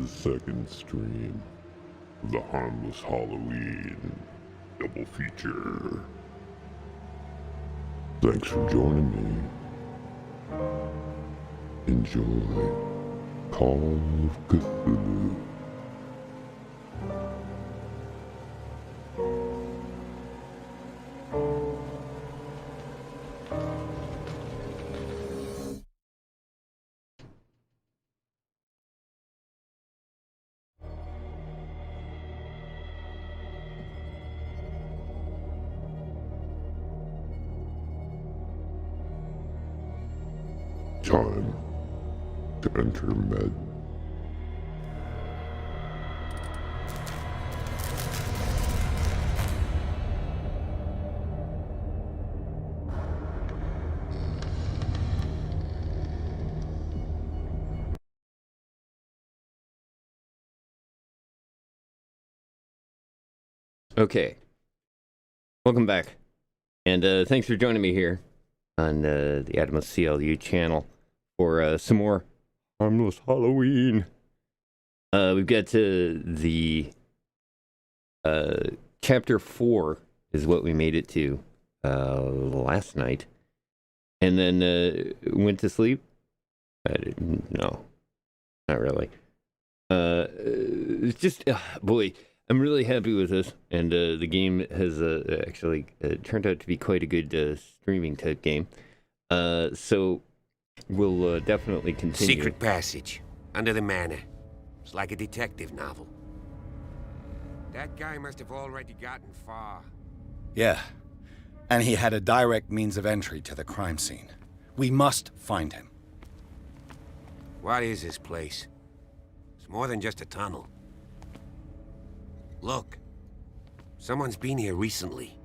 the second stream of the Harmless Halloween double feature. Thanks for joining me. Enjoy Call of Cthulhu. Time to enter med. Okay, welcome back, and thanks for joining me here on the Adamus CLU channel for some more Harmless Halloween. We've got the chapter 4 is what we made it to last night, and then went to sleep. No, not really. It's just, boy, I'm really happy with this, and the game has actually turned out to be quite a good streaming type game. So we'll definitely continue. Secret passage under the manor. It's like a detective novel. That guy must have already gotten far. Yeah, and he had a direct means of entry to the crime scene. We must find him. What is this place? It's more than just a tunnel. Look, someone's been here recently.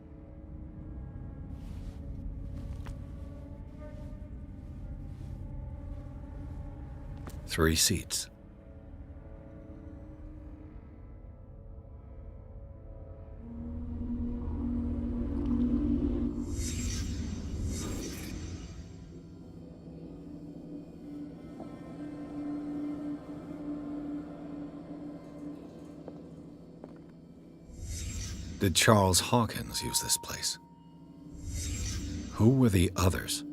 Three seats. Did Charles Hawkins use this place? Who were the others?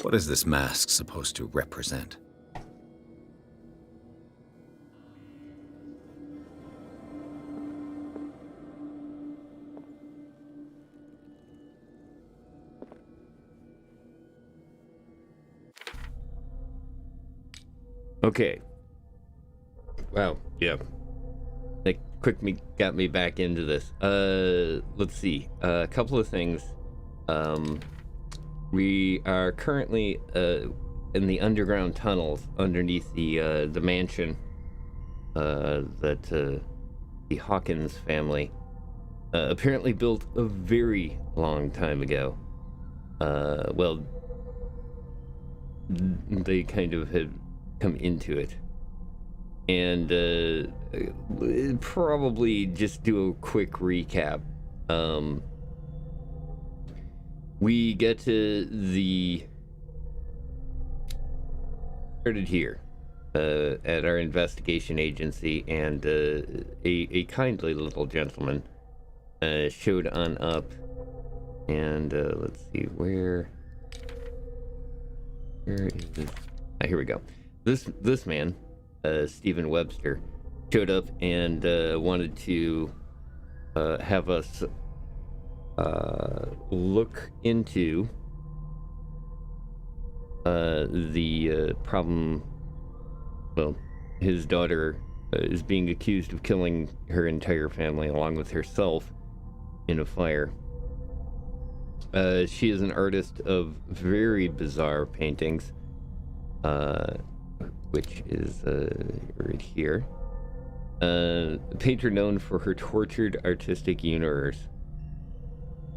What is this mask supposed to represent? Okay. Wow. Yeah. That quickly got me back into this. Let's see. A couple of things. We are currently in the underground tunnels underneath the mansion that the Hawkins family apparently built a very long time ago. Well, they kind of had come into it, and probably just do a quick recap. We get to started here at our investigation agency, and a kindly little gentleman showed on up, and let's see, where is this? Here we go. This man, Stephen Webster, showed up and wanted to have us look into the problem. Well, his daughter is being accused of killing her entire family along with herself in a fire. She is an artist of very bizarre paintings, which is right here. A painter known for her tortured artistic universe.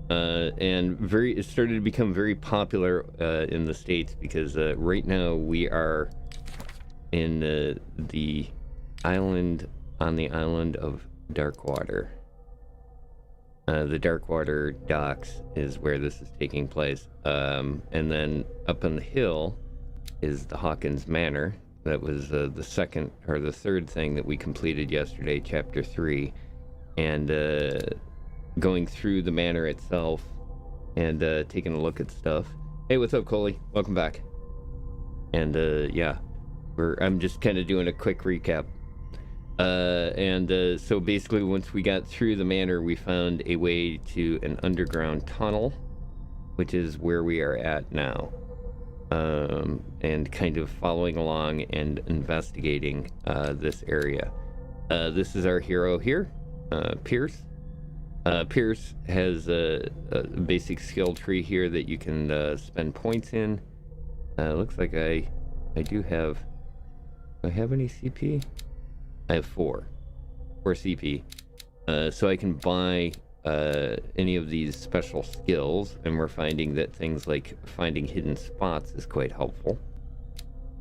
And it started to become very popular in the States, because right now we are in the island on the island of Darkwater. The Darkwater docks is where this is taking place. And then up on the hill is the Hawkins Manor. That was the second or the third thing that we completed yesterday, chapter 3. And going through the manor itself and taking a look at stuff. Hey, what's up, Coley? Welcome back. And yeah, I'm just kind of doing a quick recap. So basically, once we got through the manor, we found a way to an underground tunnel, which is where we are at now. And kind of following along and investigating this area. This is our hero here, Pierce. Pierce has a basic skill tree here that you can spend points in. Looks like I do have... Do I have any CP? I have 4 CP. So I can buy any of these special skills, and we're finding that things like finding hidden spots is quite helpful.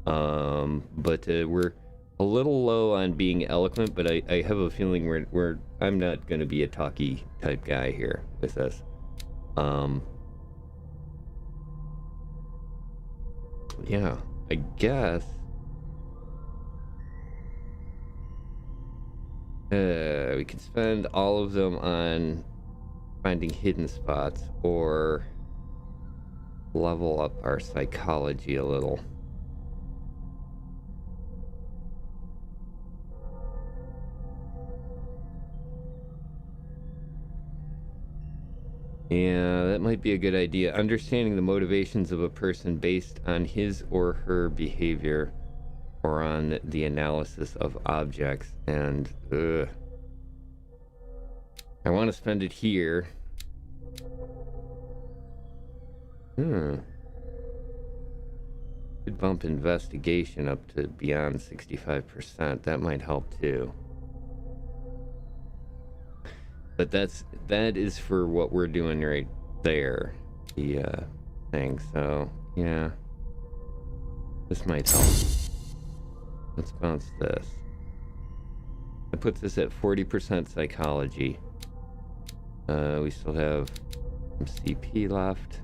But we're a little low on being eloquent, but I have a feeling I'm not going to be a talky type guy here with this. Yeah, I guess. We could spend all of them on finding hidden spots or level up our psychology a little. Yeah, that might be a good idea. Understanding the motivations of a person based on his or her behavior or on the analysis of objects. And I want to spend it here. Could bump investigation up to beyond 65%. That might help too. But that is for what we're doing right there, the thing. So yeah, this might help. Let's bounce this. That puts us at 40% psychology. We still have some CP left.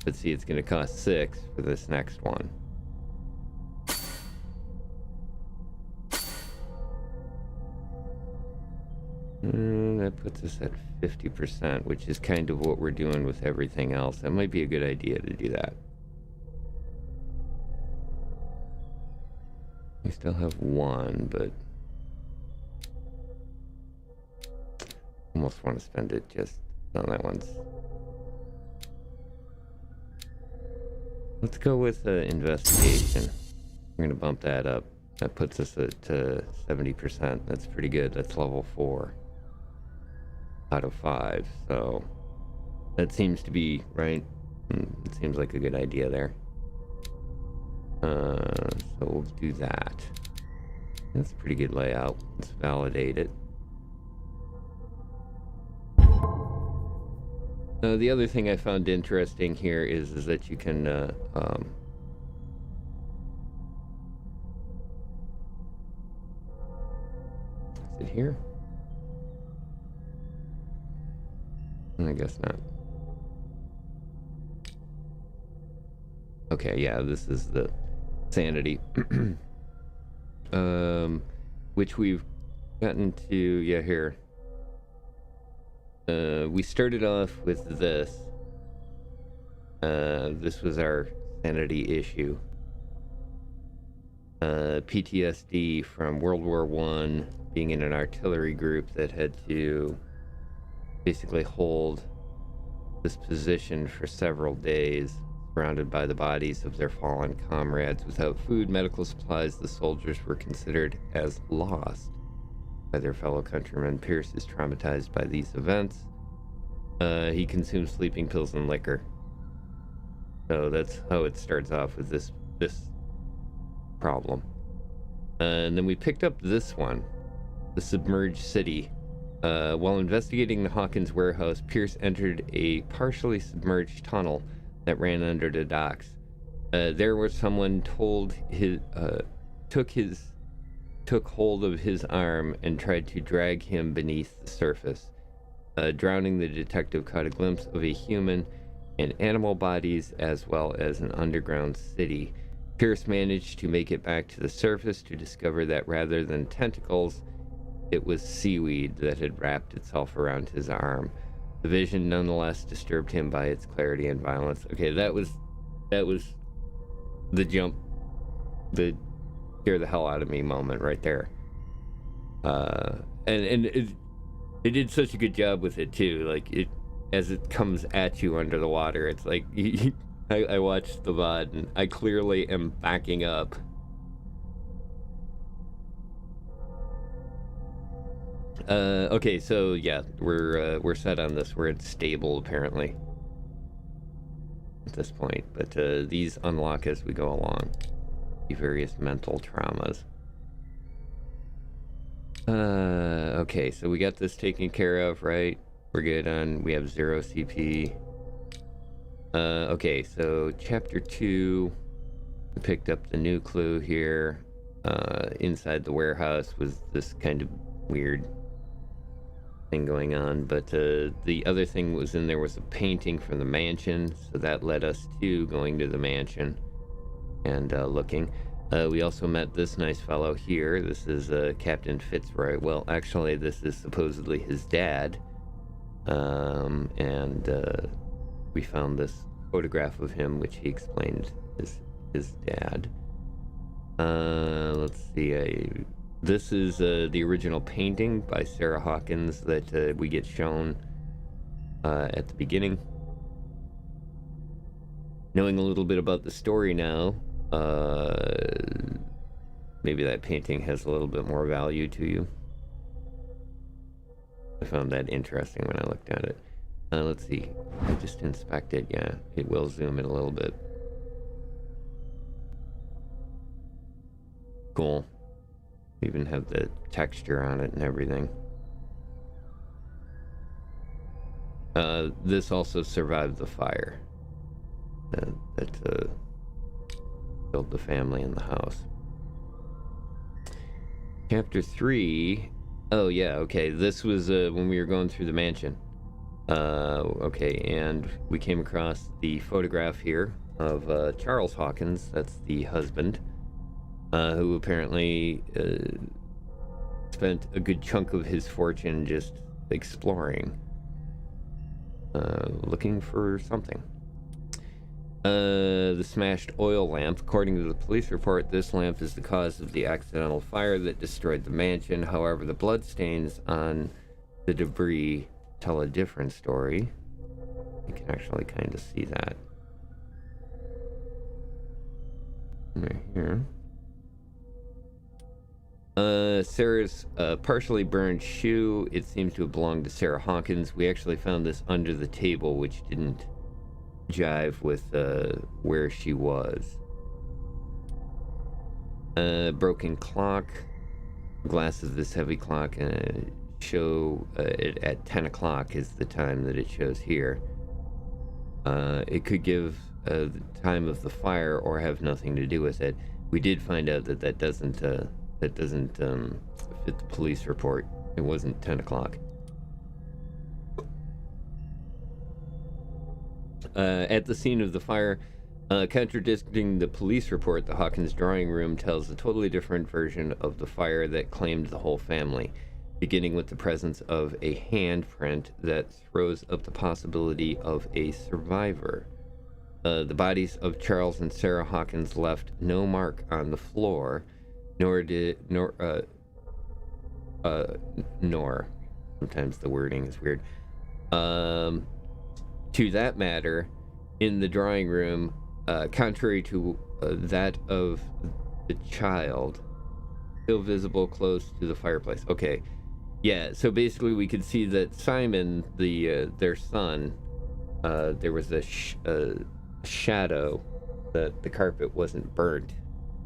Let's see, it's going to cost 6 for this next one. That puts us at 50%, which is kind of what we're doing with everything else. That might be a good idea to do that. We still have 1, but almost want to spend it just on that one's. Let's go with investigation. We're going to bump that up. That puts us at 70%. That's pretty good. That's level 4 out of 5. So that seems to be right. It seems like a good idea there. So we'll do that. That's a pretty good layout. Let's validate it. The other thing I found interesting here is that you can is it here? I guess not. Okay, yeah, this is the sanity. Which we've gotten to, yeah, here. We started off with this. This was our sanity issue. PTSD from World War I, being in an artillery group that had to basically hold this position for several days, surrounded by the bodies of their fallen comrades. Without food, medical supplies, the soldiers were considered as lost by their fellow countrymen. Pierce is traumatized by these events. He consumes sleeping pills and liquor. So that's how it starts off with this problem. And then we picked up this one, the submerged city. While investigating the Hawkins warehouse, Pierce entered a partially submerged tunnel that ran under the docks. There where someone took his took hold of his arm and tried to drag him beneath the surface. Drowning, the detective caught a glimpse of a human and animal bodies as well as an underground city. Pierce managed to make it back to the surface to discover that rather than tentacles, it was seaweed that had wrapped itself around his arm. The vision nonetheless disturbed him by its clarity and violence. Okay, that was the jump, the scare the hell out of me moment right there. And it did such a good job with it too. Like, it, as it comes at you under the water, it's like I watched the VOD and I clearly am backing up. Okay, so yeah, we're set on this. We're stable apparently at this point, but these unlock as we go along. The various mental traumas. Okay, so we got this taken care of, right? We're good on, we have 0 CP. Okay, so chapter 2, we picked up the new clue here. Inside the warehouse was this kind of weird thing going on, but the other thing was in there was a painting from the mansion, so that led us to going to the mansion and looking. We also met this nice fellow here. This is Captain Fitzroy. Well, actually, this is supposedly his dad. And we found this photograph of him, which he explained is his dad. Let's see. This is the original painting by Sarah Hawkins that we get shown at the beginning. Knowing a little bit about the story now, maybe that painting has a little bit more value to you. I found that interesting when I looked at it. Let's see. I just inspected. Yeah, it will zoom in a little bit. Cool. Even have the texture on it and everything. This also survived the fire that killed the family in the house. Chapter 3. Oh yeah, okay. This was when we were going through the mansion. Okay, and we came across the photograph here of Charles Hawkins. That's the husband, who apparently spent a good chunk of his fortune just exploring, looking for something. The smashed oil lamp. According to the police report, this lamp is the cause of the accidental fire that destroyed the mansion. However, the bloodstains on the debris tell a different story. You can actually kind of see that right here. Sarah's partially burned shoe. It seems to have belonged to Sarah Hawkins. We actually found this under the table, which didn't jive with where she was. Broken clock. Glass of this heavy clock show it at 10 o'clock is the time that it shows here. It could give the time of the fire or have nothing to do with it. We did find out that that doesn't fit the police report. It wasn't 10 o'clock. At the scene of the fire, contradicting the police report, the Hawkins drawing room tells a totally different version of the fire that claimed the whole family, beginning with the presence of a handprint that throws up the possibility of a survivor. The bodies of Charles and Sarah Hawkins left no mark on the floor, nor sometimes the wording is weird. To that matter, in the drawing room, contrary to that of the child, still visible close to the fireplace. Okay, yeah. So basically, we could see that Simon, their son, there was a shadow that the carpet wasn't burnt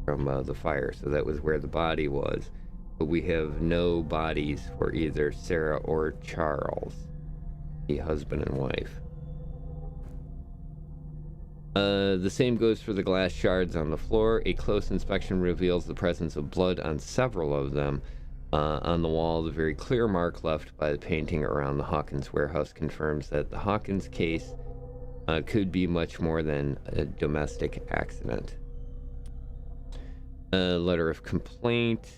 from the fire, so that was where the body was. But we have no bodies for either Sarah or Charles, the husband and wife. The same goes for the glass shards on the floor. A close inspection reveals the presence of blood on several of them. On the wall, the very clear mark left by the painting around the Hawkins warehouse confirms that the Hawkins case could be much more than a domestic accident. A letter of complaint.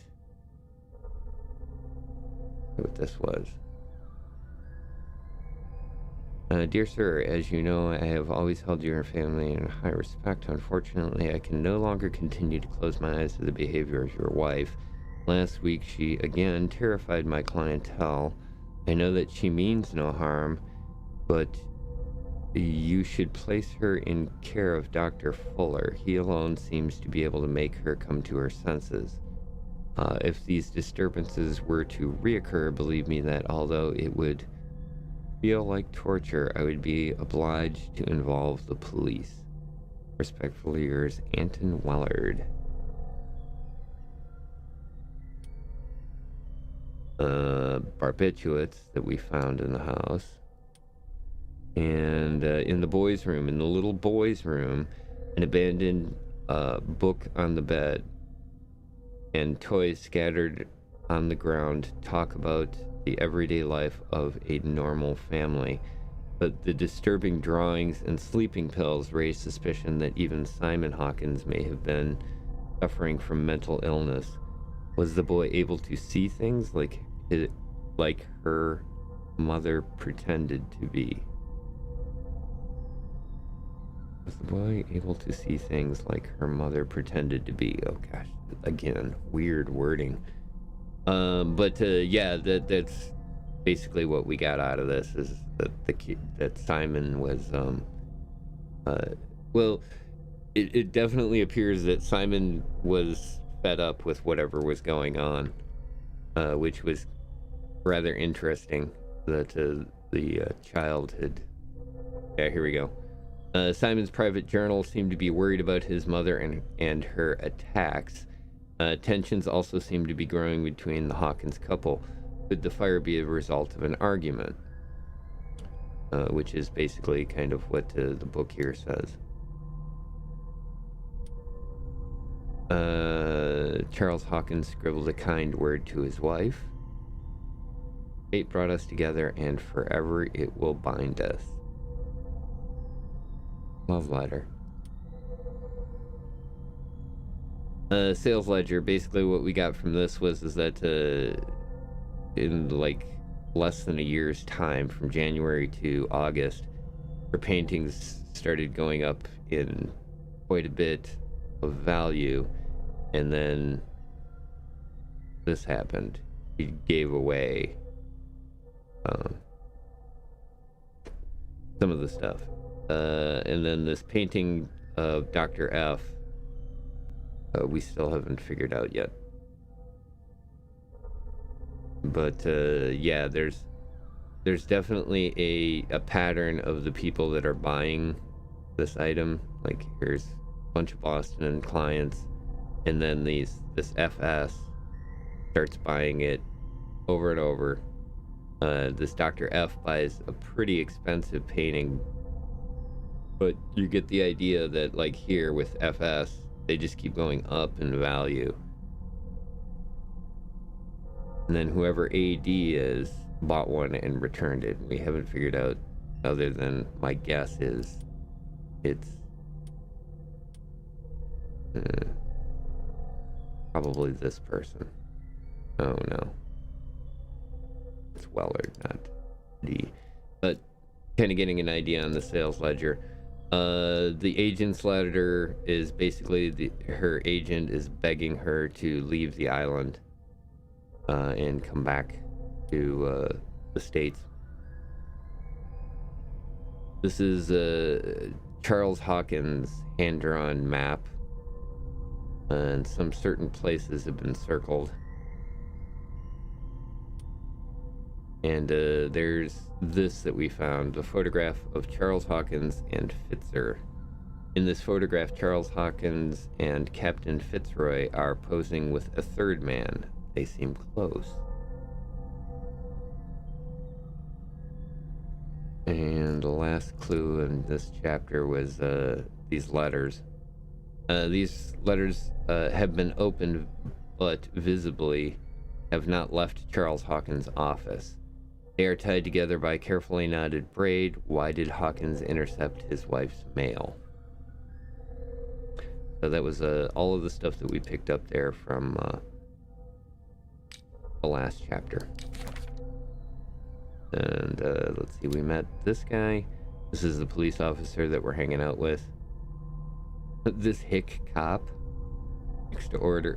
What this was. Dear sir, as you know, I have always held your family in high respect. Unfortunately, I can no longer continue to close my eyes to the behavior of your wife. Last week, she again terrified my clientele. I know that she means no harm, but you should place her in care of Dr. Fuller. He alone seems to be able to make her come to her senses. If these disturbances were to reoccur, believe me that although it would feel like torture, I would be obliged to involve the police. Respectfully yours, Anton Wellard. Barbiturates that we found in the house. And in the boys' room, in the little boys' room, an abandoned book on the bed and toys scattered on the ground talk about the everyday life of a normal family. But the disturbing drawings and sleeping pills raise suspicion that even Simon Hawkins may have been suffering from mental illness. Was the boy able to see things like her mother pretended to be? Was the boy able to see things like her mother pretended to be? Oh gosh, again, weird wording. Yeah, that's basically what we got out of this, is that Simon was well, it definitely appears that Simon was fed up with whatever was going on, which was rather interesting that the child had. Yeah, here we go. Simon's private journal seemed to be worried about his mother and her attacks. Tensions also seemed to be growing between the Hawkins couple. Could the fire be a result of an argument? Which is basically kind of what the book here says. Charles Hawkins scribbled a kind word to his wife. Fate brought us together, and forever it will bind us. Love letter. Sales ledger. Basically what we got from this was that in like less than a year's time, from January to August, her paintings started going up in quite a bit of value, and then this happened. He gave away some of the stuff, and then this painting of Dr. F, we still haven't figured out yet. But yeah, there's definitely a pattern of the people that are buying this item. Like, here's a bunch of Boston clients, and then this FS starts buying it over and over. This Dr. F buys a pretty expensive painting, but you get the idea that, like here with FS, they just keep going up in value. And then whoever AD is bought one and returned it. We haven't figured out, other than my guess is it's probably this person. Oh no, it's Wellard, not D. But kind of getting an idea on the sales ledger. The agent's letter is basically her agent is begging her to leave the island and come back to the States. This is Charles Hawkins' hand-drawn map, and some certain places have been circled. And there's this that we found, a photograph of Charles Hawkins and Fitzer. In this photograph, Charles Hawkins and Captain Fitzroy are posing with a third man. They seem close. And the last clue in this chapter was the these letters. These letters have been opened, but visibly have not left Charles Hawkins' office. They are tied together by carefully knotted braid. Why did Hawkins intercept his wife's mail? So that was all of the stuff that we picked up there from the last chapter. And let's see, we met this guy. This is the police officer that we're hanging out with. This hick cop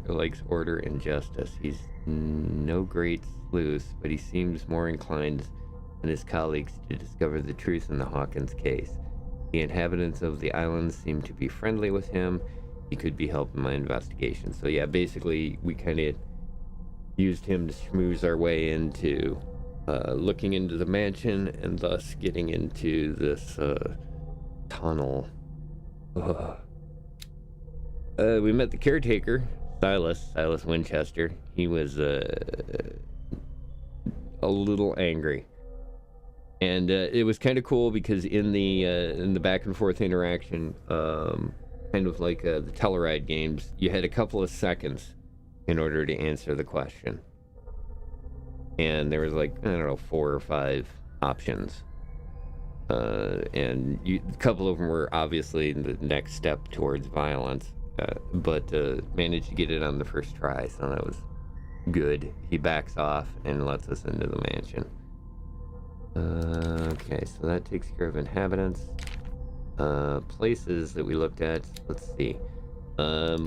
likes order and justice. He's no great sleuth, but he seems more inclined than his colleagues to discover the truth in the Hawkins case. The inhabitants of the island seem to be friendly with him. He could be helping my investigation. So yeah, basically we kind of used him to schmooze our way into looking into the mansion and thus getting into this tunnel. We met the caretaker, Silas Winchester. He was a little angry, and it was kind of cool because in the back and forth interaction, kind of like the Telluride games, you had a couple of seconds in order to answer the question, and there was like, I don't know, 4 or 5 options, and a couple of them were obviously the next step towards violence. But managed to get it on the first try, so that was good. He backs off and lets us into the mansion. Okay, so that takes care of inhabitants. Places that we looked at, let's see.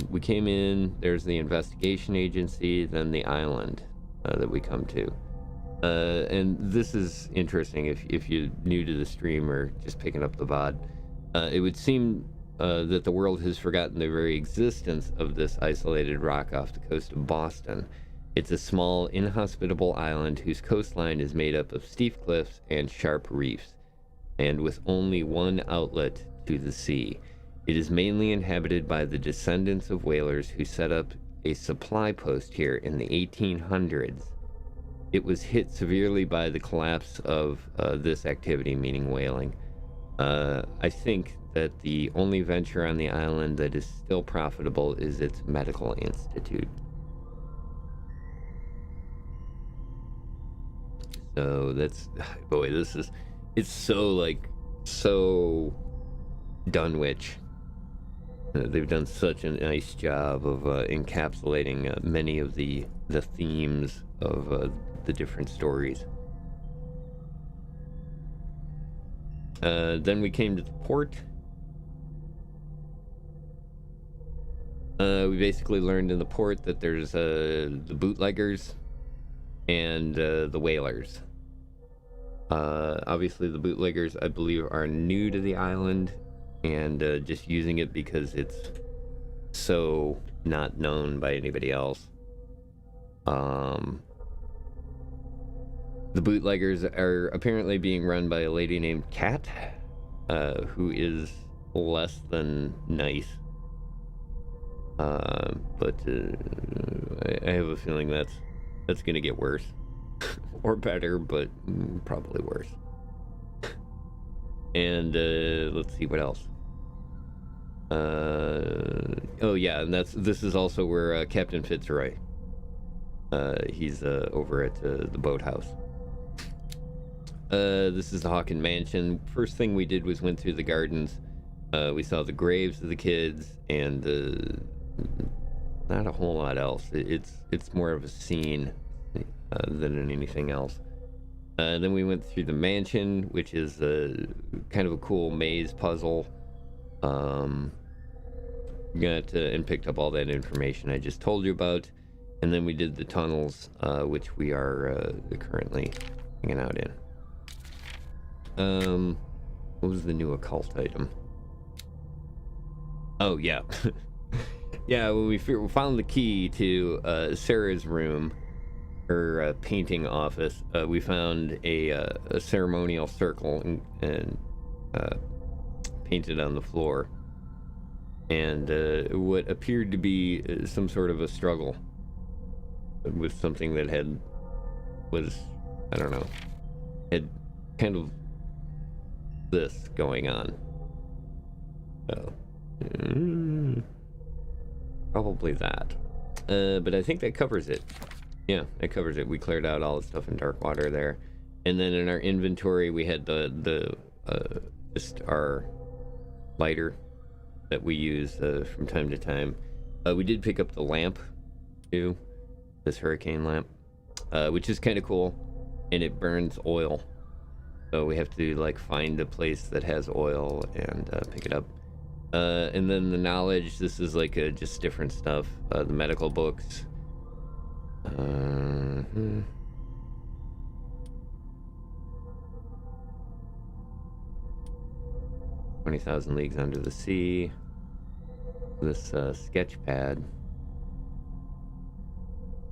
We came in, there's the investigation agency, then the island that we come to. And this is interesting if you're new to the stream or just picking up the VOD. It would seem that the world has forgotten the very existence of this isolated rock off the coast of Boston. It's a small, inhospitable island whose coastline is made up of steep cliffs and sharp reefs, and with only one outlet to the sea. It is mainly inhabited by the descendants of whalers who set up a supply post here in the 1800s. It was hit severely by the collapse of this activity, meaning whaling. I think that the only venture on the island that is still profitable is its medical institute. So that's, boy, it's so Dunwich. They've done such a nice job of encapsulating many of the themes of the different stories. Then we came to the port. We basically learned in the port that there's the bootleggers and the whalers. Obviously the bootleggers, I believe, are new to the island and just using it because it's so not known by anybody else. The bootleggers are apparently being run by a lady named Kat, who is less than nice. But I have a feeling that's gonna get worse. Or better, but probably worse. And let's see what else. Oh yeah, and this is also where Captain Fitzroy. He's over at the boathouse. This is the Hawkins Mansion. First thing we did was went through the gardens. We saw the graves of the kids, and not a whole lot else. It's more of a scene than anything else. Then we went through the mansion, which is kind of a cool maze puzzle. Got and picked up all that information I just told you about, and then we did the tunnels, which we are currently hanging out in. What was the new occult item? Oh yeah. Yeah, when we found the key to Sarah's room, her painting office, we found a ceremonial circle and painted on the floor, and what appeared to be some sort of a struggle with something that was, I don't know, had kind of this going on. So Probably that. But I think that covers it. Yeah, that covers it. We cleared out all the stuff in Darkwater there. And then in our inventory, we had just our lighter that we use from time to time. We did pick up the lamp, too. This hurricane lamp. Which is kind of cool. And it burns oil. So we have to, like, find a place that has oil and pick it up. And then the knowledge, this is like just different stuff. The medical books. 20,000 Leagues Under the Sea. This sketch pad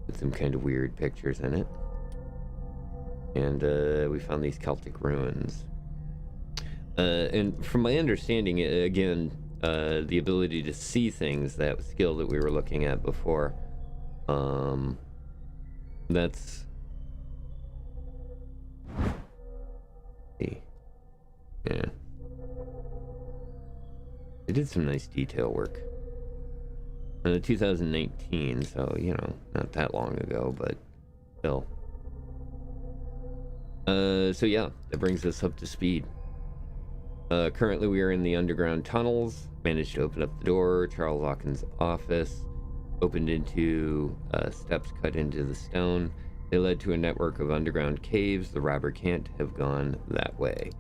with some kind of weird pictures in it. And we found these Celtic ruins. And from my understanding, again, the ability to see things, that skill that we were looking at before, that's... Yeah. They did some nice detail work. 2019, so, you know, not that long ago, but still. So yeah, that brings us up to speed. Currently we are in the underground tunnels. Managed to open up the door. Charles Hawkins' office. Opened into steps cut into the stone. They led to a network of underground caves. The robber can't have gone that way.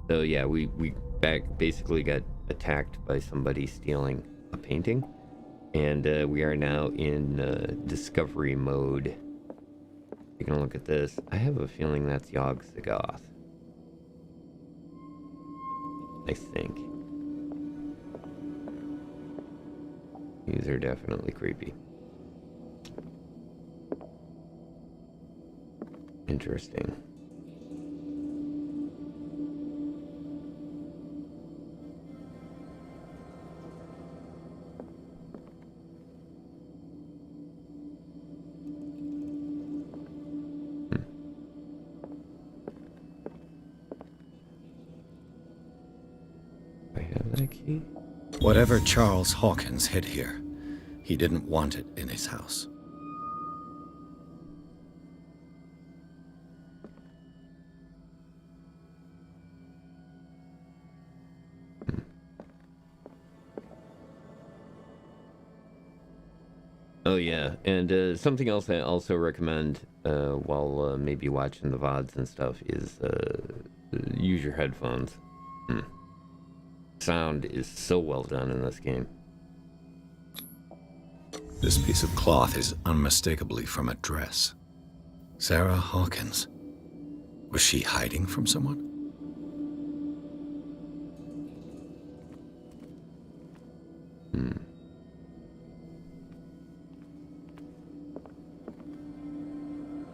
So yeah, we basically got attacked by somebody stealing a painting. And we are now in discovery mode. Taking a look at this. I have a feeling that's Yogg Sagoth. I think. These are definitely creepy. Interesting. Key? Whatever Charles Hawkins hid here, he didn't want it in his house. Oh yeah, and something else I also recommend while maybe watching the VODs and stuff is use your headphones. Sound is so well done in this game. This piece of cloth is unmistakably from a dress. Sarah Hawkins. Was she hiding from someone?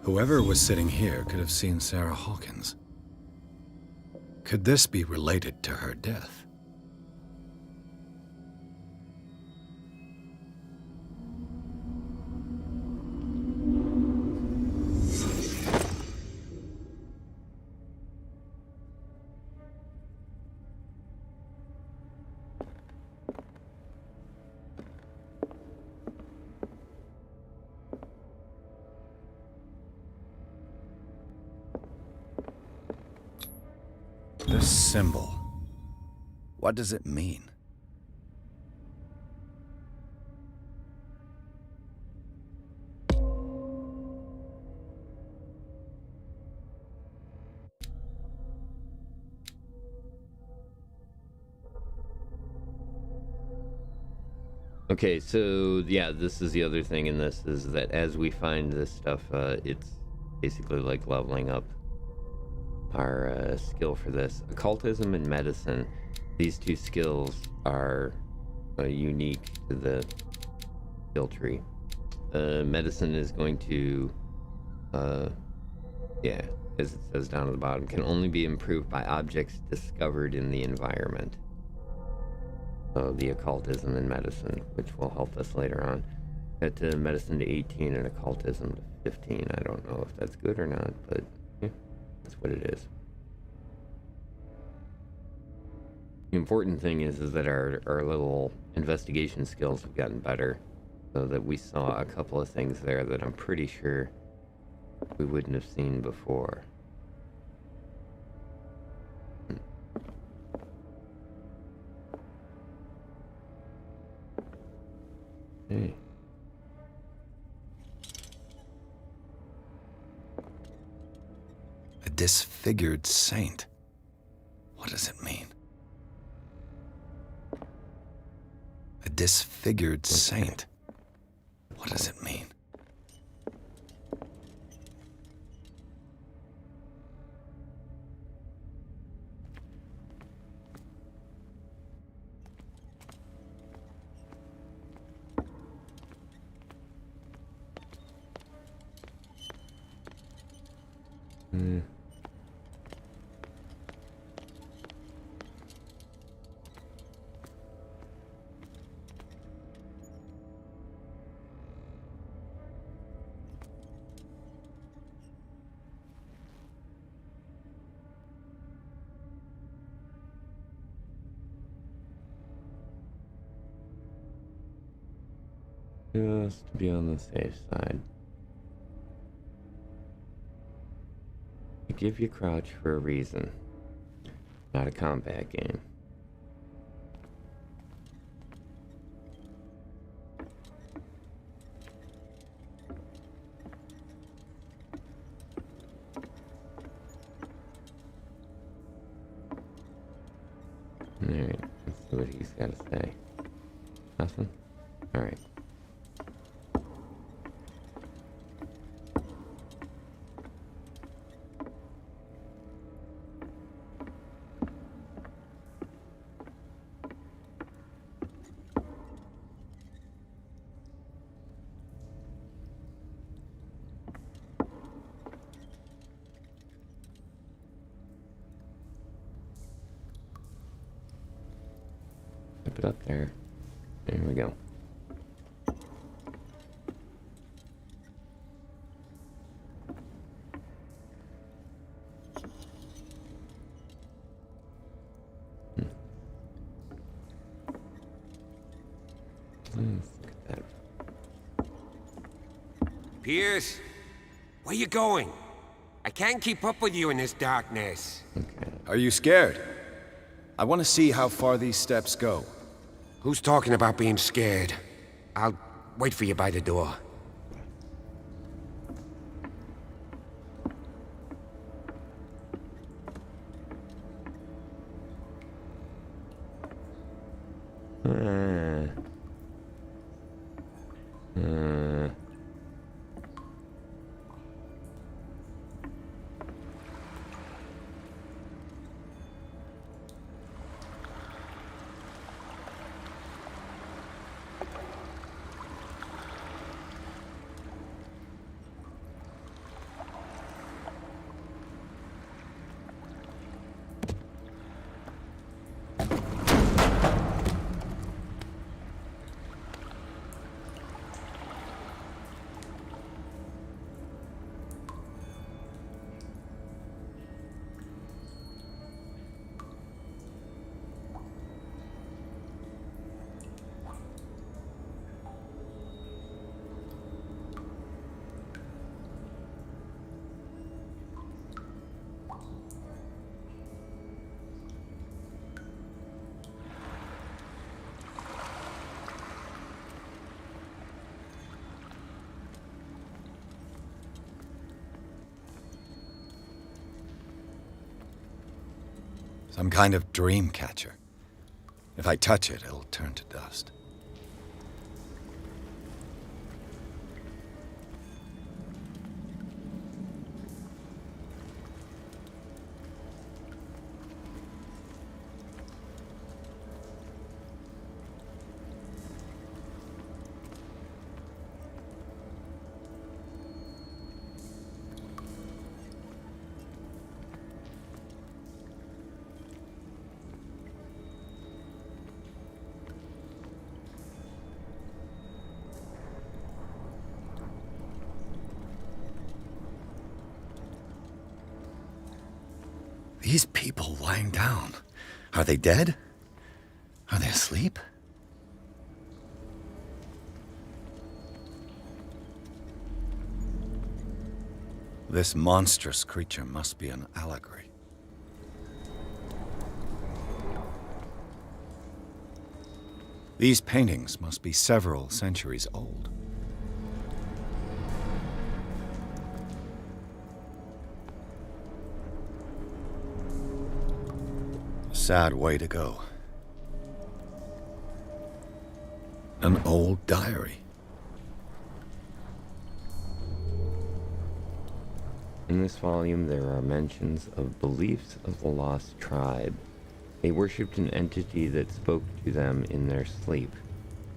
Whoever was sitting here could have seen Sarah Hawkins. Could this be related to her death? This symbol. What does it mean? Okay, so yeah, this is the other thing in this, is that as we find this stuff, it's basically like leveling up our skill for this. Occultism and medicine, these two skills are unique to the skill tree. Medicine is going to, yeah, as it says down at the bottom, can only be improved by objects discovered in the environment. So the occultism and medicine, which will help us later on. Got medicine to 18 and occultism to 15. I don't know if that's good or not, but yeah, that's what it is. important thing is that our little investigation skills have gotten better, so that we saw a couple of things there that I'm pretty sure we wouldn't have seen before. Hey. A disfigured saint. What does it mean? A disfigured saint. What does it mean? Just to be on the safe side. I give you crouch for a reason. Not a combat game. Alright, let's see what he's got to say. Nothing? Alright. Zip it up there. There we go. Let's look at that. Pierce, where you going? I can't keep up with you in this darkness. Okay. Are you scared? I want to see how far these steps go. Who's talking about being scared? I'll wait for you by the door. Some kind of dream catcher. If I touch it, it'll turn to dust. These people lying down, are they dead? Are they asleep? This monstrous creature must be an allegory. These paintings must be several centuries old. Sad way to go. An old diary. In this volume, there are mentions of beliefs of the lost tribe. They worshipped an entity that spoke to them in their sleep.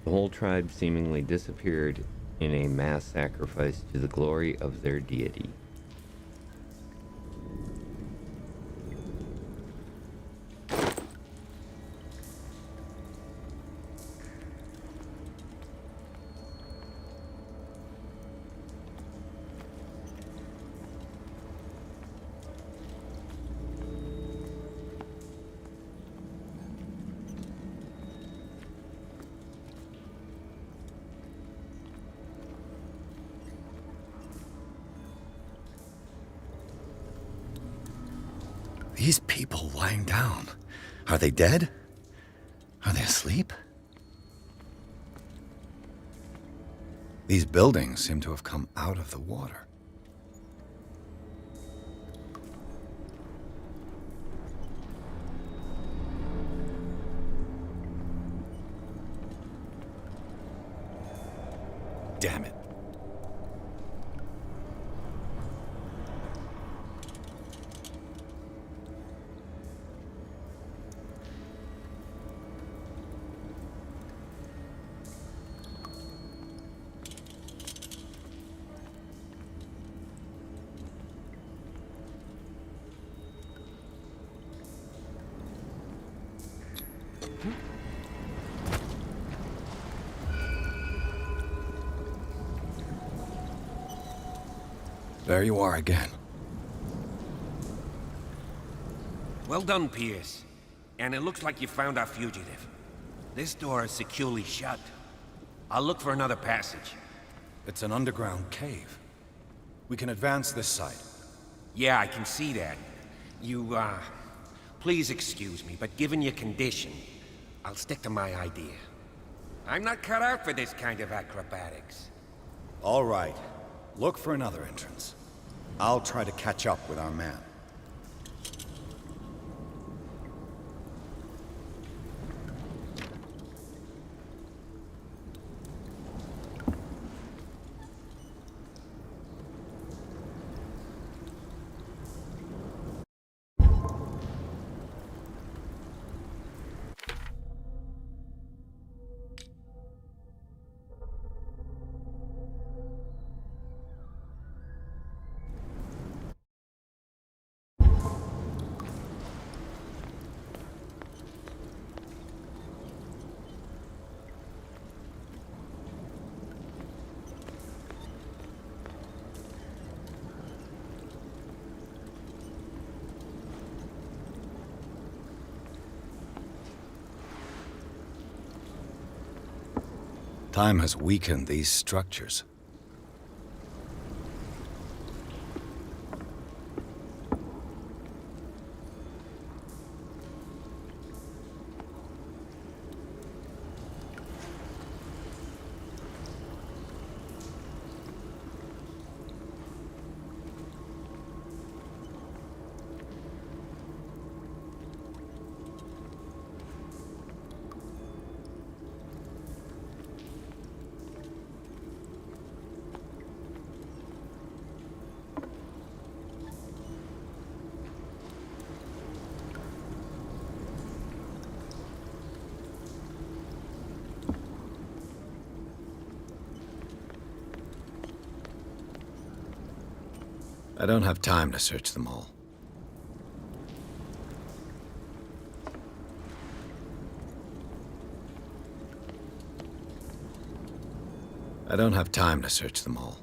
The whole tribe seemingly disappeared in a mass sacrifice to the glory of their deity. These people lying down. Are they dead? Are they asleep? These buildings seem to have come out of the water. Damn it. There you are again. Well done, Pierce. And it looks like you found our fugitive. This door is securely shut. I'll look for another passage. It's an underground cave. We can advance this side. Yeah, I can see that. Please excuse me, but given your condition, I'll stick to my idea. I'm not cut out for this kind of acrobatics. All right. Look for another entrance. I'll try to catch up with our man. Time has weakened these structures. I don't have time to search them all. I don't have time to search them all.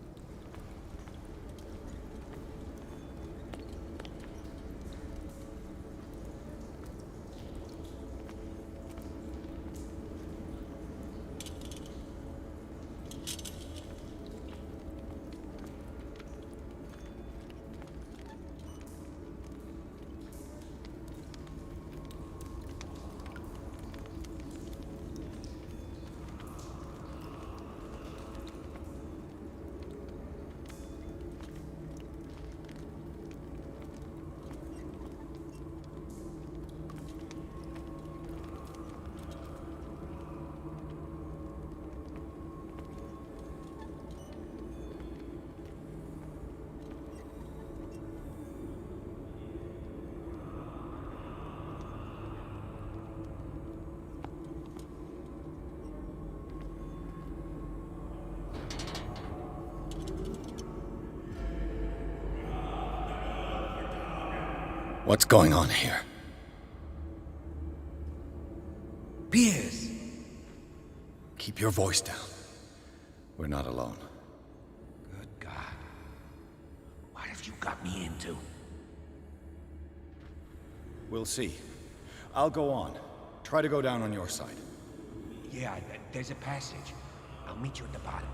What's going on here? Piers! Keep your voice down. We're not alone. Good God. What have you got me into? We'll see. I'll go on. Try to go down on your side. Yeah, there's a passage. I'll meet you at the bottom.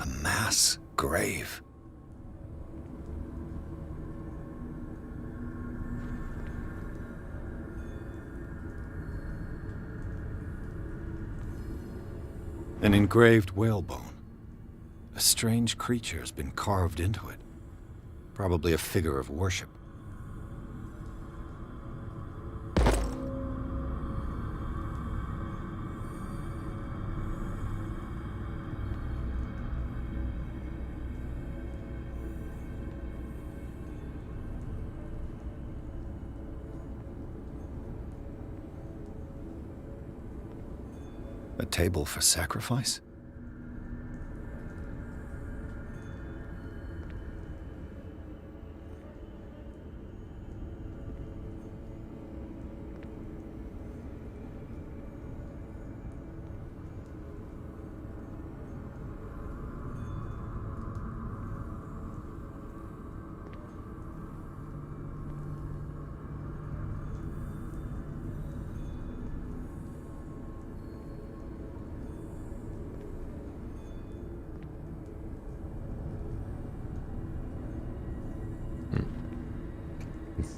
A mass grave. An engraved whalebone. A strange creature has been carved into it. Probably a figure of worship. A table for sacrifice?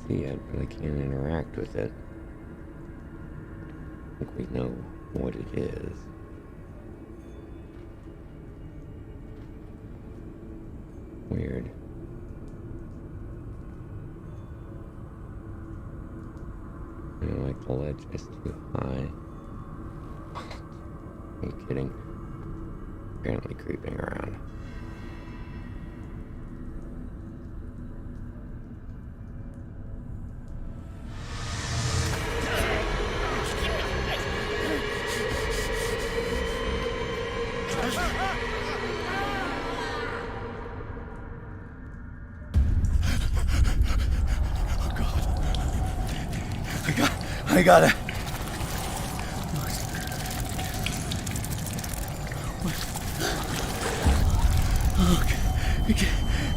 See it, but I can't interact with it. I think we know what it is. Weird. I feel like the ledge is too high. Are you kidding? Apparently creeping around. I got it.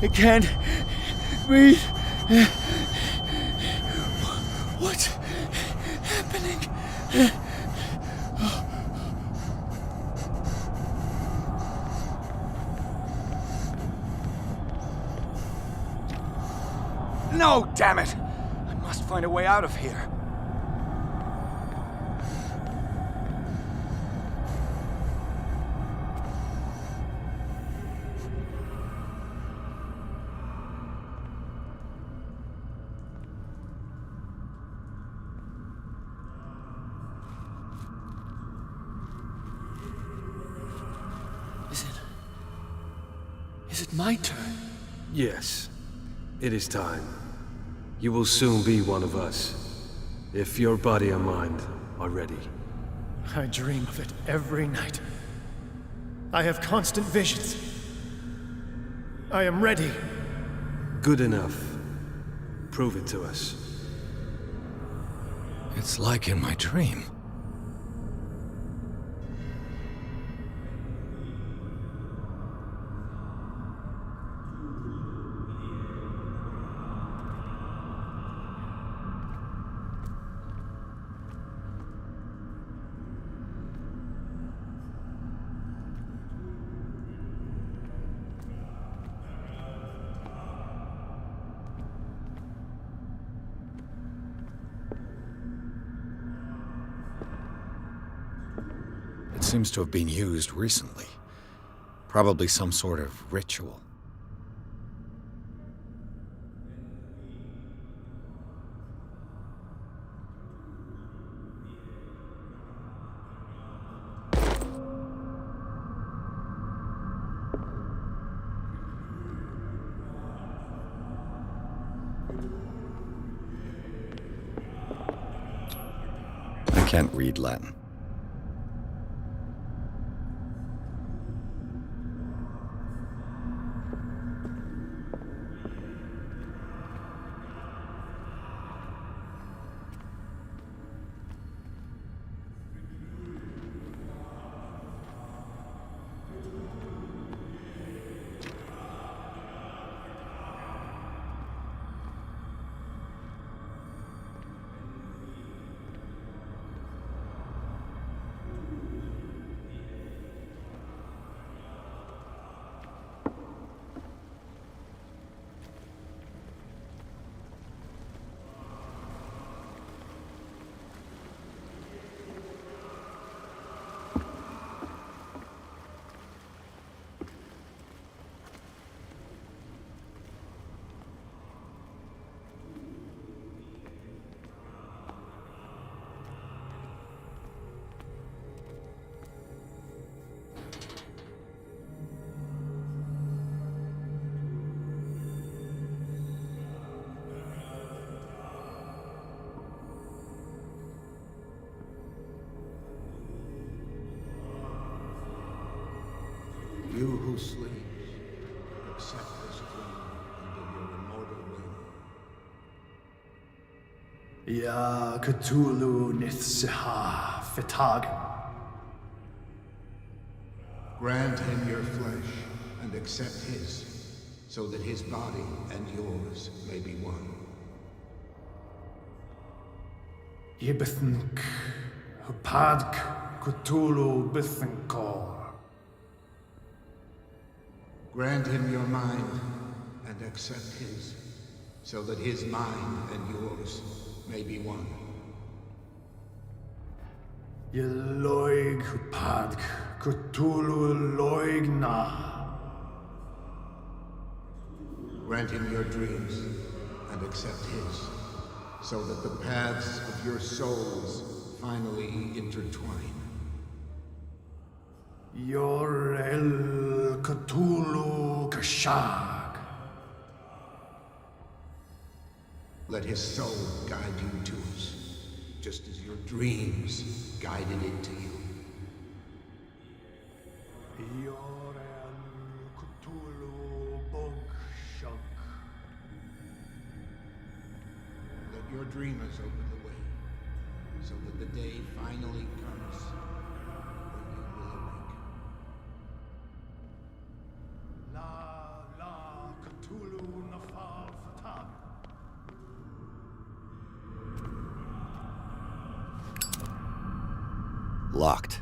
I can't breathe. What's happening? No, damn it! I must find a way out of here. Is it my turn? Yes, it is time. You will soon be one of us, if your body and mind are ready. I dream of it every night. I have constant visions. I am ready. Good enough. Prove it to us. It's like in my dream. It seems to have been used recently. Probably some sort of ritual. I can't read Latin. You who sleeps, accept this dream under your immortal will. Ya Cthulhu Nithsiha Fitag. Grant him your flesh and accept his, so that his body and yours may be one. Yibithink Hupadk Cthulhu Bithinkor. Grant him your mind and accept his, so that his mind and yours may be one. Yeloig Hupadk Cthulhu Loigna. Grant him your dreams and accept his, so that the paths of your souls finally intertwine. Yor El Cthulhu Kashag. Let his soul guide you to us, just as your dreams guided it to you. Yor El Cthulhu Bogshuk. Let your dreamers open the way, so that the day finally comes when you will awake. La Cthulhu Nafal Fatag. Locked.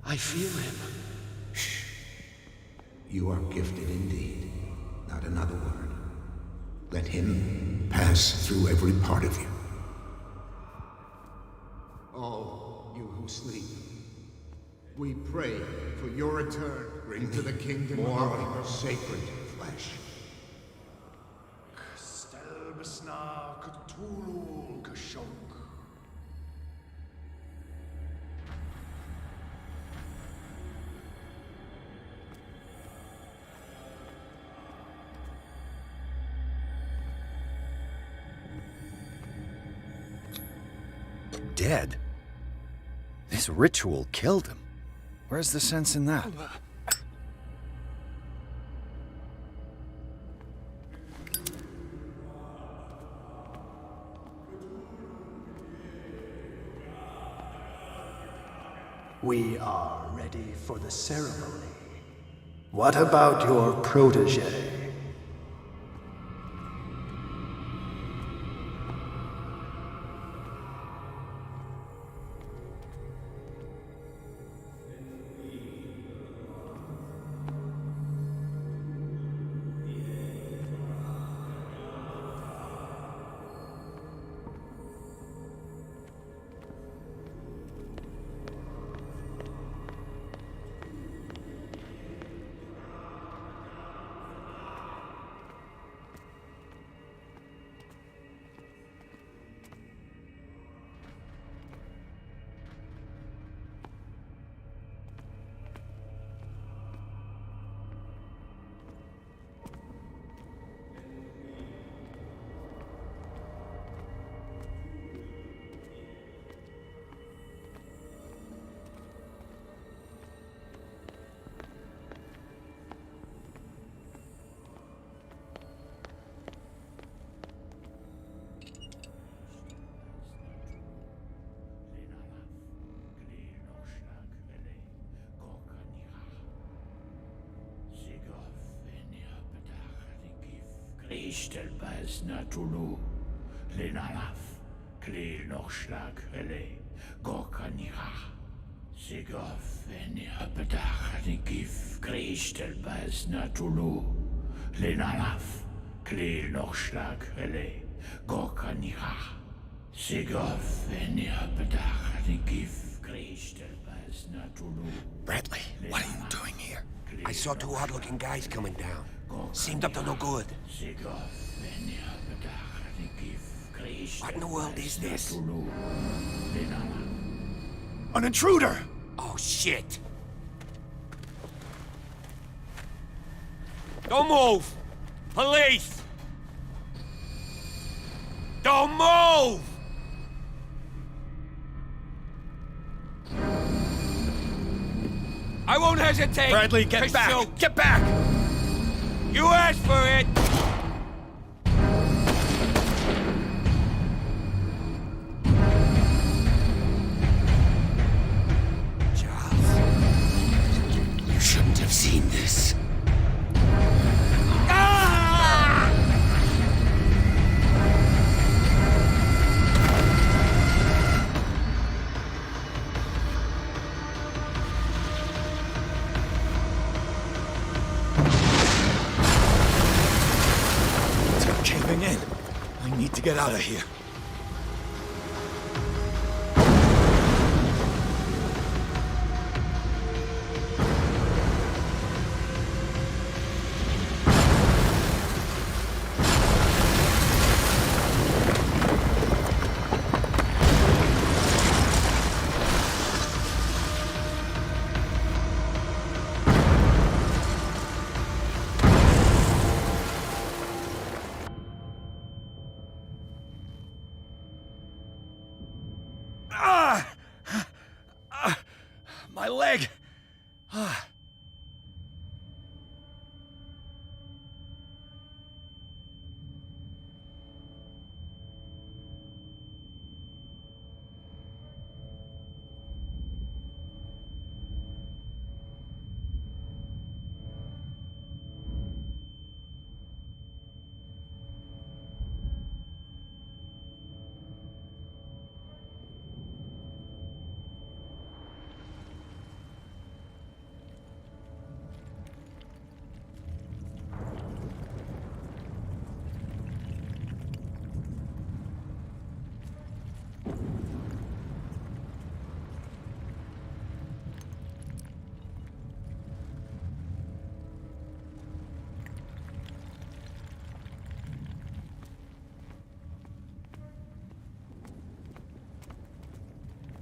I feel him. You are gifted indeed. Not another word. Let him pass through every part of you. All you who sleep, we pray for your return. Bring to the kingdom more of your sacred flesh. Stelbesna Cthulhu Kashok. Dead? This ritual killed him. Where's the sense in that? We are ready for the ceremony. What about your protege? Ishtelbaz Natulu, Lenalaf, Klil Norschlag, Ele, Gorkanira, Sigov, Enirpedach, Nikif, Krishtelbaz Natulu, Lenalaf, Klil Norschlag, Ele, Gorkanira, Sigov, Enirpedach, Nikif, Krishtelbaz Natulu. Bradley, what are you doing here? I saw two odd-looking guys coming down. Seemed up to no good. What in the world is this? An intruder! Oh, shit! Don't move! Police! Don't move! I won't hesitate! Bradley, get back! Shoot. Get back! You asked for it! Charles, you shouldn't have seen this. Ah! Caving in. I need to get out of here. My leg!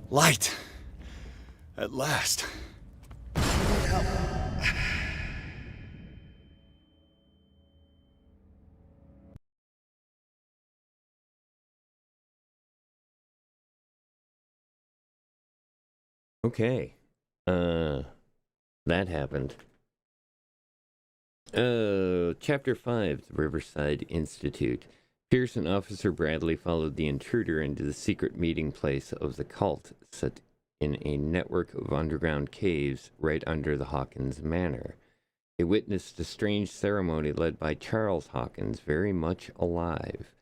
Light! At last. Okay. That happened. Chapter 5, The Riverside Institute. Pierce and Officer Bradley followed the intruder into the secret meeting place of the cult, set in a network of underground caves right under the Hawkins Manor. They witnessed a strange ceremony led by Charles Hawkins, very much alive.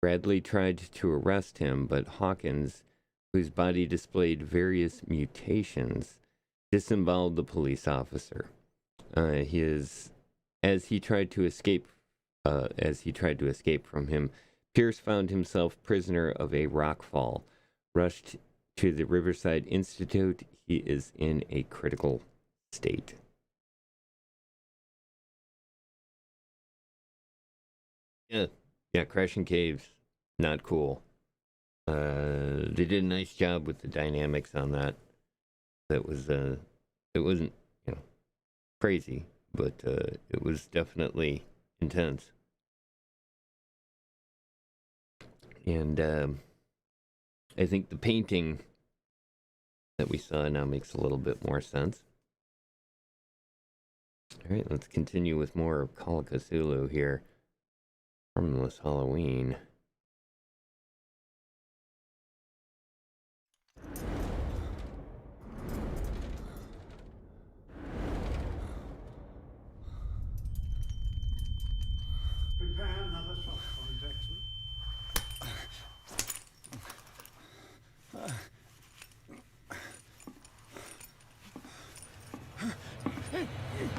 Bradley tried to arrest him, but Hawkins, whose body displayed various mutations, disemboweled the police officer. As he tried to escape from him, Pierce found himself prisoner of a rockfall. Rushed to the Riverside Institute, he is in a critical state. Yeah, crashing caves, not cool. They did a nice job with the dynamics on that. That was, it wasn't, crazy, but it was definitely intense. And I think the painting that we saw now makes a little bit more sense. All right, let's continue with more of Call of Cthulhu here. Harmless Halloween. Prepare another shot for injection.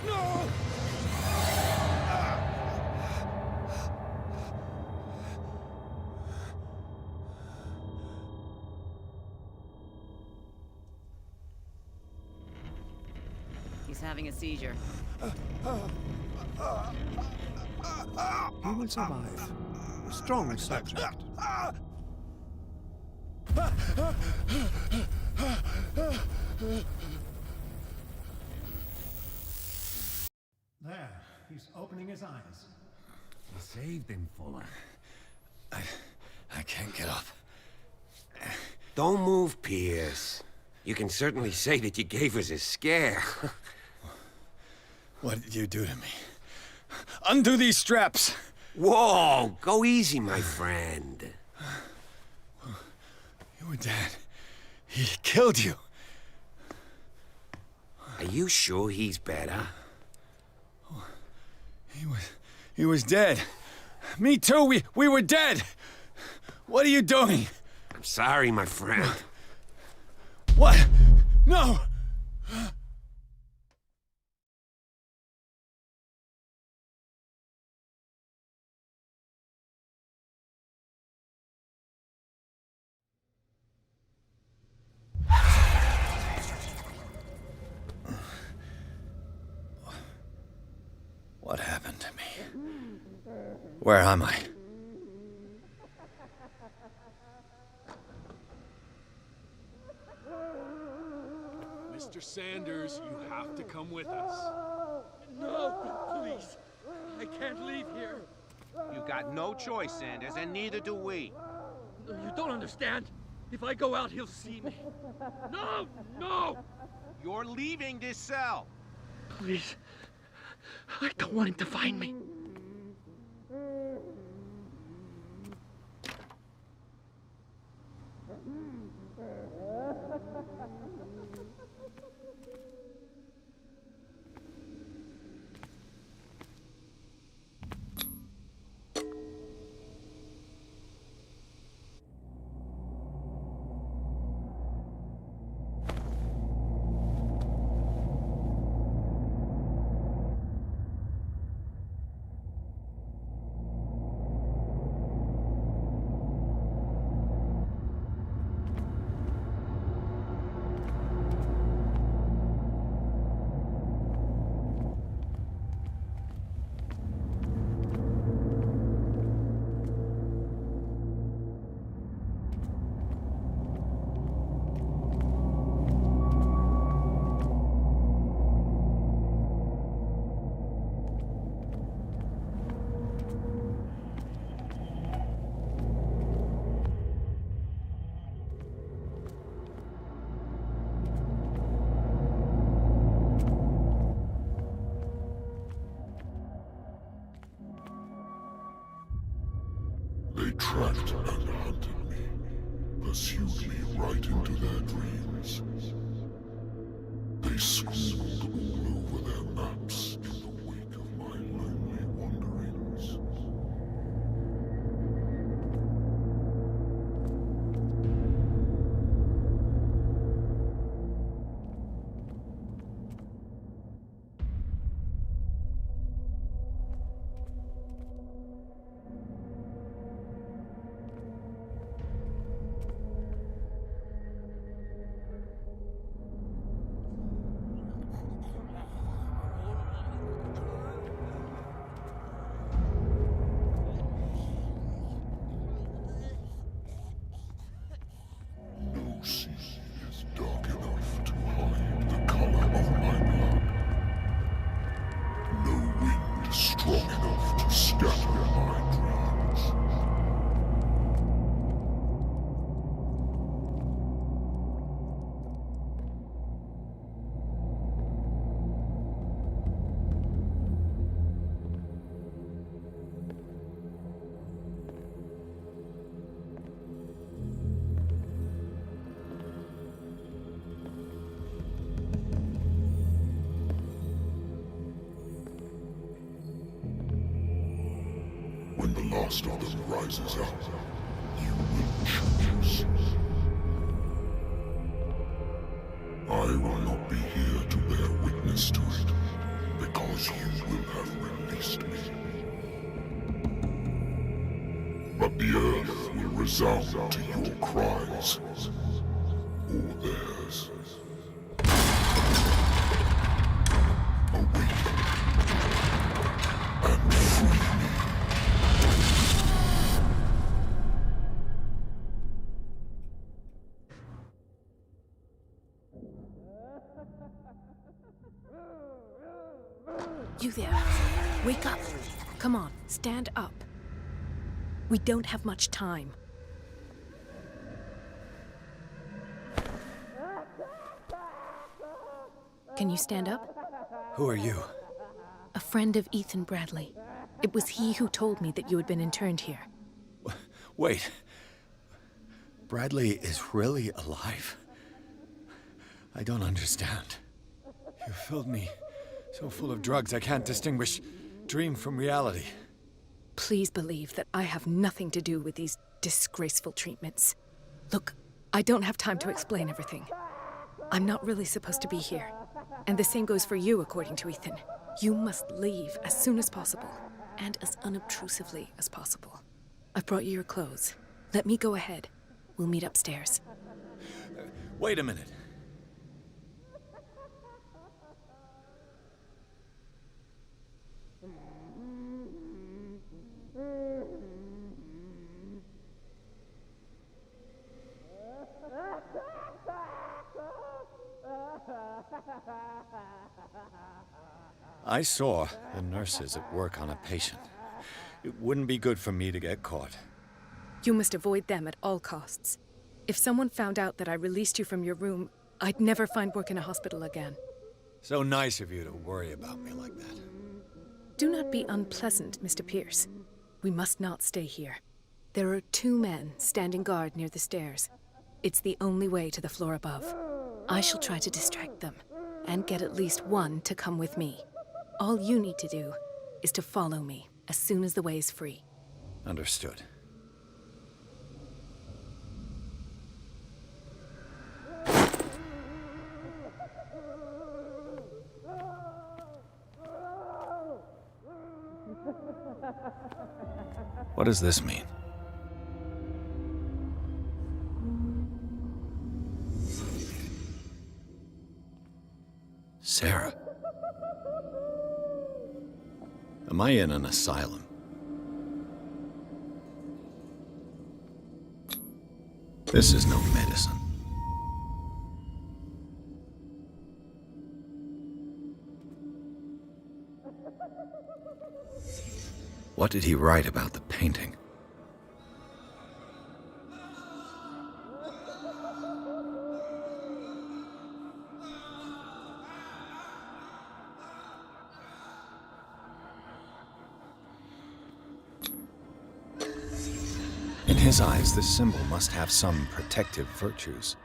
No! He's having a seizure. He will survive. Strong subject. There, he's opening his eyes. You saved him, Fuller. I can't get up. Don't move, Pierce. You can certainly say that you gave us a scare. What did you do to me? Undo these straps! Whoa, go easy, my friend. You were dead. He killed you. Are you sure he's better? He was dead. Me too, we were dead. What are you doing? I'm sorry, my friend. What? No! What happened to me? Where am I? Mr. Sanders, you have to come with us. No, please. I can't leave here. You've got no choice, Sanders, and neither do we. You don't understand. If I go out, he'll see me. No! No! You're leaving this cell. Please. I don't want him to find me. tracked and hunted me, pursued me right into their dreams. They scribbled all over their maps in the wake of my lonely wanderings. No sea is dark enough to hide the color of my blood. No wind strong enough to scatter my dreams. When the last of them rises up, you will choose. I will not be here to bear witness to it, because you will have released me. But the earth will resound to your cries, or theirs. Awaken and free me. You there. Wake up. Come on, stand up. We don't have much time. Can you stand up? Who are you? A friend of Ethan Bradley. It was he who told me that you had been interned here. Wait. Bradley is really alive? I don't understand. You filled me so full of drugs I can't distinguish dream from reality. Please believe that I have nothing to do with these disgraceful treatments. Look, I don't have time to explain everything. I'm not really supposed to be here. And the same goes for you, according to Ethan. You must leave as soon as possible, and as unobtrusively as possible. I've brought you your clothes. Let me go ahead. We'll meet upstairs. Wait a minute. I saw the nurses at work on a patient. It wouldn't be good for me to get caught. You must avoid them at all costs. If someone found out that I released you from your room, I'd never find work in a hospital again. So nice of you to worry about me like that. Do not be unpleasant, Mr. Pierce. We must not stay here. There are 2 men standing guard near the stairs. It's the only way to the floor above. I shall try to distract them, and get at least one to come with me. All you need to do is to follow me as soon as the way is free. Understood. What does this mean? Sarah. Am I in an asylum? This is no medicine. What did he write about the painting? And his eyes, this symbol must have some protective virtues.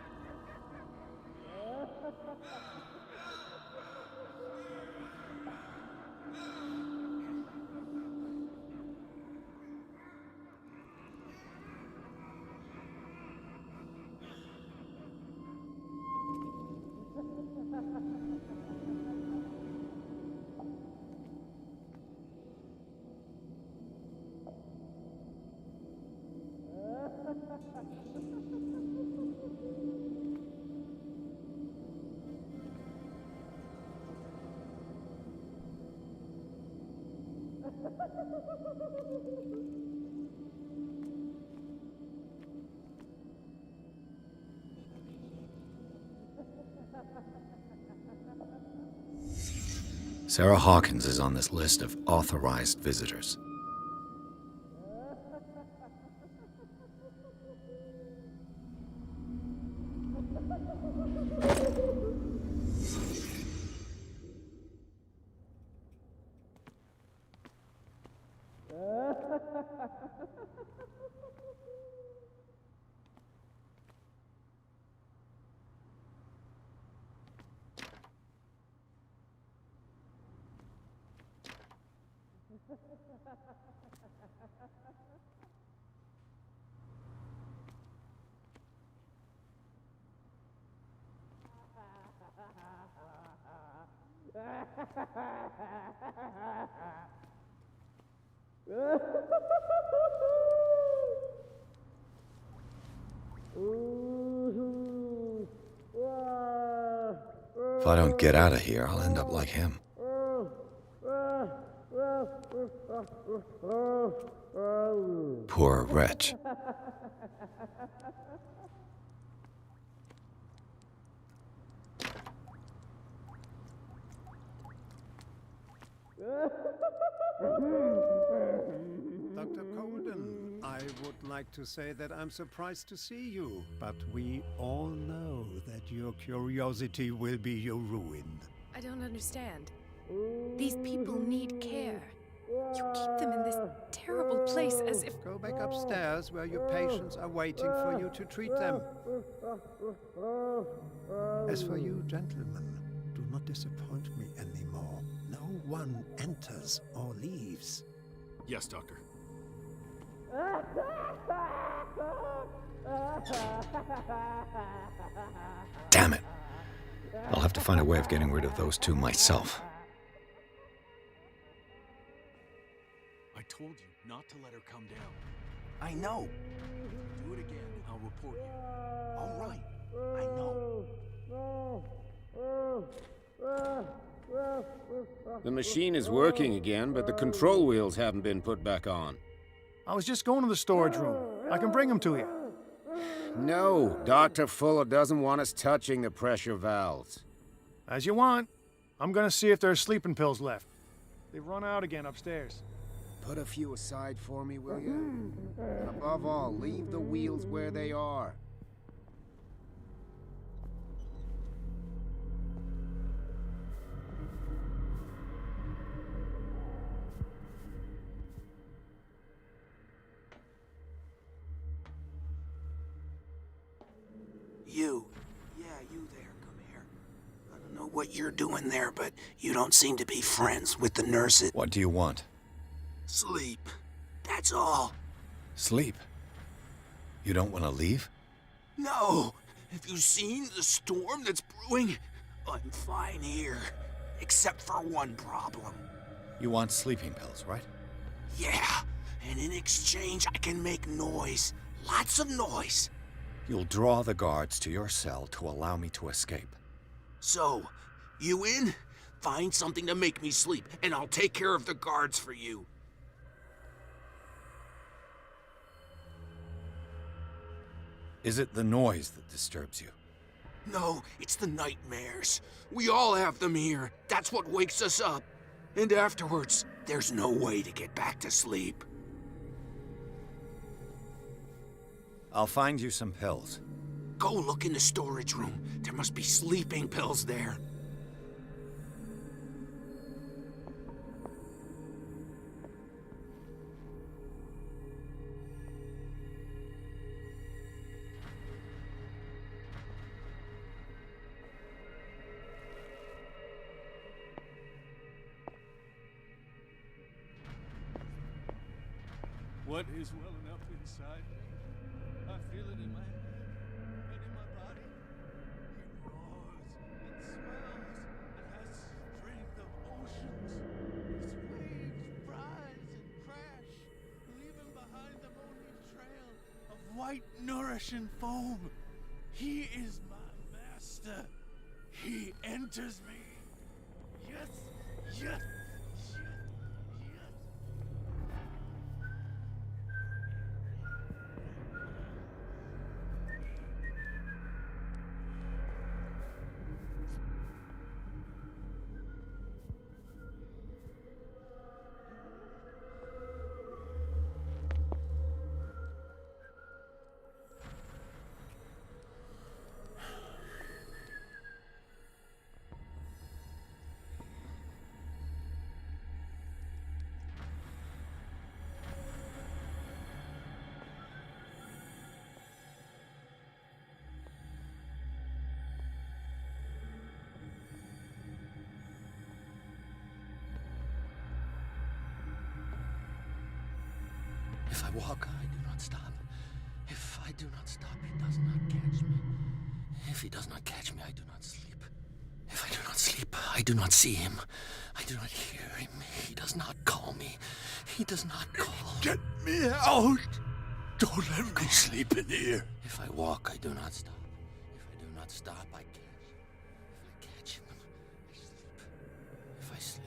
Sarah Hawkins is on this list of authorized visitors. If I don't get out of here, I'll end up like him. Poor wretch. Dr. Colden, I would like to say that I'm surprised to see you, but we all know that your curiosity will be your ruin. I don't understand. These people need care. You keep them in this terrible place as if... Go back upstairs where your patients are waiting for you to treat them. As for you, gentlemen, do not disappoint me anymore. No one enters or leaves. Yes, Doctor. Damn it. I'll have to find a way of getting rid of those two myself. I told you not to let her come down. I know. Do it again, I'll report you. All right. I know. The machine is working again, but the control wheels haven't been put back on. I was just going to the storage room. I can bring them to you. No, Dr. Fuller doesn't want us touching the pressure valves. As you want. I'm gonna see if there's sleeping pills left. They've run out again upstairs. Put a few aside for me, will you? And above all, leave the wheels where they are. You. Yeah, you there. Come here. I don't know what you're doing there, but you don't seem to be friends with the nurses. What do you want? Sleep. That's all. Sleep? You don't want to leave? No. Have you seen the storm that's brewing? I'm fine here. Except for one problem. You want sleeping pills, right? Yeah. And in exchange, I can make noise. Lots of noise. You'll draw the guards to your cell to allow me to escape. So, you in? Find something to make me sleep, and I'll take care of the guards for you. Is it the noise that disturbs you? No, it's the nightmares. We all have them here. That's what wakes us up. And afterwards, there's no way to get back to sleep. I'll find you some pills. Go look in the storage room. There must be sleeping pills there. what is welling up inside me. I feel it in my head and in my body. It roars, it swells, it has strength of oceans. Its waves rise and crash, leaving behind them only a trail of white, nourishing foam. He is my master. He enters me. Yes, yes. If I walk, I do not stop. If I do not stop, he does not catch me. If he does not catch me, I do not sleep. If I do not sleep, I do not see him. I do not hear him. He does not call me. He does not call. Get me out! Don't let me sleep in here. If I walk, I do not stop. If I do not stop, I catch. If I catch him, I sleep. If I sleep,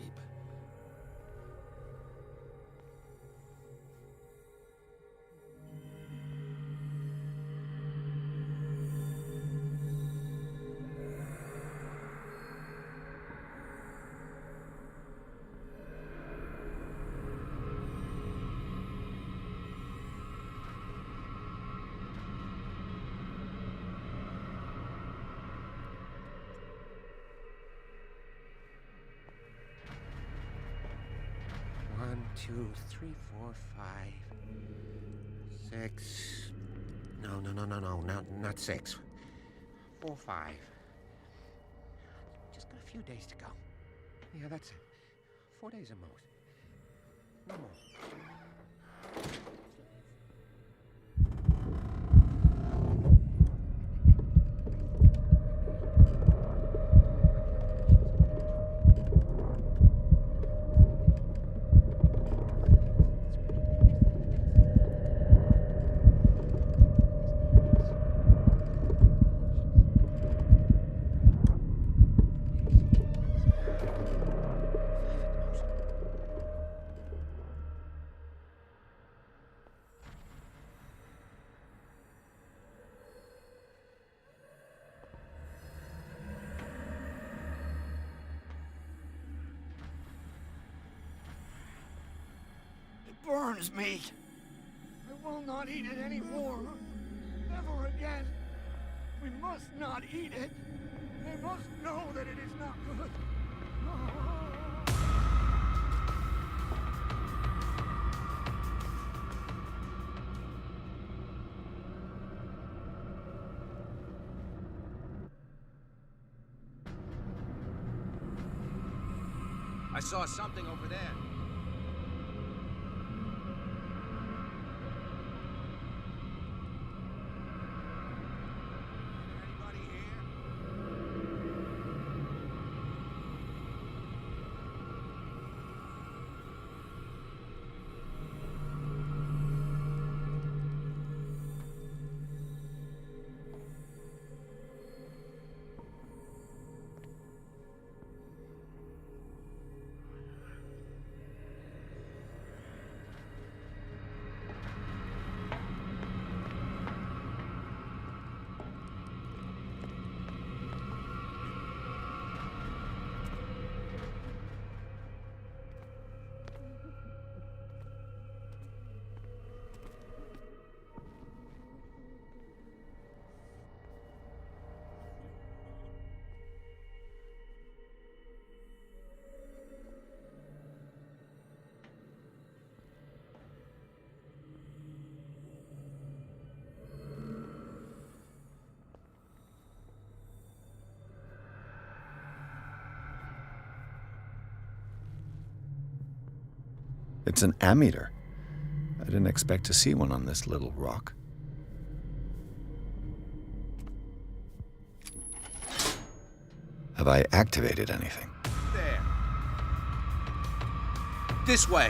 One, 2, 3, 4, 5, 6. No, not 6. 4, 5. Just got a few days to go. Yeah, that's it. 4 days at most. No more. Burns me. I will not eat it anymore. Never again. We must not eat it. They must know that it is not good. I saw something over there. It's an ammeter. didn't expect to see one on this little rock. Have I activated anything? There. This way.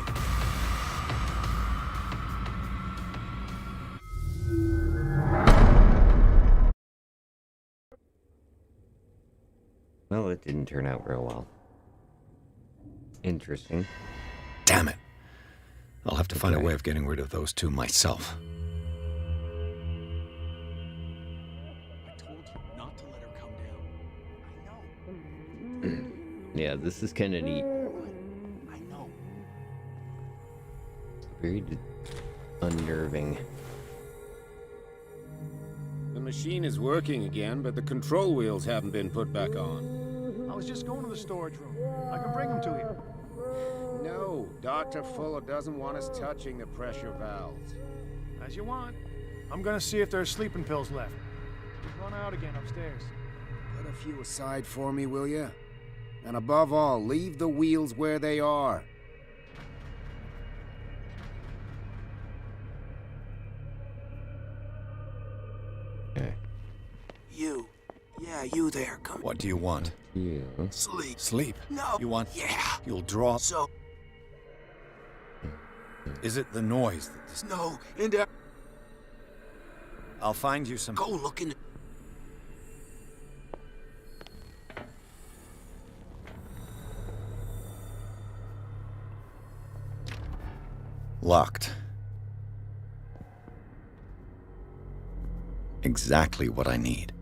Well, it didn't turn out real well. Interesting. Damn it. I'll have to find a way of getting rid of those two myself. I told you not to let her come down. I know. Yeah, this is kind of neat. I know. Very unnerving. The machine is working again, but the control wheels haven't been put back on. I was just going to the storage room. I can bring them to you. No, Dr. Fuller doesn't want us touching the pressure valves. As you want. I'm gonna see if there's sleeping pills left. Run out again upstairs. Put a few aside for me, will you? And above all, leave the wheels where they are. Okay. You. Yeah, you there. Come. What do you want? Yeah. Sleep. Sleep? No. You want... Yeah. You'll draw... So. Is it the noise that... No. And I'll find you some... go looking. Locked. Exactly what I need.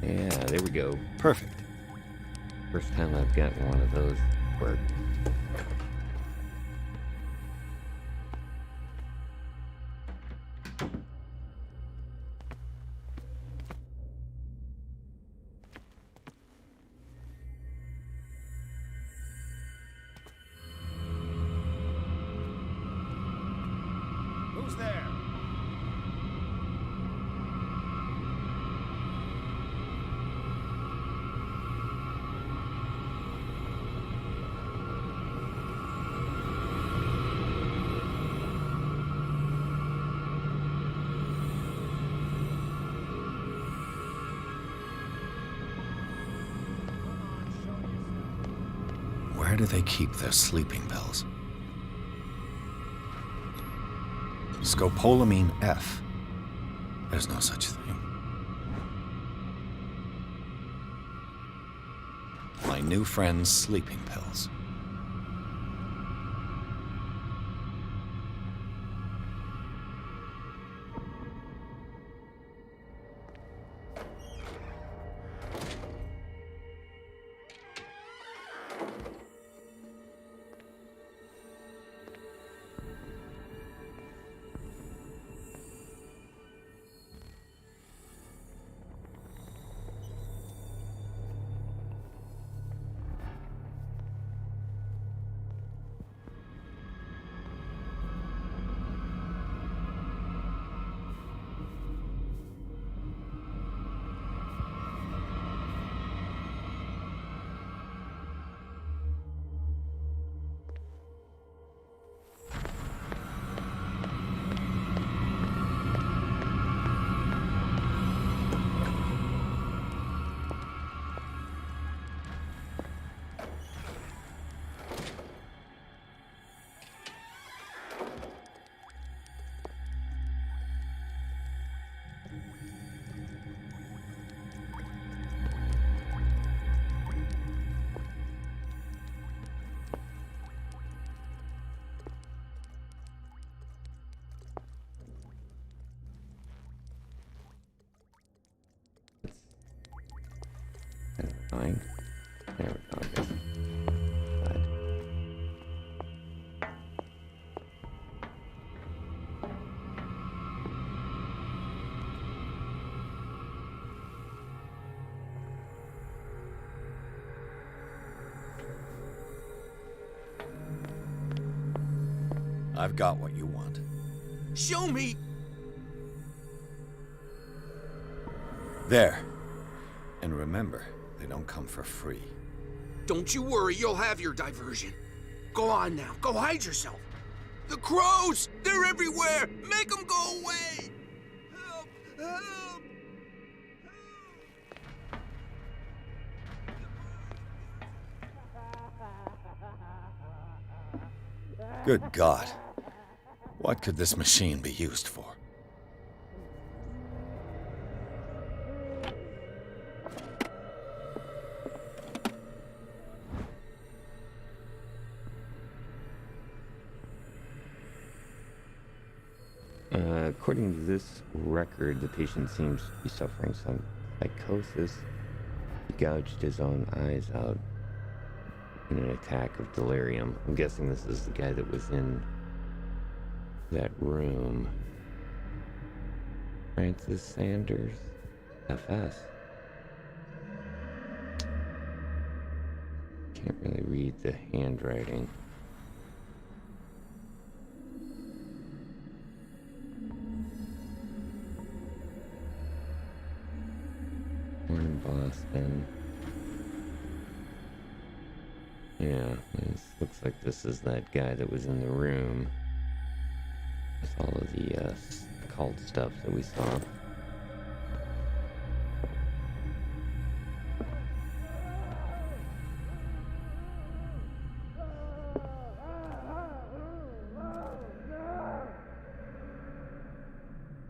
Yeah, there we go. Perfect. First time I've gotten one of those work. Who's there? Where do they keep their sleeping pills? Scopolamine F. There's no such thing. My new friend's sleeping pills. Fine. There we go, I guess. I've got what you want. Show me! There. And remember, they don't come for free. Don't you worry, you'll have your diversion. Go on now, go hide yourself. The crows! They're everywhere! Make them go away! Help! Help! Good God. What could this machine be used for? According to this record, the patient seems to be suffering some psychosis. He gouged his own eyes out in an attack of delirium. I'm guessing this is the guy that was in that room. Francis Sanders, FS. Can't really read the handwriting. Born in Boston. Yeah, this looks like this is that guy that was in the room with all of the cult stuff that we saw.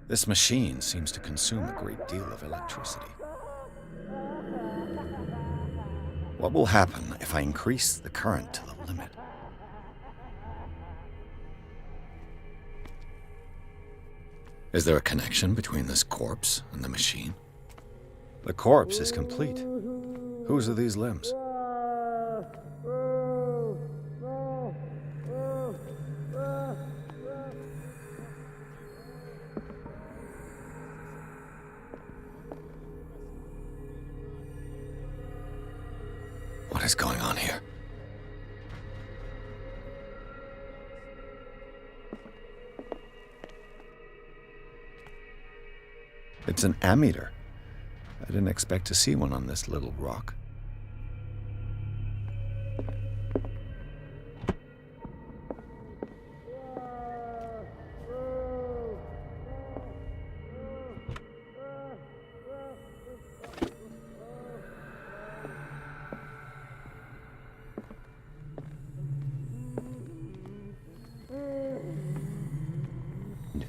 This machine seems to consume a great deal of electricity. What will happen if I increase the current to the limit? Is there a connection between this corpse and the machine? The corpse is complete. Whose are these limbs? What is going on here? It's an ammeter. I didn't expect to see one on this little rock.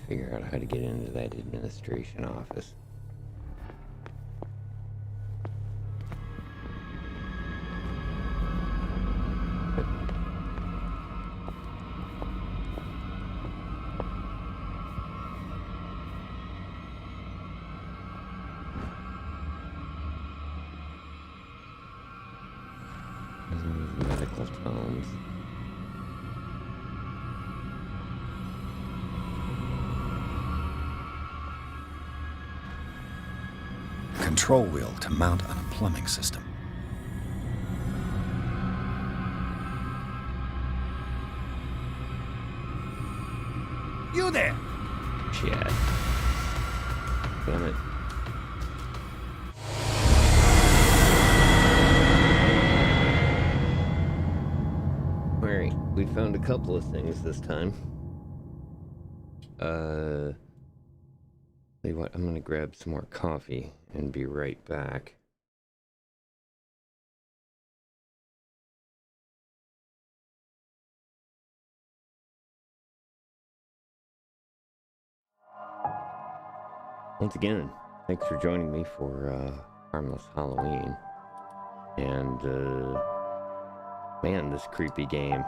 Figure out how to get into that administration office. Medical tones. Control wheel to mount on a plumbing system. You there! Shit. Damn it. Alright, we found a couple of things this time. Tell you what, I'm gonna grab some more coffee and be right back. Once again, thanks for joining me for Harmless Halloween. And man, this creepy game.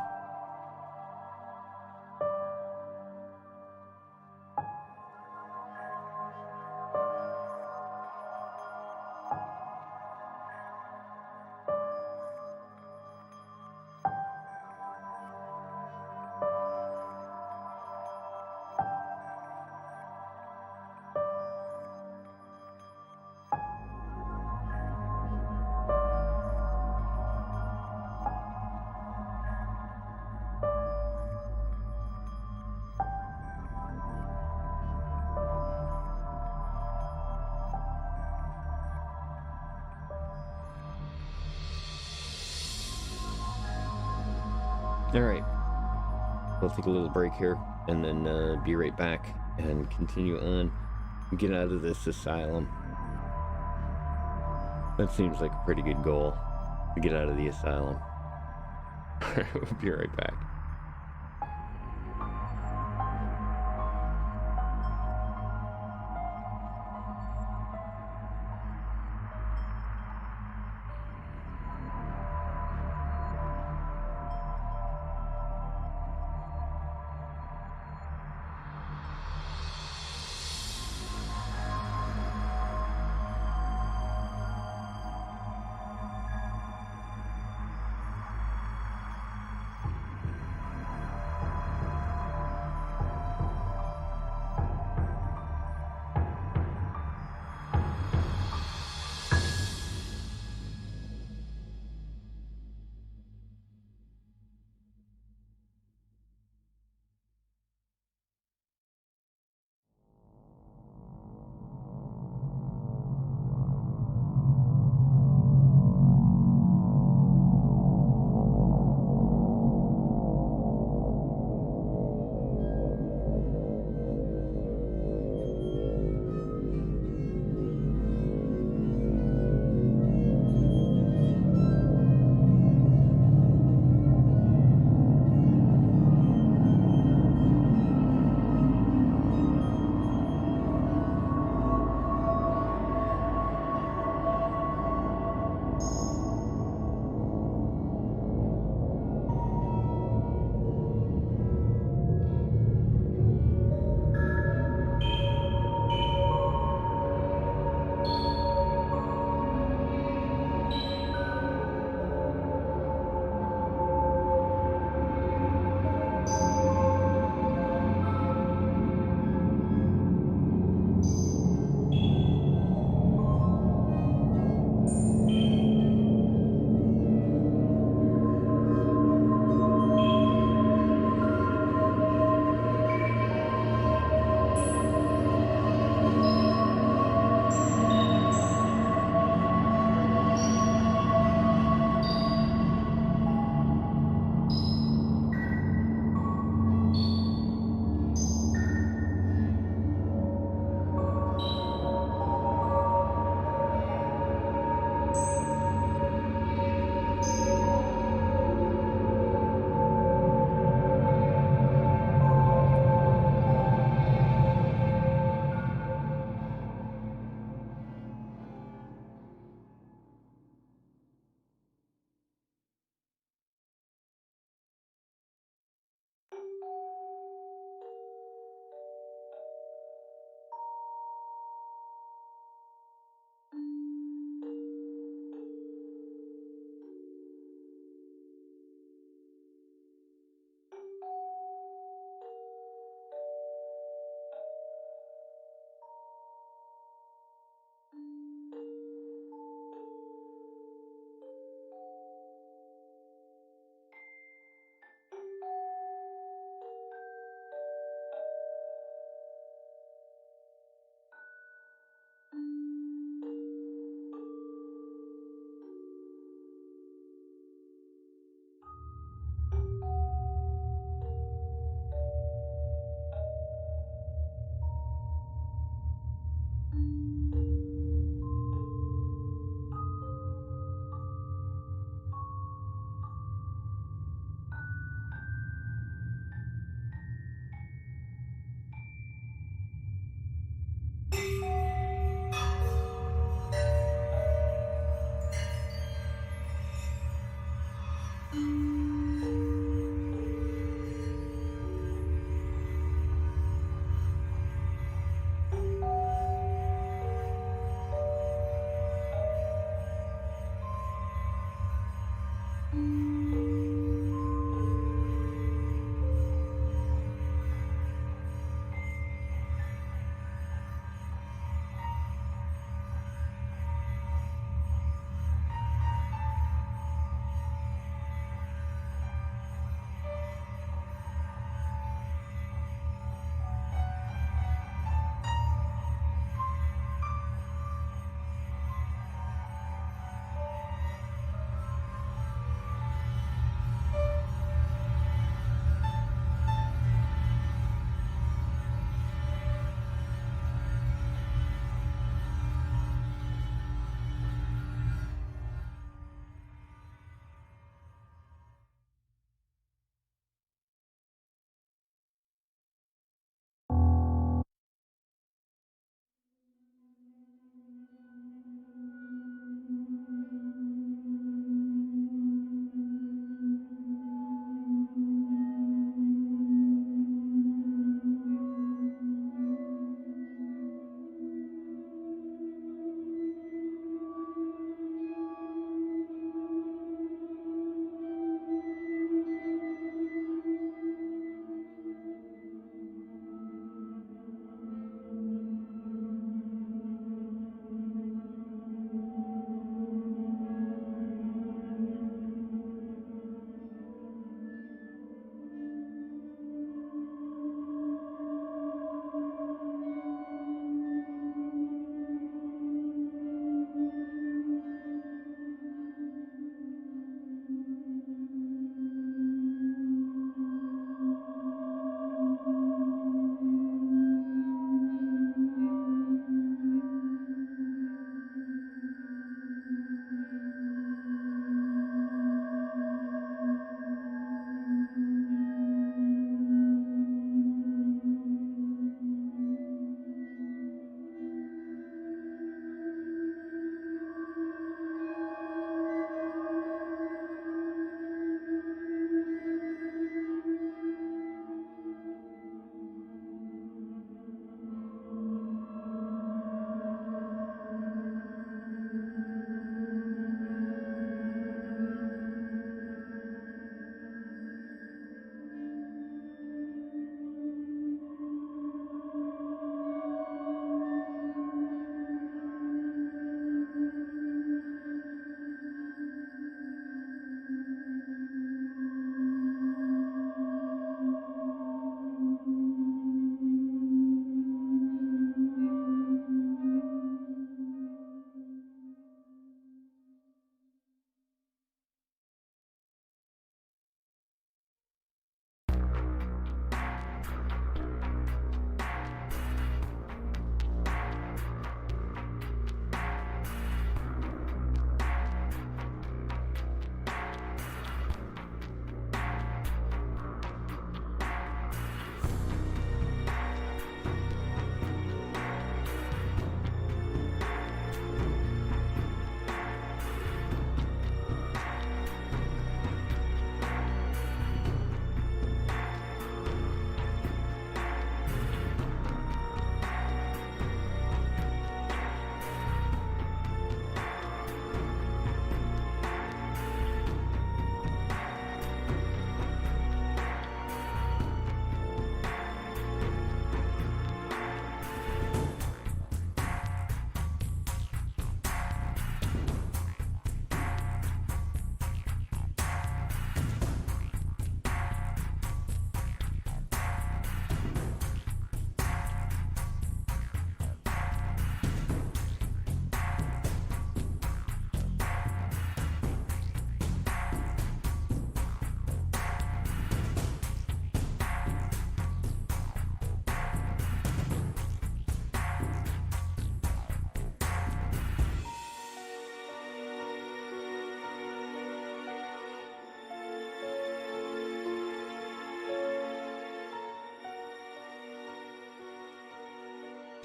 Alright. We'll take a little break here and then be right back and continue on. Get out of this asylum. That seems like a pretty good goal, to get out of the asylum. We'll be right back.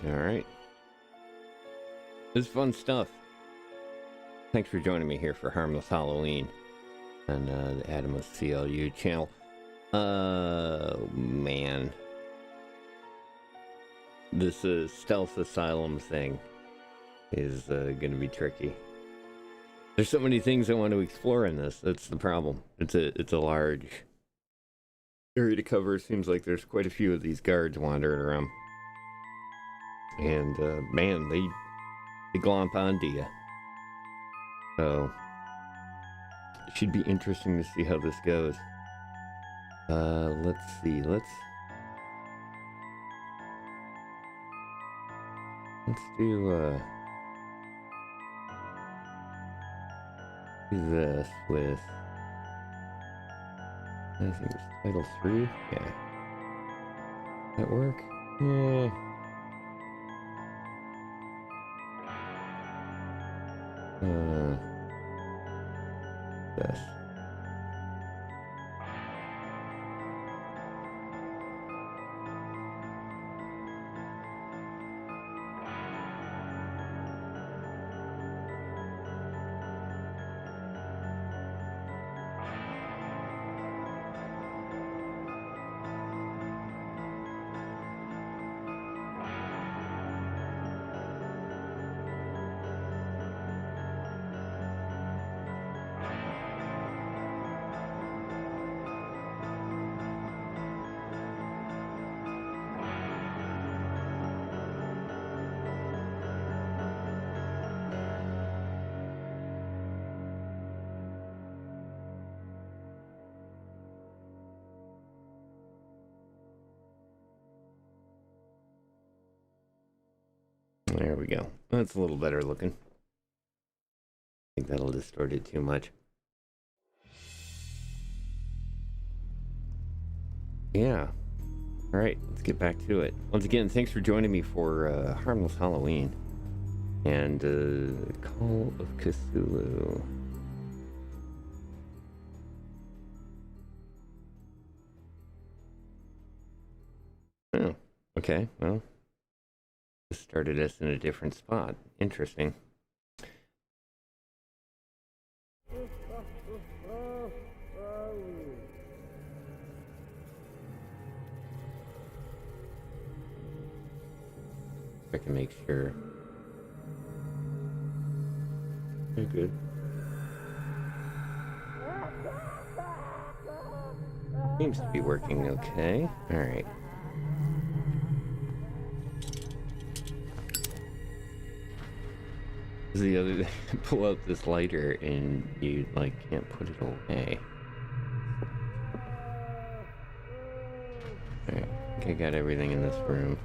All right. This is fun stuff. Thanks for joining me here for Harmless Halloween on the Adamos CLU channel. Man. This stealth asylum thing is going to be tricky. There's so many things I want to explore in this. That's the problem. It's a large area to cover. Seems like there's quite a few of these guards wandering around. And, man, they glomp onto you. So, it should be interesting to see how this goes. Let's see. Let's do this with, I think it's Title 3. Yeah. That work? Yeah. This. we go. That's a little better looking. I think that'll distort it too much. Yeah. All right, let's get back to it. Once again, thanks for joining me for Harmless Halloween and Call of Cthulhu. Oh, okay. Well, this started us in a different spot. Interesting. I can make sure. You're good. Seems to be working okay. All right. This is the other thing. Pull out this lighter and you like can't put it away. All right. I think I got everything in this room.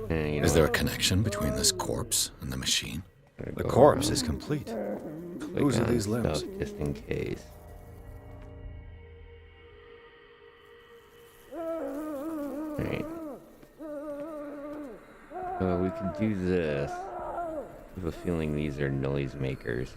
Is there a connection between this corpse and the machine? The go corpse around. is complete. Click Whose are on these limbs? stuff just in case. Alright. We could do this. I have a feeling these are noise makers.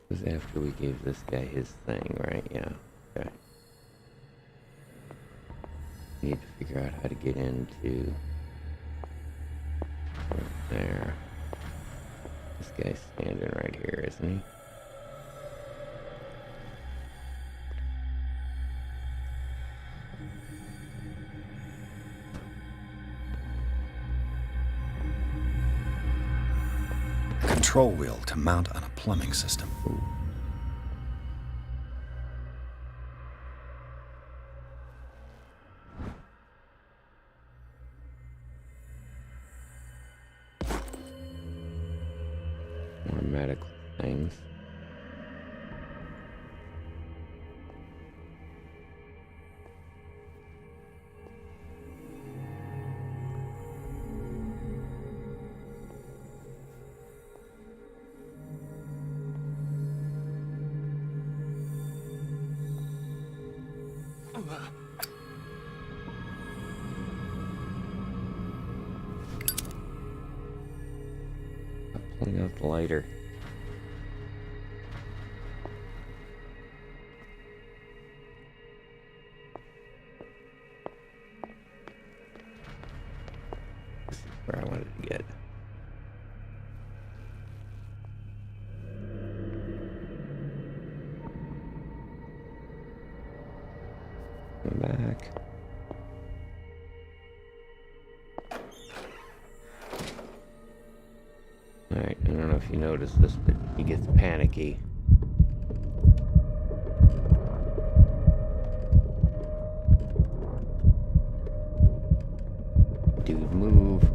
This was after we gave this guy his thing, right? Yeah. Okay. Need to figure out how to get into right there. This guy's standing right here, isn't he? Control wheel to mount on a plumbing system. Ooh. More medical things. Pulling out the lighter. This is where I wanted to get. Come back. Alright, I don't know if you noticed this, but he gets panicky. Dude, move.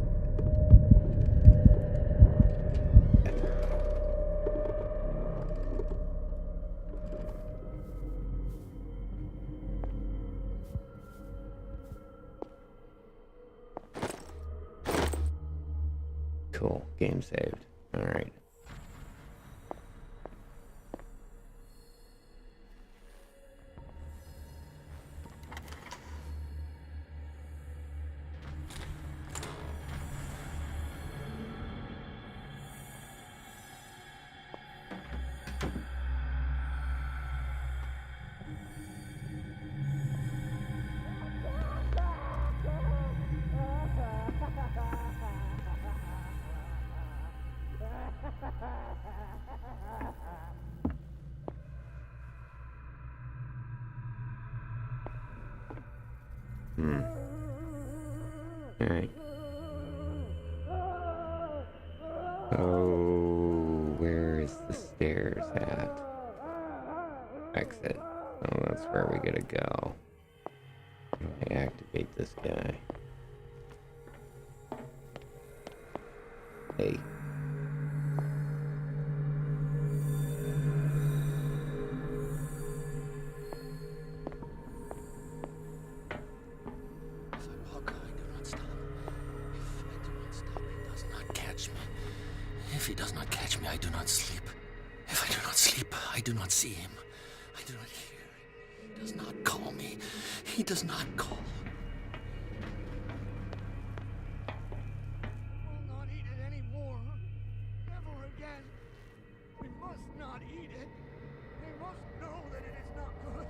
Cool, game saved. Alright. Alright. Oh, where is the stairs at? exit. Oh, that's where we gotta go. How do I activate this guy? Hey. If he does not catch me, I do not sleep. If I do not sleep, I do not see him. I do not hear. He does not call me. He does not call. We'll not eat it anymore. Never again. We must not eat it. They must know that it is not good.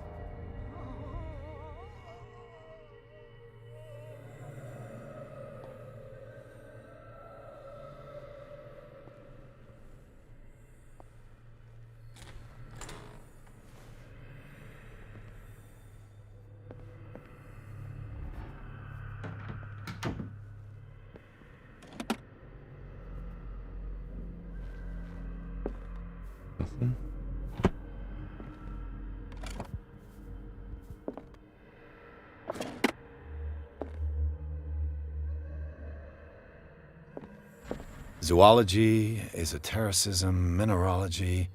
Zoology, esotericism, mineralogy,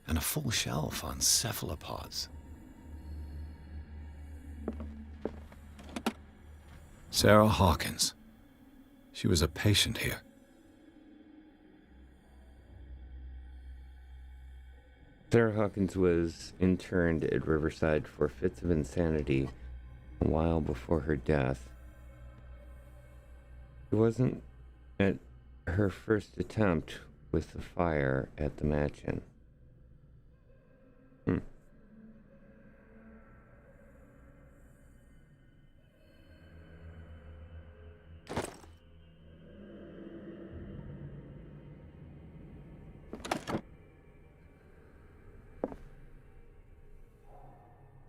and a full shelf on cephalopods. Sarah Hawkins. She was a patient here. Sarah Hawkins was interned at Riverside for fits of insanity a while before her death. It wasn't at her first attempt with the fire at the mansion.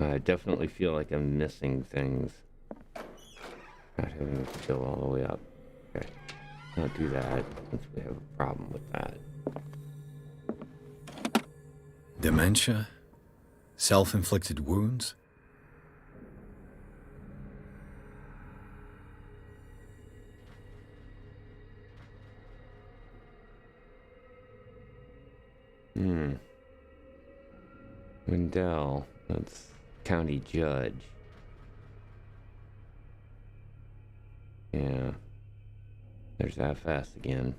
I definitely feel like I'm missing things. Not having to go all the way up. Okay. Not do that, since we have a problem with that. Dementia? Self-inflicted wounds? Wendell, that's county judge. Yeah. There's FS again.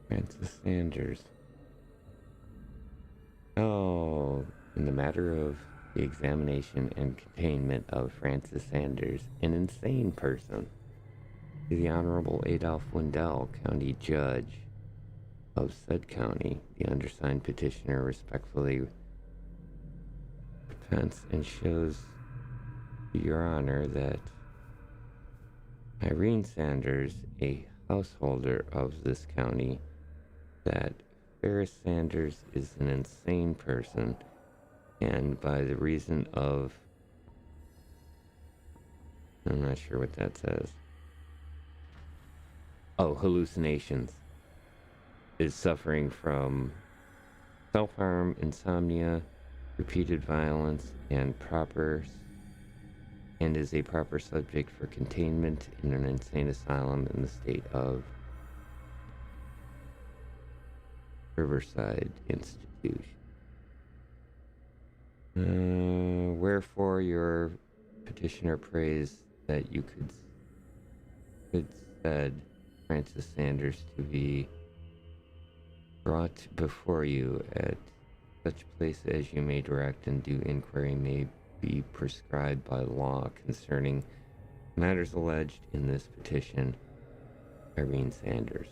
Francis Sanders. Oh, in the matter of the examination and containment of Francis Sanders, an insane person, the Honorable Adolph Wendell, County Judge of said county, the undersigned petitioner respectfully repents and shows to Your Honor that Irene Sanders, a householder of this county, that Ferris Sanders is an insane person, and by the reason of, I'm not sure what that says. Oh, hallucinations. Is suffering from self-harm, insomnia, repeated violence, and is a proper subject for containment in an insane asylum in the state of Riverside Institute. Wherefore your petitioner prays that you could said Francis Sanders to be brought before you at such place as you may direct, and due inquiry may be prescribed by law concerning matters alleged in this petition. Irene Sanders.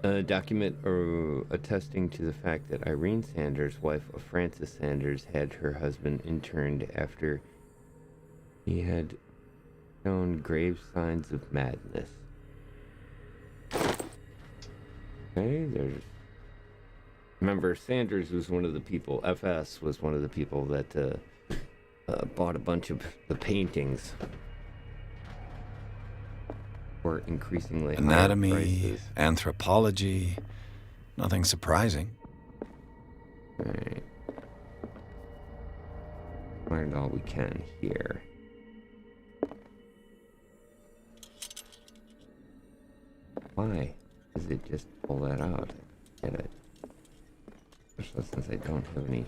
A document attesting to the fact that Irene Sanders, wife of Francis Sanders, had her husband interned after he had shown grave signs of madness. Okay, there's... Remember, Sanders was one of the people, FS was one of the people that bought a bunch of the paintings for increasingly higher Anatomy, prices. anthropology, nothing surprising. Right. Find all we can here. Why does it just pull that out? Get it. Especially since I don't have any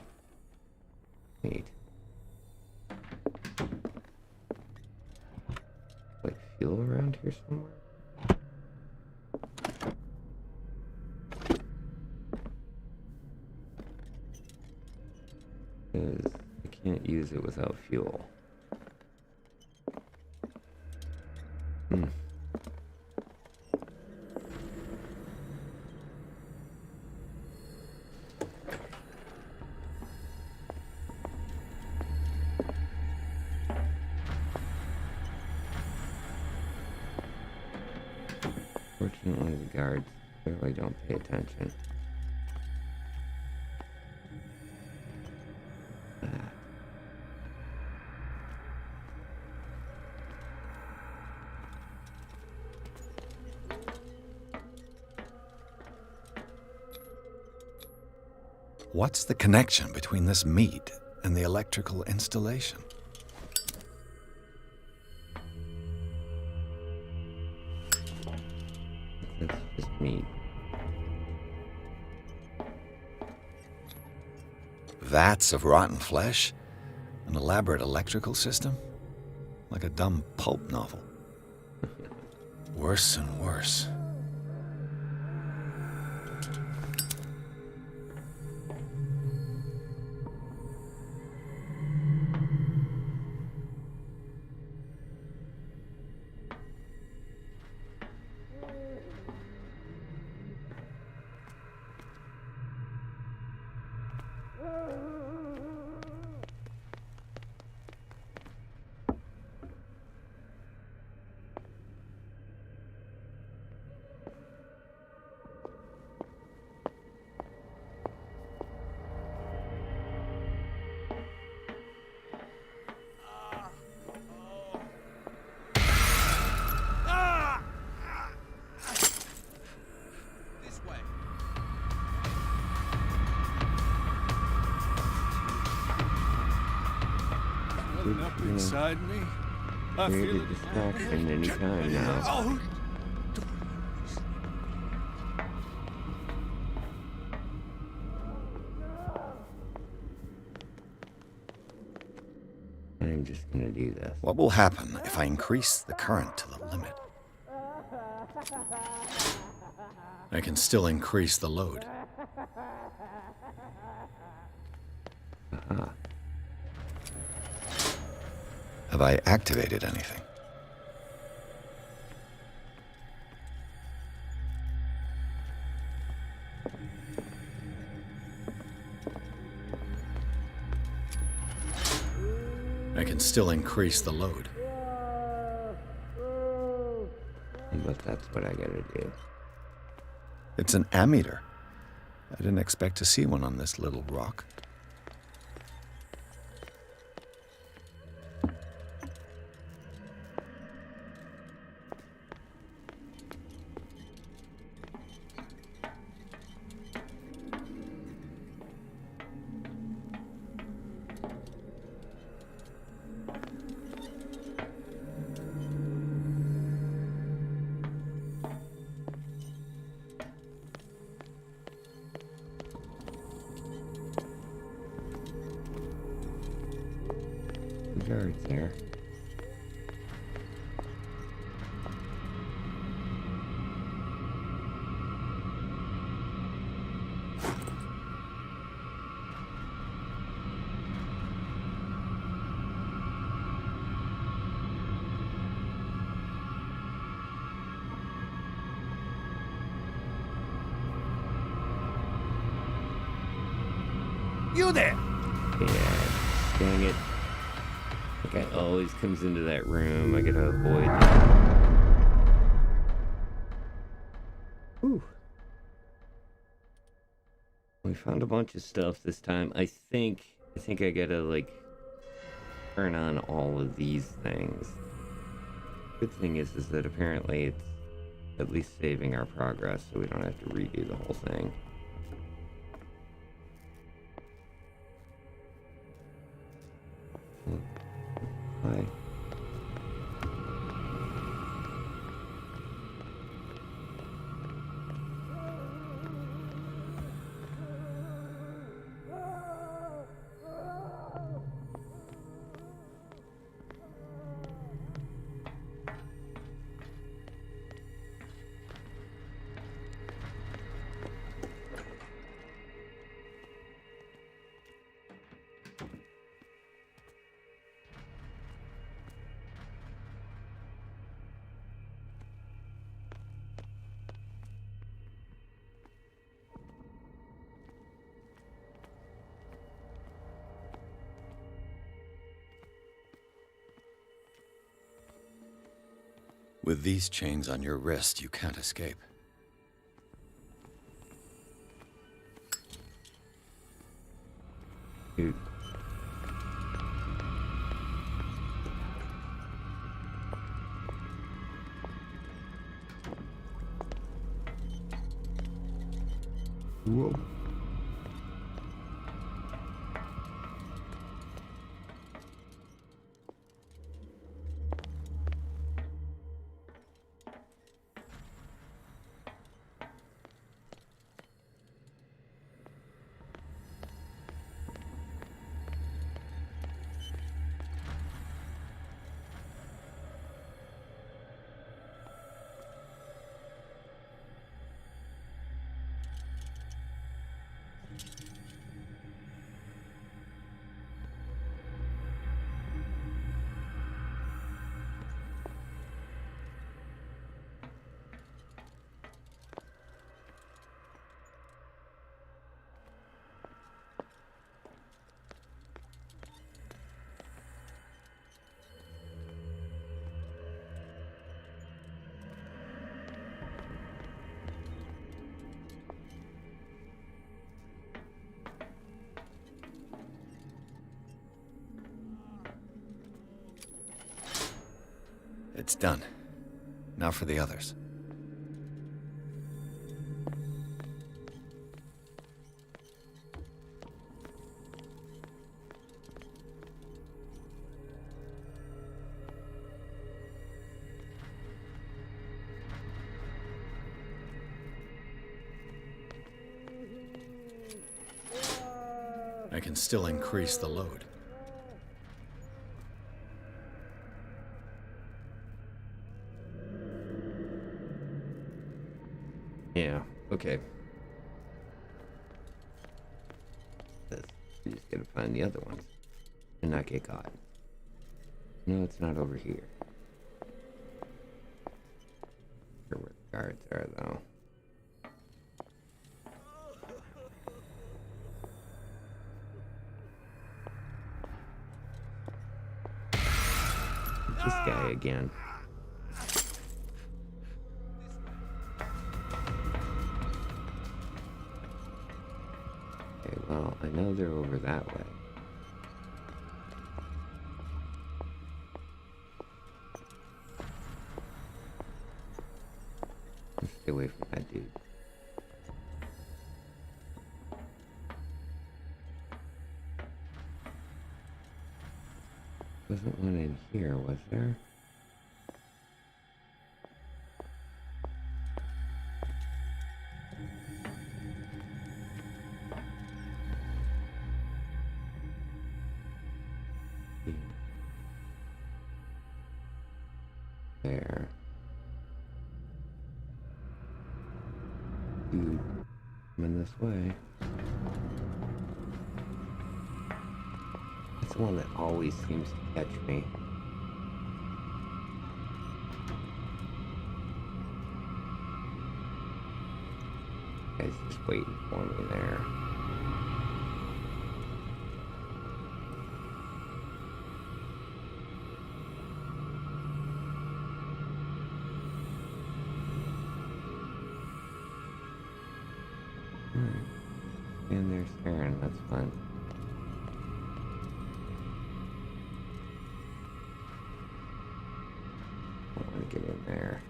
meat. Like fuel around here somewhere? Because I can't use it without fuel. Fortunately, the guards clearly don't pay attention. What's the connection between this meat and the electrical installation? That's just meat. Vats of rotten flesh? An elaborate electrical system? Like a dumb pulp novel. Worse and worse. Up inside me. I Create feel a it. distraction anytime now. Oh, I'm just gonna do this. What will happen if I increase the current to the limit? I can still increase the load. Aha. Have I activated anything? I can still increase the load. But that's what I gotta do. It's an ammeter. I didn't expect to see one on this little rock. Guards there. You there! Yeah, dang it. That guy always comes into that room. I gotta avoid that. Whew. We found a bunch of stuff this time. I think I gotta, like, turn on all of these things. Good thing is that apparently it's at least saving our progress, so we don't have to redo the whole thing. Hi. With these chains on your wrist, you can't escape. Dude. Whoa. It's done. Now for the others. I can still increase the load. Yeah, okay. We just gotta find the other ones and not get caught. No, it's not over here. Where the guards are, though. This guy again. Okay, well, I know they're over that way. Let's stay away from that dude. Wasn't one in here, was there? There. Dude, coming this way. It's the one that always seems to catch me. Guy's just waiting for me there. And there's Aaron, that's fun. nothing there.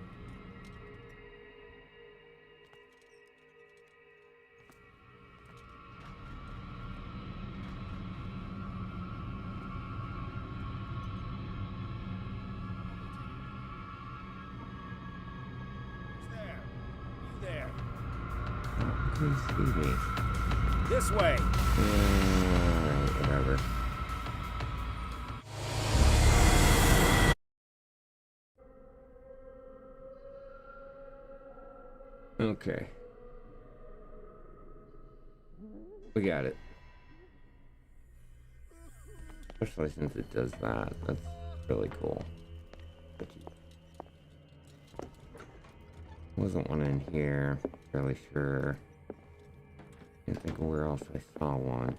Can see me. This way. Alright, whatever. Okay. We got it. Especially since it does that. That's really cool. Wasn't one in here. Fairly sure. Can't think of where else I saw one.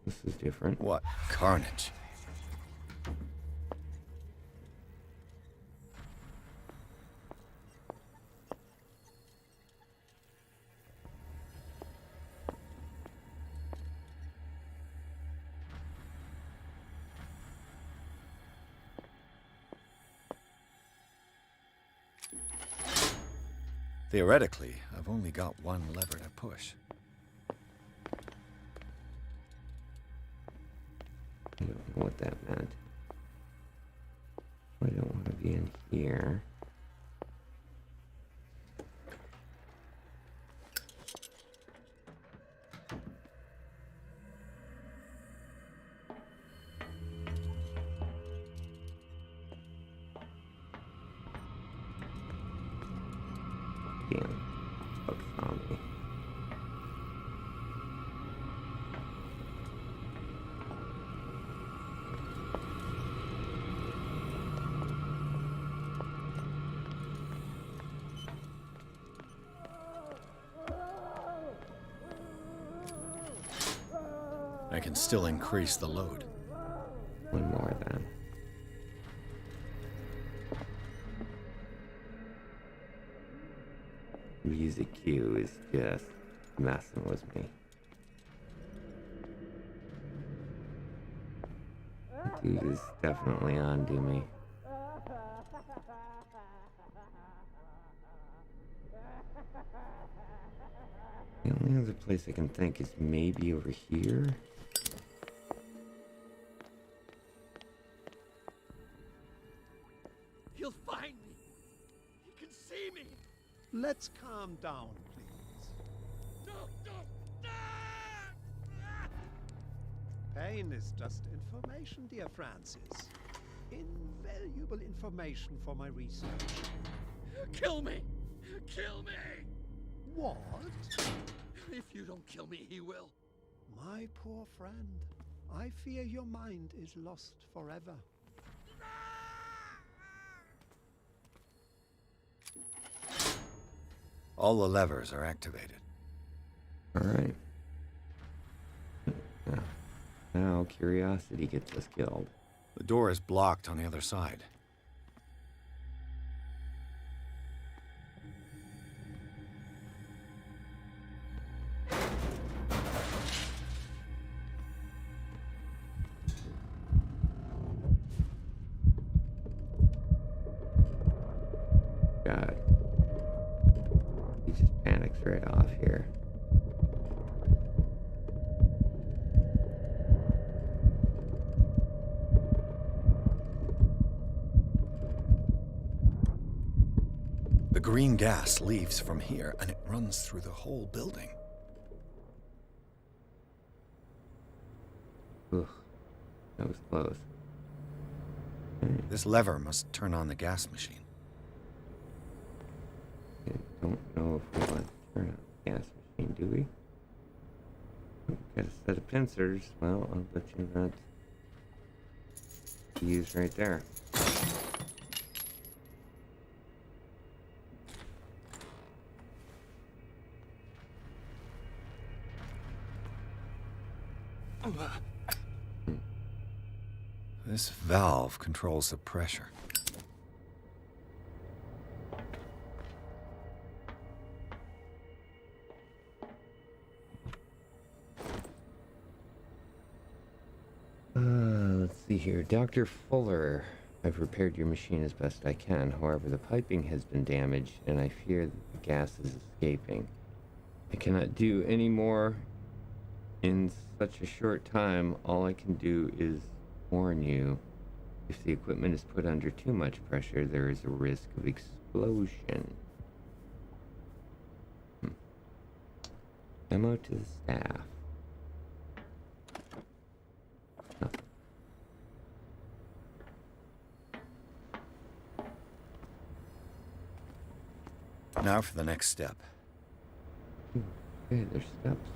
This is different. What carnage? Theoretically, I've only got one lever to push. I don't know what that meant. I don't want to be in here. Damn. Focus on me. I can still increase the load. One more then. Music cue is just messing with me. Dude is definitely on to me. The only other place I can think is maybe over here. He'll find me. He can see me. Let's calm down, please. No. Pain is just information, dear Francis. Invaluable information for my research. Kill me! Kill me! What? If you don't kill me, he will. My poor friend, I fear your mind is lost forever. All the levers are activated. Alright. Now curiosity gets us killed. The door is blocked on the other side. God. looks right off here. The green gas leaves from here, and it runs through the whole building. Ugh, that was close. This lever must turn on the gas machine. I don't know if we want to turn on the gas machine, do we? Got a set of pincers. Well, I'll let you not use right there. This valve controls the pressure. Let's see here. Dr. Fuller, I've repaired your machine as best I can. However, the piping has been damaged, and I fear that the gas is escaping. I cannot do any more in such a short time. All I can do is warn you. If the equipment is put under too much pressure, there is a risk of explosion. Memo to the staff. Nothing. Now for the next step. Okay, there's steps.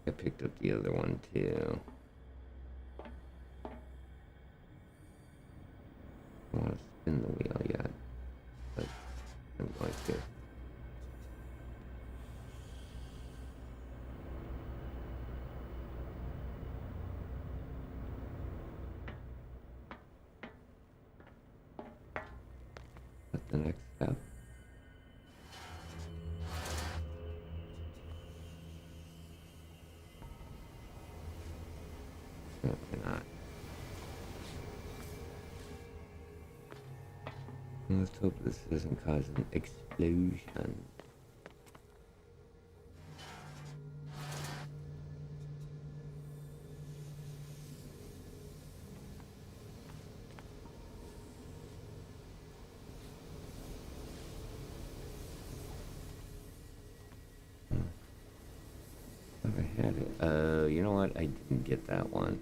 I picked up the other one too. I don't want to spin the wheel yet, but I'm going to. What's the next step? Apparently not. Let's hope this doesn't cause an explosion. Thought I had it. You know what? I didn't get that one.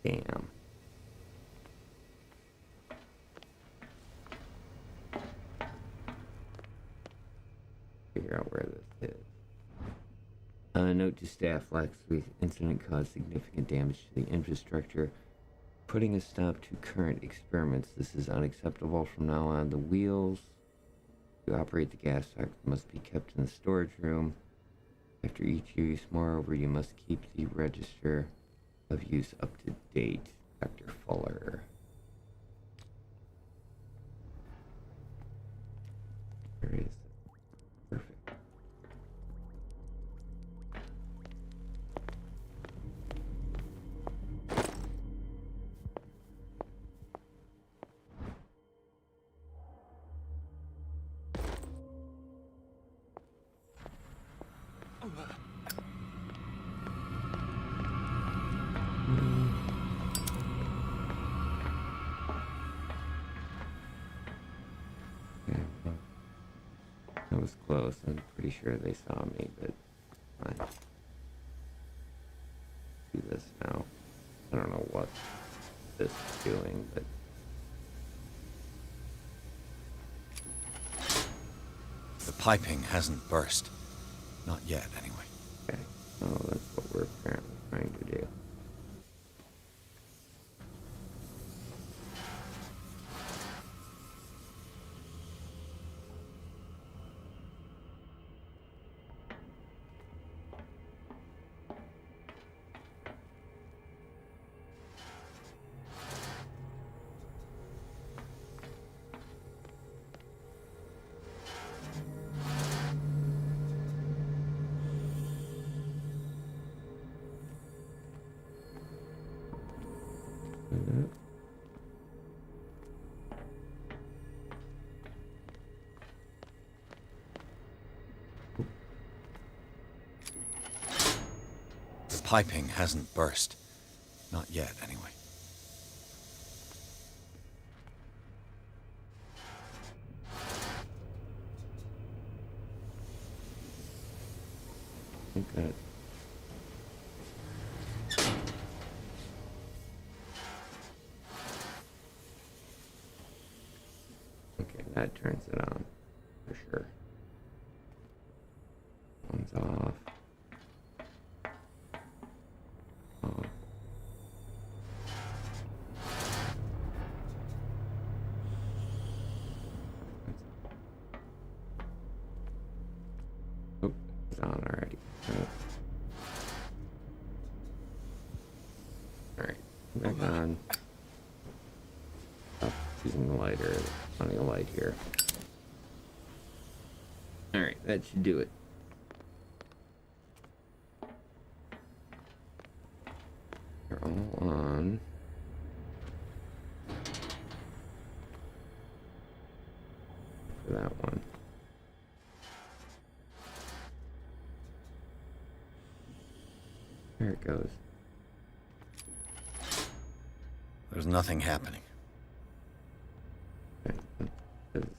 Damn. Figure out where this is. Note to staff, last week's incident caused significant damage to the infrastructure, putting a stop to current experiments. This is unacceptable from now on. The wheels to operate the gas tank must be kept in the storage room after each use. Moreover, you must keep the register of use up to date. Dr. Fuller. Where is it? Perfect. That was close. I'm pretty sure they saw me, but fine. Do this now. I don't know what this is doing, but the piping hasn't burst. Not yet, anyway. okay. Oh, that's what we're apparently trying to do. piping hasn't burst. Not yet, anyway. I think that... Okay, that turns it on, for sure. One's off. Off. Oh, it's on already. Alright, back on. Stop using the lighter. There's plenty of light here. Alright, that should do it. They're all on. For that one. There it goes. There's nothing happening. Okay, because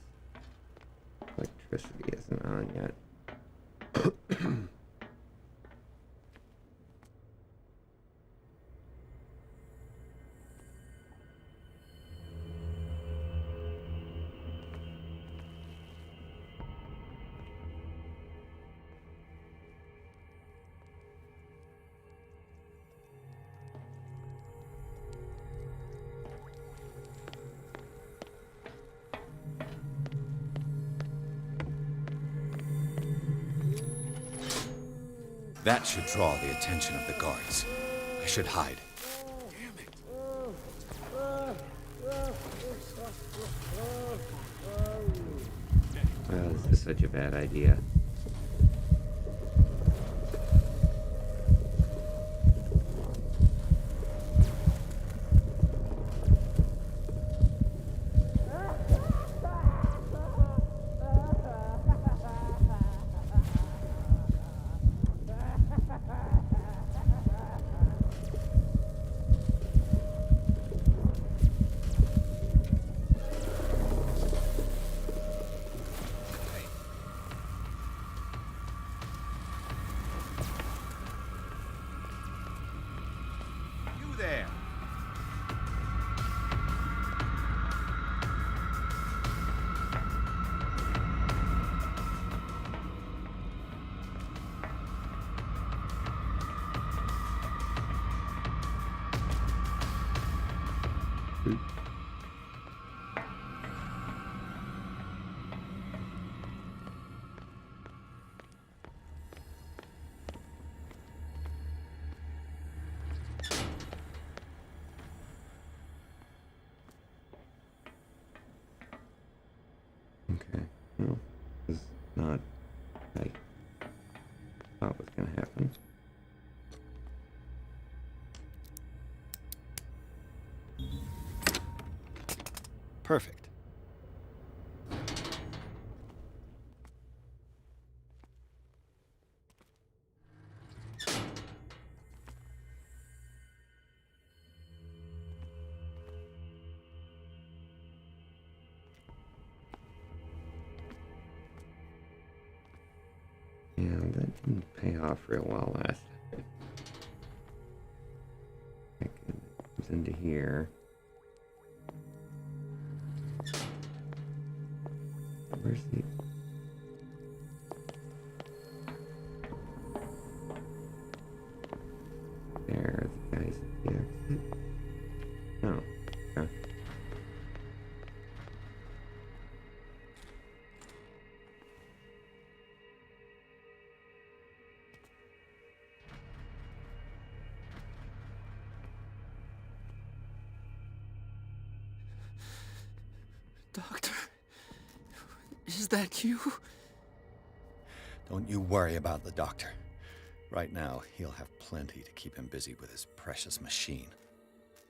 electricity isn't on yet. That should draw the attention of the guards. I should hide. Well, this is such a bad idea. Okay, well, this is not like I thought was going to happen. Perfect. Yeah, that didn't pay off real well last time. It comes into here. Where's the... There, the guy's at the exit. Oh, okay. Doctor, is that you? Don't you worry about the doctor. Right now, he'll have plenty to keep him busy with his precious machine.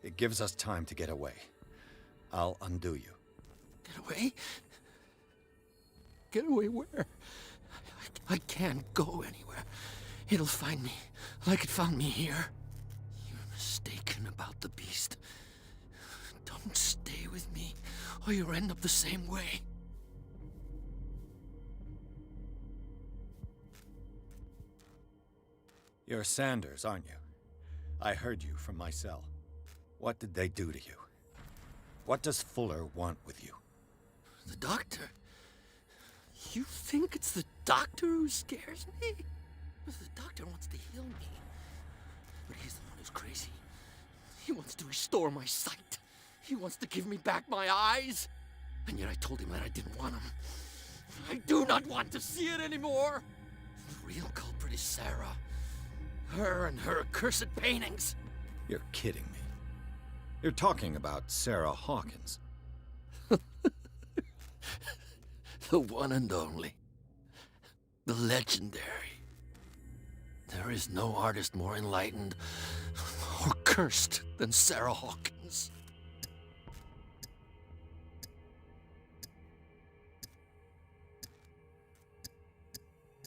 It gives us time to get away. I'll undo you. Get away? Get away where? I can't go anywhere. It'll find me, like it found me here. You're mistaken about the beast. Don't stay with me, or you'll end up the same way. You're Sanders, aren't you? I heard you from my cell. What did they do to you? What does Fuller want with you? The doctor? You think it's the doctor who scares me? The doctor wants to heal me. But he's the one who's crazy. He wants to restore my sight. He wants to give me back my eyes. And yet I told him that I didn't want him. I do not want to see it anymore. The real culprit is Sarah. Her and her accursed paintings. You're kidding me. You're talking about Sarah Hawkins. The one and only. The legendary. There is no artist more enlightened or cursed than Sarah Hawkins.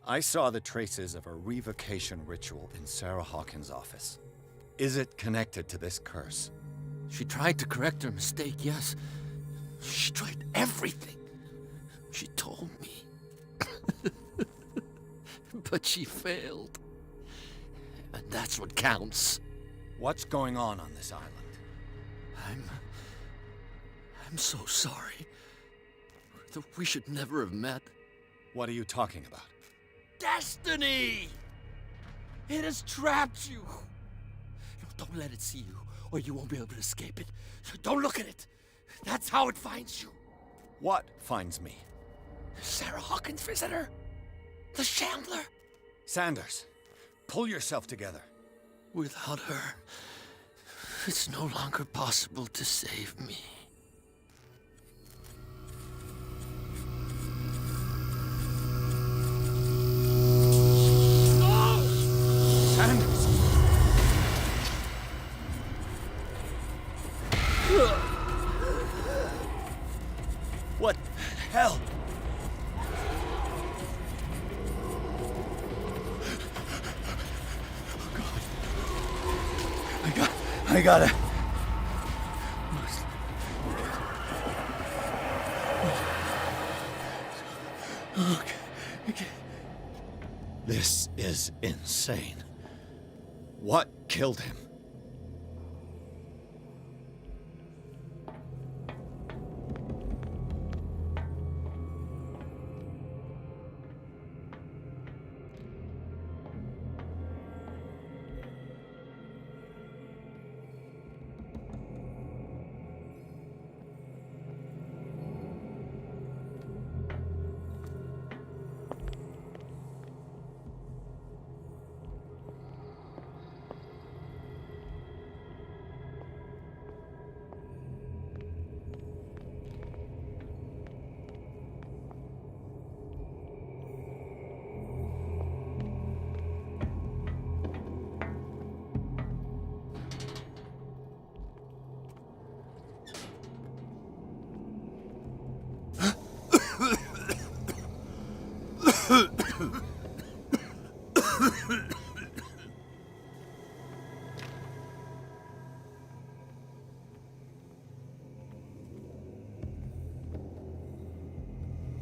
I saw the traces of a revocation ritual in Sarah Hawkins' office. Is it connected to this curse? She tried to correct her mistake, yes. She tried everything. She told me. But she failed. And that's what counts. What's going on this island? I'm so sorry. We should never have met. What are you talking about? Destiny! It has trapped you. No, don't let it see you, or you won't be able to escape it. Don't look at it. That's how it finds you. What finds me? Sarah Hawkins' visitor. The Shambler. Sanders, pull yourself together. Without her, it's no longer possible to save me. No! Sanders! What the hell? I gotta... Okay. This is insane. What killed him?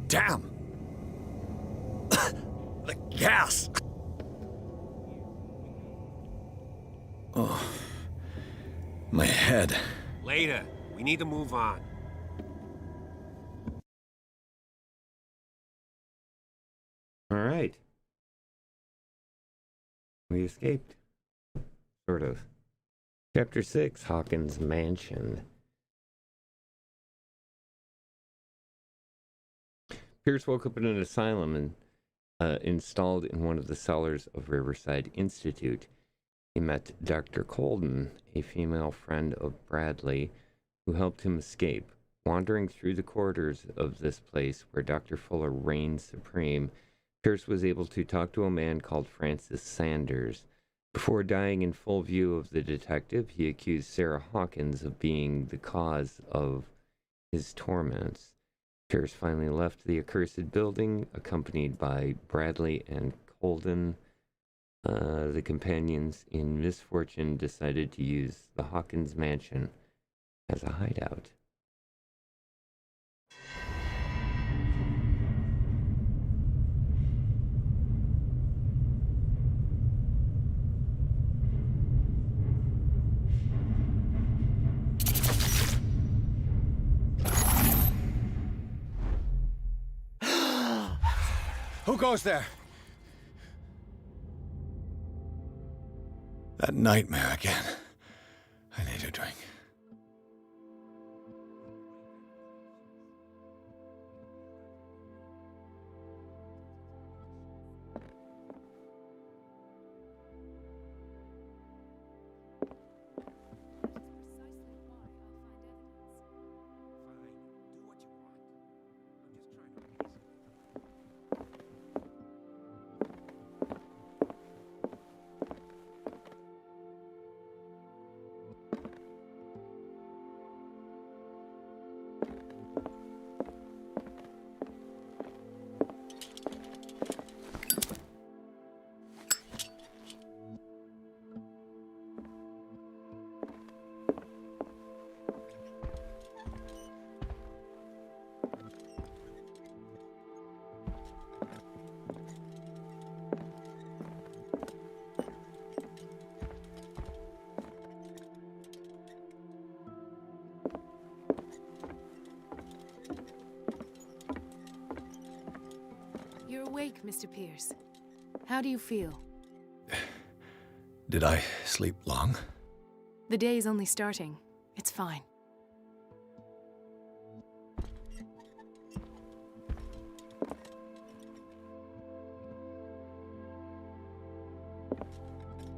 Damn! The gas! Oh, my head. Later. We need to move on. All right. We escaped. Sort of. Chapter 6, Hawkins' Mansion. Pierce woke up in an asylum and installed in one of the cellars of Riverside Institute. He met Dr. Colden, a female friend of Bradley, who helped him escape. Wandering through the corridors of this place where Dr. Fuller reigned supreme, Pierce was able to talk to a man called Francis Sanders. Before dying in full view of the detective, he accused Sarah Hawkins of being the cause of his torments. Pierce finally left the accursed building, accompanied by Bradley and Colden. The companions in misfortune decided to use the Hawkins mansion as a hideout. Who goes there? That nightmare again. I need a drink. You're awake, Mr. Pierce. How do you feel? Did I sleep long? The day's only starting. It's fine.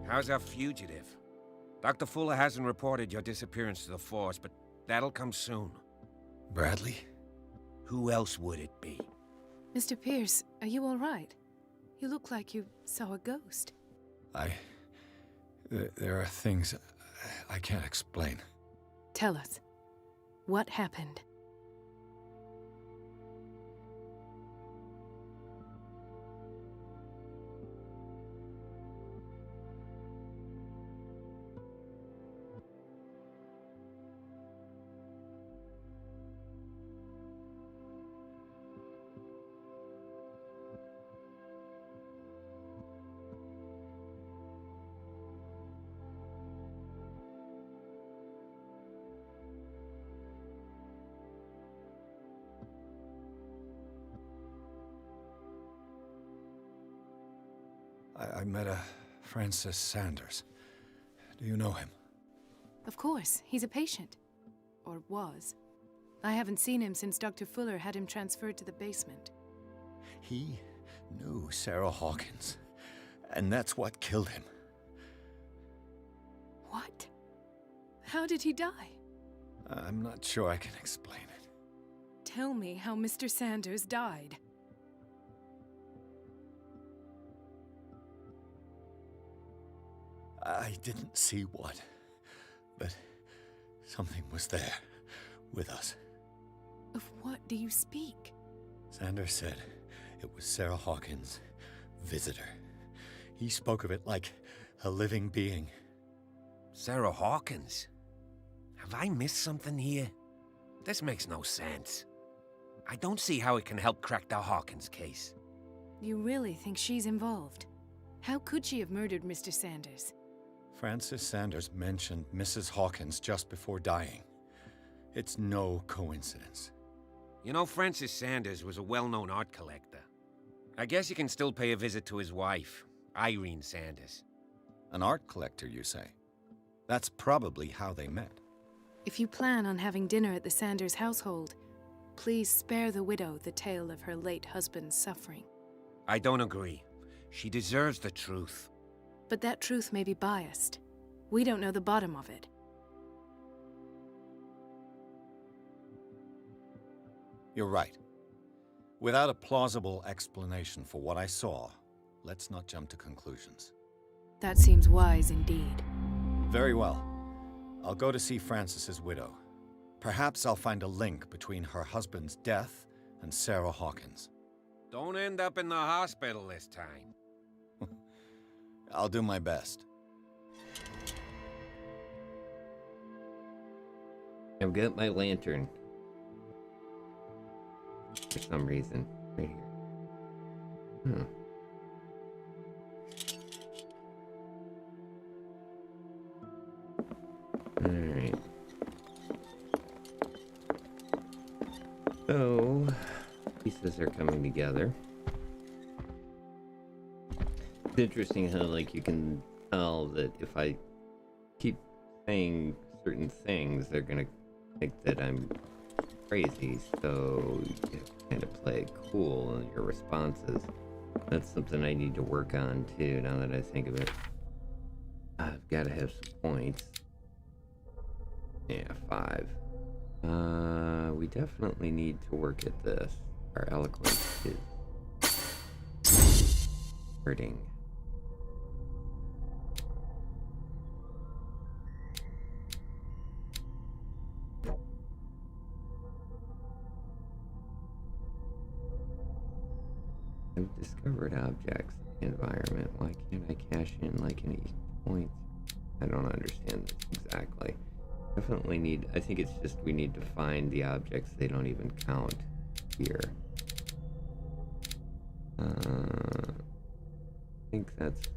How's our fugitive? Dr. Fuller hasn't reported your disappearance to the force, but that'll come soon. Bradley? Who else would it be? Mr. Pierce, are you all right? You look like you saw a ghost. There are things I can't explain. Tell us. What happened? I met a Francis Sanders. Do you know him? Of course, he's a patient. Or was. I haven't seen him since Dr. Fuller had him transferred to the basement. He knew Sarah Hawkins, and that's what killed him. What? How did he die? I'm not sure I can explain it. Tell me how Mr. Sanders died. I didn't see what, but something was there, with us. Of what do you speak? Sanders said it was Sarah Hawkins' visitor. He spoke of it like a living being. Sarah Hawkins? Have I missed something here? This makes no sense. I don't see how it can help crack the Hawkins case. You really think she's involved? How could she have murdered Mr. Sanders? Francis Sanders mentioned Mrs. Hawkins just before dying. It's no coincidence. You know, Francis Sanders was a well-known art collector. I guess you can still pay a visit to his wife, Irene Sanders. An art collector, you say? That's probably how they met. If you plan on having dinner at the Sanders household, please spare the widow the tale of her late husband's suffering. I don't agree. She deserves the truth. But that truth may be biased. We don't know the bottom of it. You're right. Without a plausible explanation for what I saw, let's not jump to conclusions. That seems wise indeed. Very well. I'll go to see Francis's widow. Perhaps I'll find a link between her husband's death and Sarah Hawkins. Don't end up in the hospital this time. I'll do my best. I've got my lantern. For some reason. Right here. Alright. So, pieces are coming together. It's interesting how, like, you can tell that if I keep saying certain things, they're gonna think that I'm crazy, so you have to kind of play it cool in your responses. That's something I need to work on, too, now that I think of it. I've got to have some points. Yeah, 5. We definitely need to work at this. Our eloquence is hurting. I've discovered objects in the environment. Why can't I cash in like any points? I don't understand this exactly. Definitely need, I think it's just we need to find the objects. They don't even count here. I think that's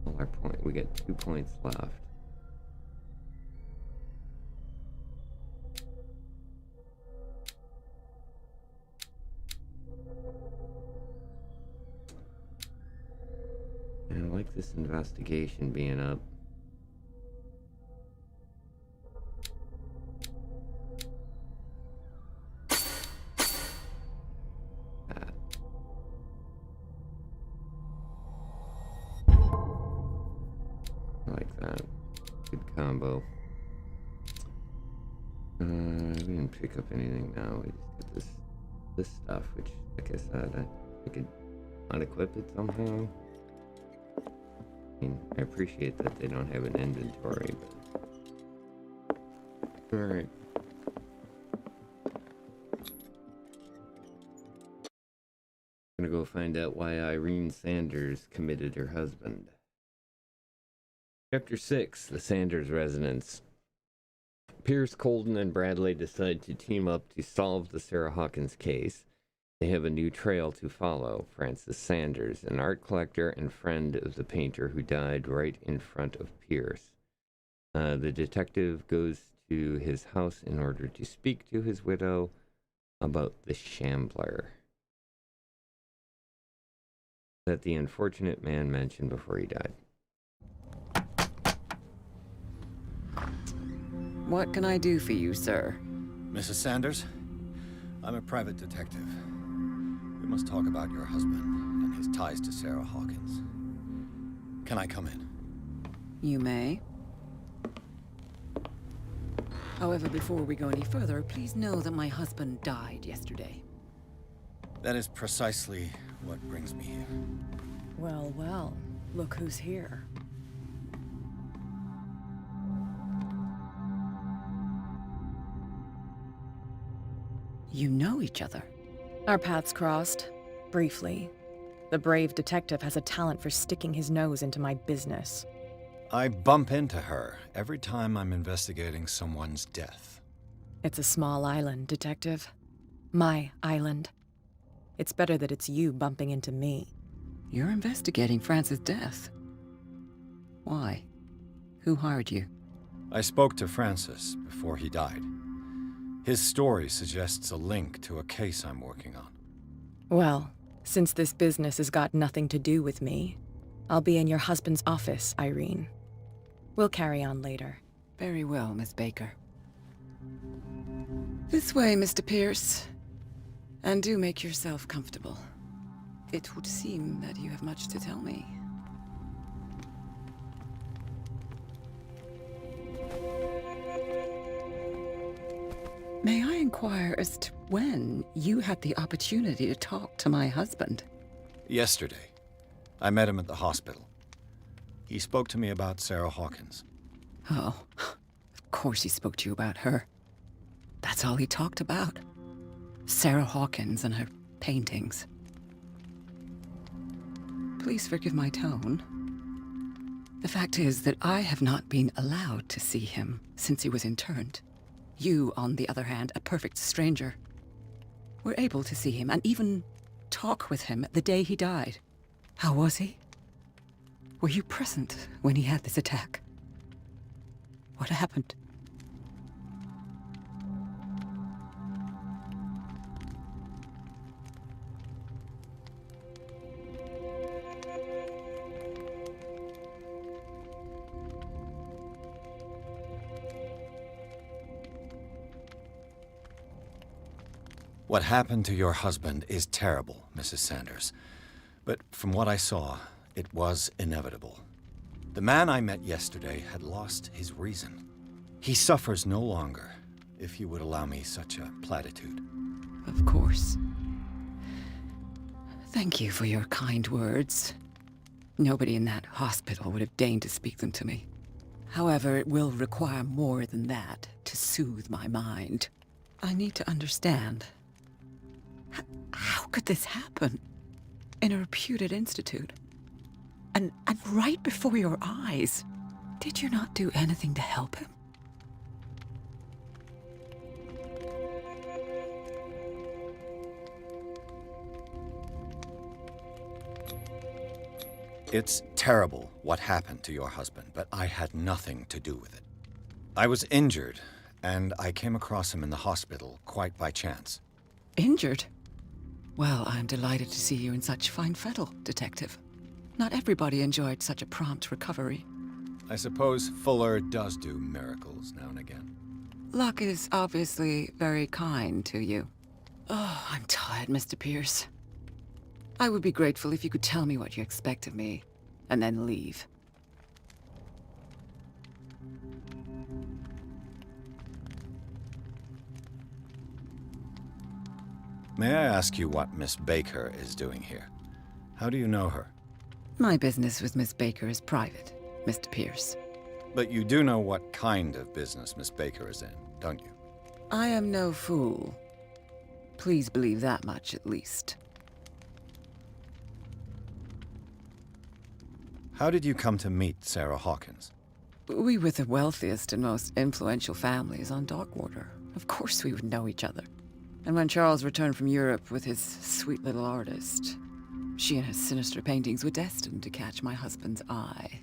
all our point. We got 2 points left. And I like this investigation being up. I like that. Good combo. We didn't pick up anything now. We just got this stuff, which, like I said, I could unequip it somehow. I mean, I appreciate that they don't have an inventory, but... Alright. I'm gonna go find out why Irene Sanders committed her husband. Chapter 6, The Sanders Residence. Pierce, Colden, and Bradley decide to team up to solve the Sarah Hawkins case. They have a new trail to follow. Francis Sanders, an art collector and friend of the painter who died right in front of Pierce. The detective goes to his house in order to speak to his widow about the Shambler that the unfortunate man mentioned before he died. What can I do for you, sir? Mrs. Sanders, I'm a private detective. We must talk about your husband and his ties to Sarah Hawkins. Can I come in? You may. However, before we go any further, please know that my husband died yesterday. That is precisely what brings me here. Well, well, look who's here. You know each other? Our paths crossed, briefly. The brave detective has a talent for sticking his nose into my business. I bump into her every time I'm investigating someone's death. It's a small island, Detective. My island. It's better that it's you bumping into me. You're investigating Francis' death. Why? Who hired you? I spoke to Francis before he died. His story suggests a link to a case I'm working on. Well, since this business has got nothing to do with me, I'll be in your husband's office, Irene. We'll carry on later. Very well, Miss Baker. This way, Mr. Pierce. And do make yourself comfortable. It would seem that you have much to tell me. May I inquire as to when you had the opportunity to talk to my husband? Yesterday. I met him at the hospital. He spoke to me about Sarah Hawkins. Oh, of course he spoke to you about her. That's all he talked about. Sarah Hawkins and her paintings. Please forgive my tone. The fact is that I have not been allowed to see him since he was interned. You, on the other hand, a perfect stranger, were able to see him and even talk with him the day he died. How was he? Were you present when he had this attack? What happened? What happened to your husband is terrible, Mrs. Sanders. But from what I saw, it was inevitable. The man I met yesterday had lost his reason. He suffers no longer, if you would allow me such a platitude. Of course. Thank you for your kind words. Nobody in that hospital would have deigned to speak them to me. However, it will require more than that to soothe my mind. I need to understand. How could this happen? In a reputed institute? And right before your eyes? Did you not do anything to help him? It's terrible what happened to your husband, but I had nothing to do with it. I was injured, and I came across him in the hospital quite by chance. Injured? Well, I'm delighted to see you in such fine fettle, Detective. Not everybody enjoyed such a prompt recovery. I suppose Fuller does do miracles now and again. Luck is obviously very kind to you. Oh, I'm tired, Mr. Pierce. I would be grateful if you could tell me what you expect of me, and then leave. May I ask you what Miss Baker is doing here? How do you know her? My business with Miss Baker is private, Mr. Pierce. But you do know what kind of business Miss Baker is in, don't you? I am no fool. Please believe that much, at least. How did you come to meet Sarah Hawkins? We were the wealthiest and most influential families on Darkwater. Of course we would know each other. And when Charles returned from Europe with his sweet little artist, she and her sinister paintings were destined to catch my husband's eye.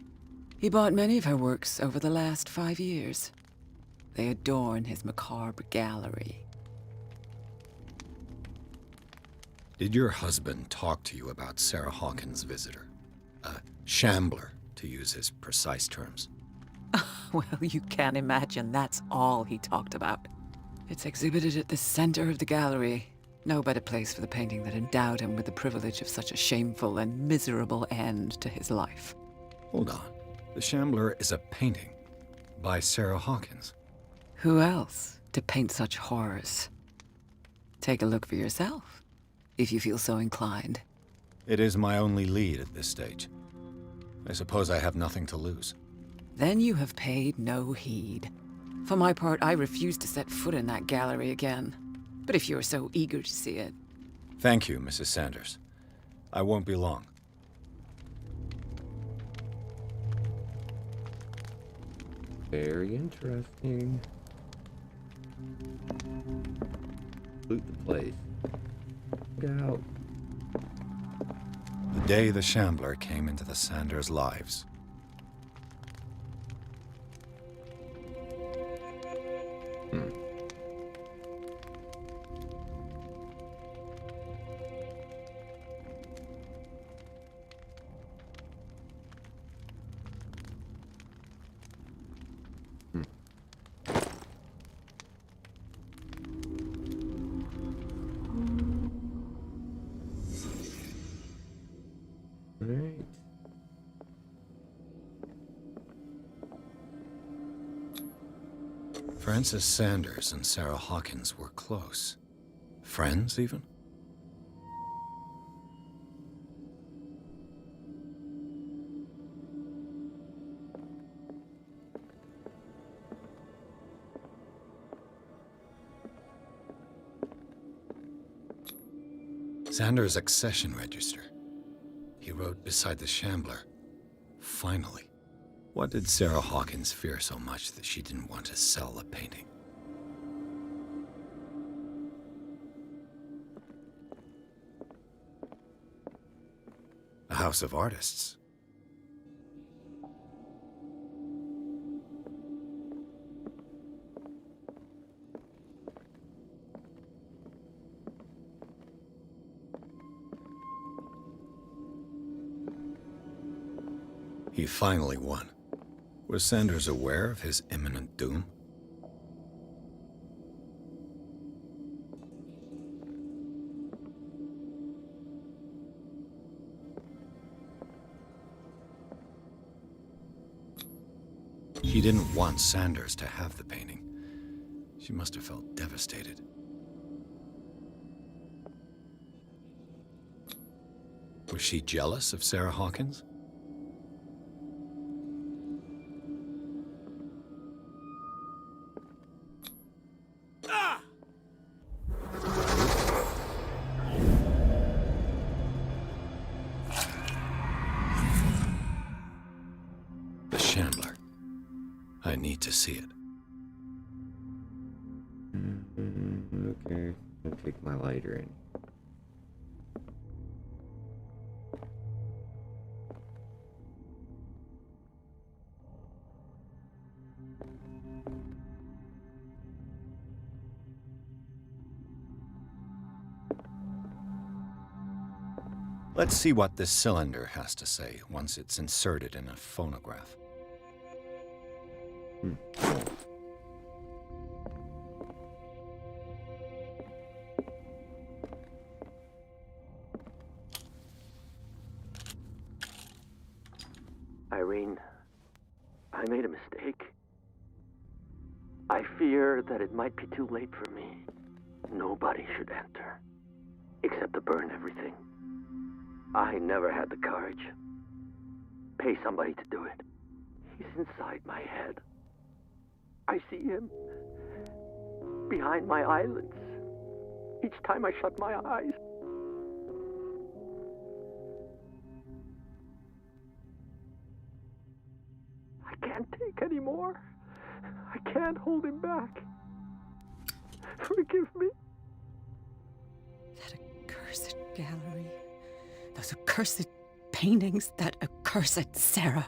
He bought many of her works over the last 5 years. They adorn his macabre gallery. Did your husband talk to you about Sarah Hawkins' visitor? A shambler, to use his precise terms. Well, you can imagine that's all he talked about. It's exhibited at the center of the gallery. No better place for the painting that endowed him with the privilege of such a shameful and miserable end to his life. Hold on. The Shambler is a painting by Sarah Hawkins. Who else to paint such horrors? Take a look for yourself, if you feel so inclined. It is my only lead at this stage. I suppose I have nothing to lose. Then you have paid no heed. For my part, I refuse to set foot in that gallery again. But if you're so eager to see it... Thank you, Mrs. Sanders. I won't be long. Very interesting. Loot the place. Get out. The day the Shambler came into the Sanders' lives. Right. Francis Sanders and Sarah Hawkins were close. Friends, even? Sanders' accession register. He wrote beside the Shambler, "Finally." What did Sarah Hawkins fear so much that she didn't want to sell the painting? A house of artists. He finally won. Was Sanders aware of his imminent doom? He didn't want Sanders to have the painting. She must have felt devastated. Was she jealous of Sarah Hawkins? The Chandler. I need to see it. Okay, I'll take my lighter in. Let's see what this cylinder has to say once it's inserted in a phonograph. Irene, I made a mistake. I fear that it might be too late for me. Nobody should enter, except to burn everything. I never had the courage. Pay somebody to do it. He's inside my head. I see him behind my eyelids each time I shut my eyes. I can't take any more. I can't hold him back. Forgive me. That accursed gallery. Those accursed paintings. That accursed Sarah.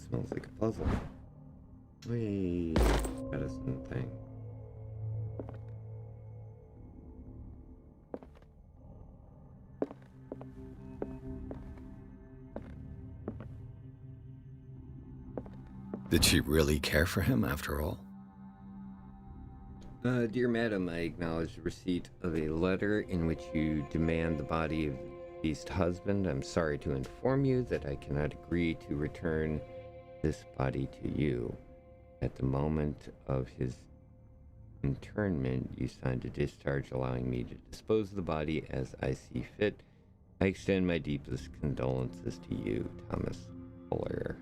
Smells like a puzzle. Wait, medicine thing. Did she really care for him after all? Dear Madam, I acknowledge the receipt of a letter in which you demand the body of the deceased husband. I'm sorry to inform you that I cannot agree to return this body to you. At the moment of his internment, you signed a discharge allowing me to dispose of the body as I see fit. I extend my deepest condolences to you, Thomas Fuller.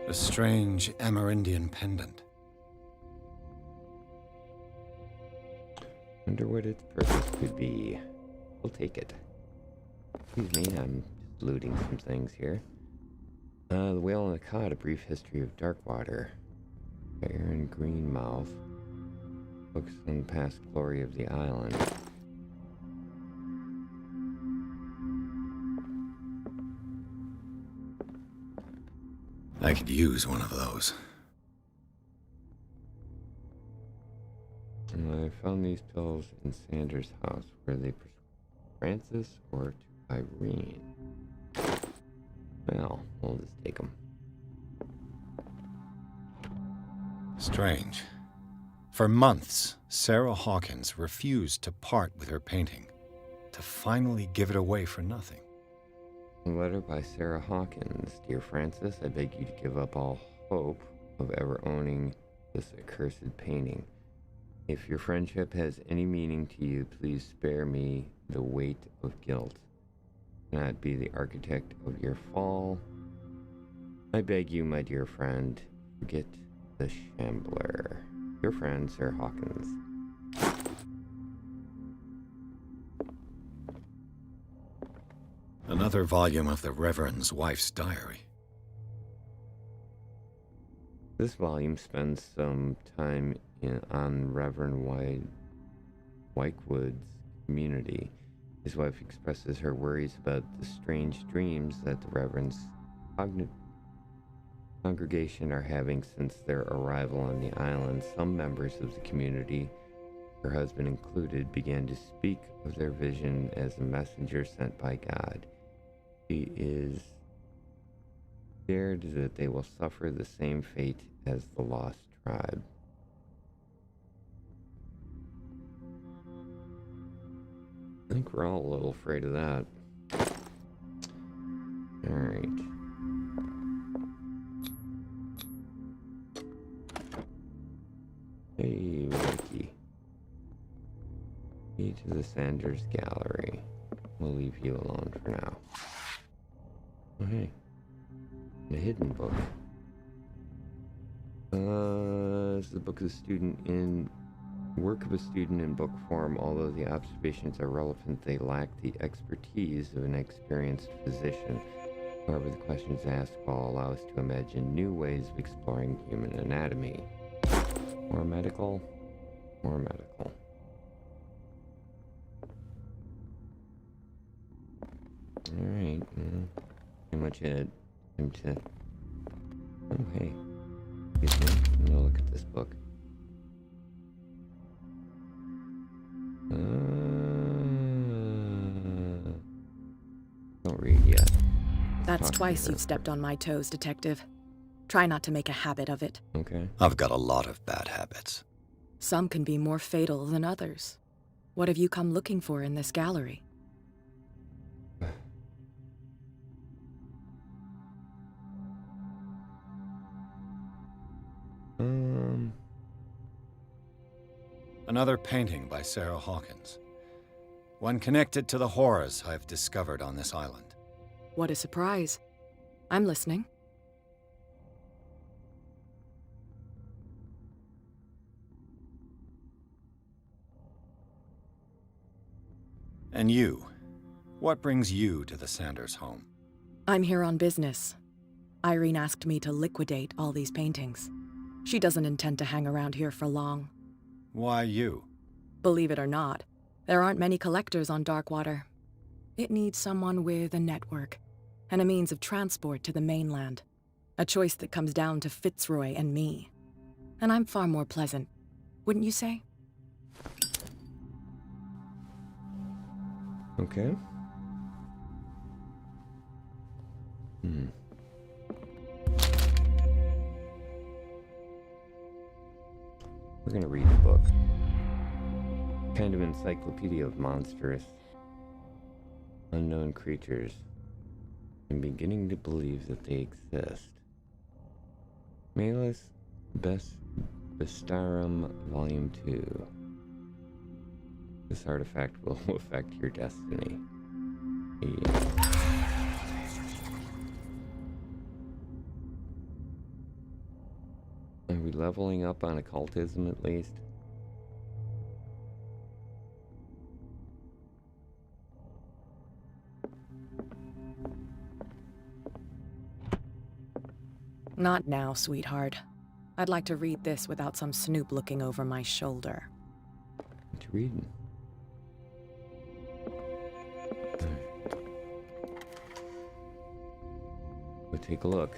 A strange Amerindian pendant. Wonder what its purpose could be. We'll take it. Excuse me, I'm just looting some things here. The Whale and the Cod, A Brief History of Darkwater. By Aaron Greenmouth. Books on the past glory of the island. I could use one of those. I found these pills in Sanders' house. Were they Francis or to Irene? Well, we'll just take them. Strange. For months, Sarah Hawkins refused to part with her painting, to finally give it away for nothing. A letter by Sarah Hawkins. Dear Francis, I beg you to give up all hope of ever owning this accursed painting. If your friendship has any meaning to you, please spare me the weight of guilt. I cannot be the architect of your fall. I beg you, my dear friend, forget the shambler. Your friend, Sarah Hawkins. Another volume of the Reverend's wife's diary. This volume spends some time on Reverend Whitewood's community. His wife expresses her worries about the strange dreams that the Reverend's congregation are having since their arrival on the island. Some members of the community, her husband included, began to speak of their vision as a messenger sent by God. She is scared that they will suffer the same fate as the lost tribe. I think we're all a little afraid of that. Alright. Hey, Ricky. Key to the Sanders Gallery. We'll leave you alone for now. Oh, hey. A hidden book. This is the book of a student in... Work of a student in book form. Although the observations are relevant, they lack the expertise of an experienced physician. However, the questions asked will allow us to imagine new ways of exploring human anatomy. More medical. More medical. Alright, pretty much it. Time to... Oh, hey. Excuse me. I'm gonna look at this book. Don't read yet. That's twice you've stepped on my toes, Detective. Try not to make a habit of it. Okay. I've got a lot of bad habits. Some can be more fatal than others. What have you come looking for in this gallery? Another painting by Sarah Hawkins. One connected to the horrors I've discovered on this island. What a surprise. I'm listening. And you? What brings you to the Sanders home? I'm here on business. Irene asked me to liquidate all these paintings. She doesn't intend to hang around here for long. Why you? Believe it or not, there aren't many collectors on Darkwater. It needs someone with a network and a means of transport to the mainland. A choice that comes down to Fitzroy and me. And I'm far more pleasant, wouldn't you say? Okay. We're gonna read the book. Kind of encyclopedia of monstrous, unknown creatures. I'm beginning to believe that they exist. Malus Bestarum, Volume 2. This artifact will affect your destiny. Yeah. Are we leveling up on occultism at least? Not now, sweetheart. I'd like to read this without some snoop looking over my shoulder. What you reading? We'll take a look.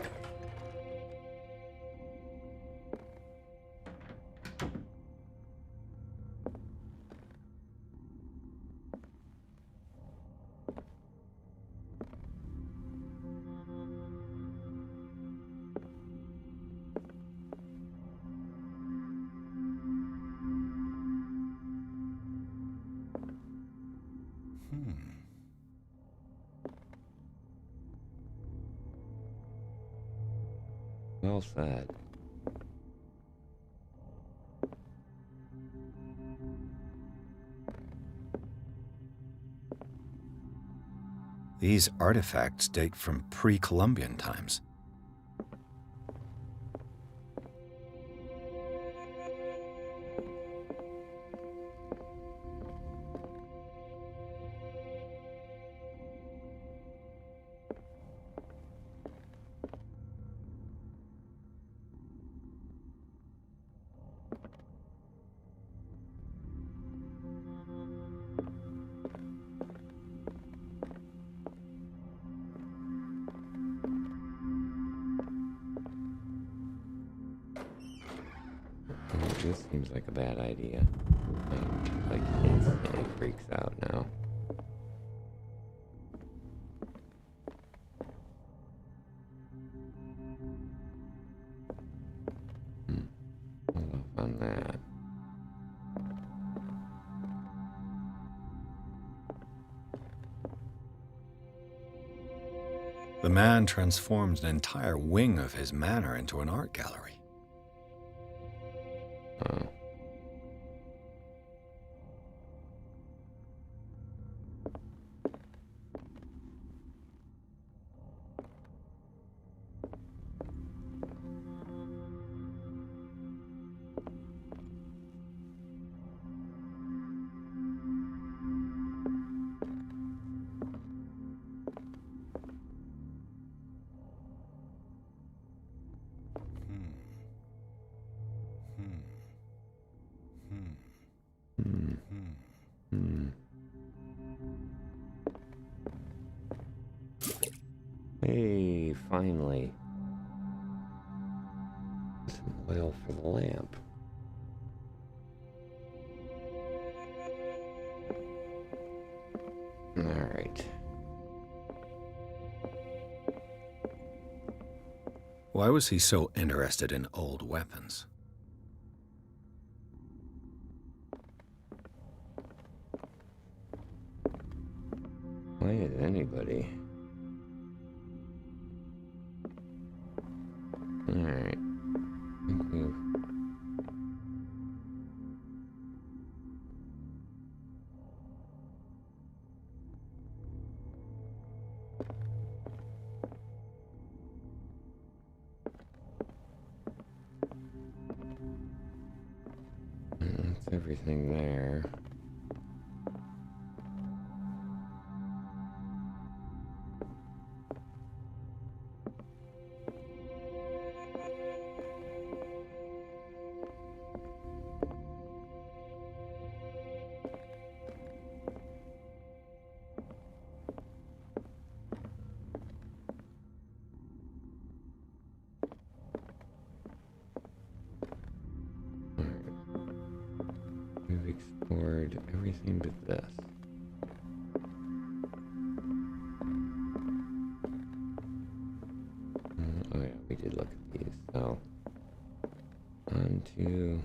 Well said. These artifacts date from pre-Columbian times. This seems like a bad idea. Like instantly freaks out now. Hold off on that. The man transforms an entire wing of his manor into an art gallery. Oh. Hey, finally. Some oil for the lamp. All right. Why was he so interested in old weapons? Why is anybody? Alright. Thank you. That's everything there. We've explored everything but this. Oh yeah, we did look at these, so on to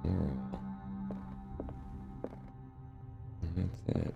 oral. That's it.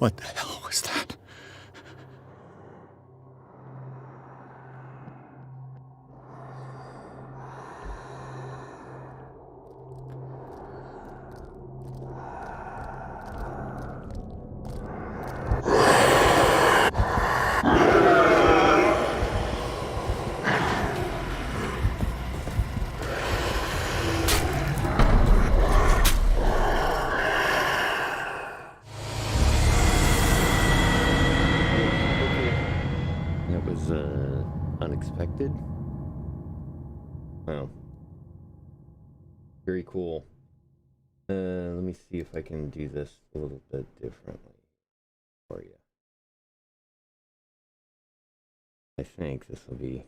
What the hell was that? Unexpected. Wow. Very cool. Let me see if I can do this a little bit differently for you. I think this will be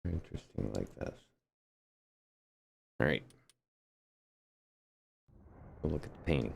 interesting like this. All right. We'll look at the painting.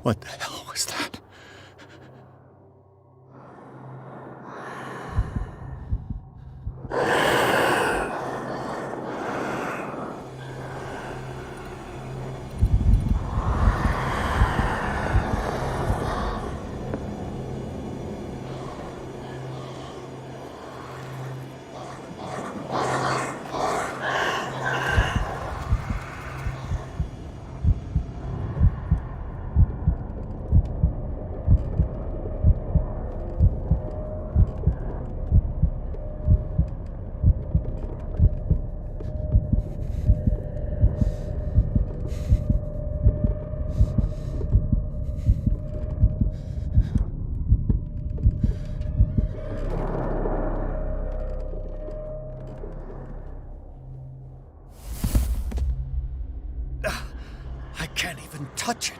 What the hell was that? I can't even touch it.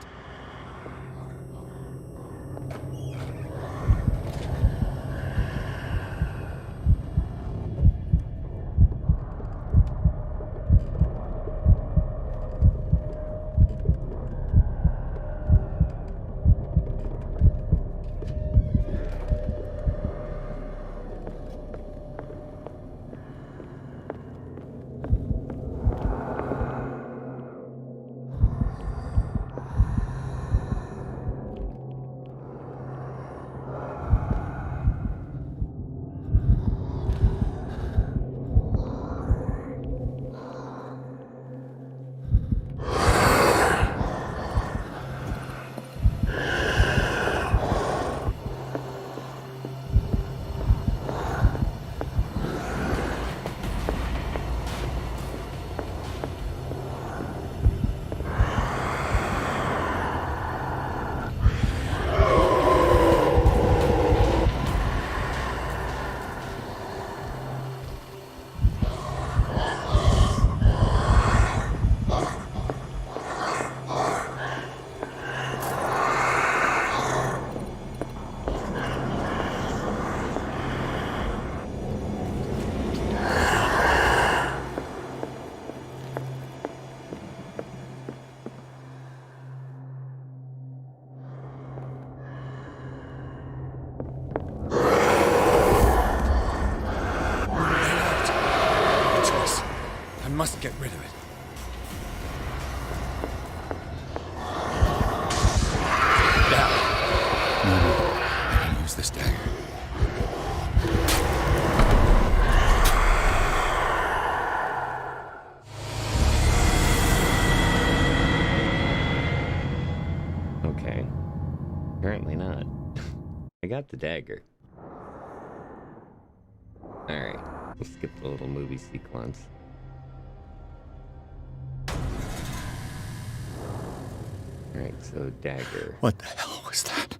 Okay. Apparently not. I got the dagger. Alright, we'll skip the little movie sequence. Alright, so dagger. What the hell was that?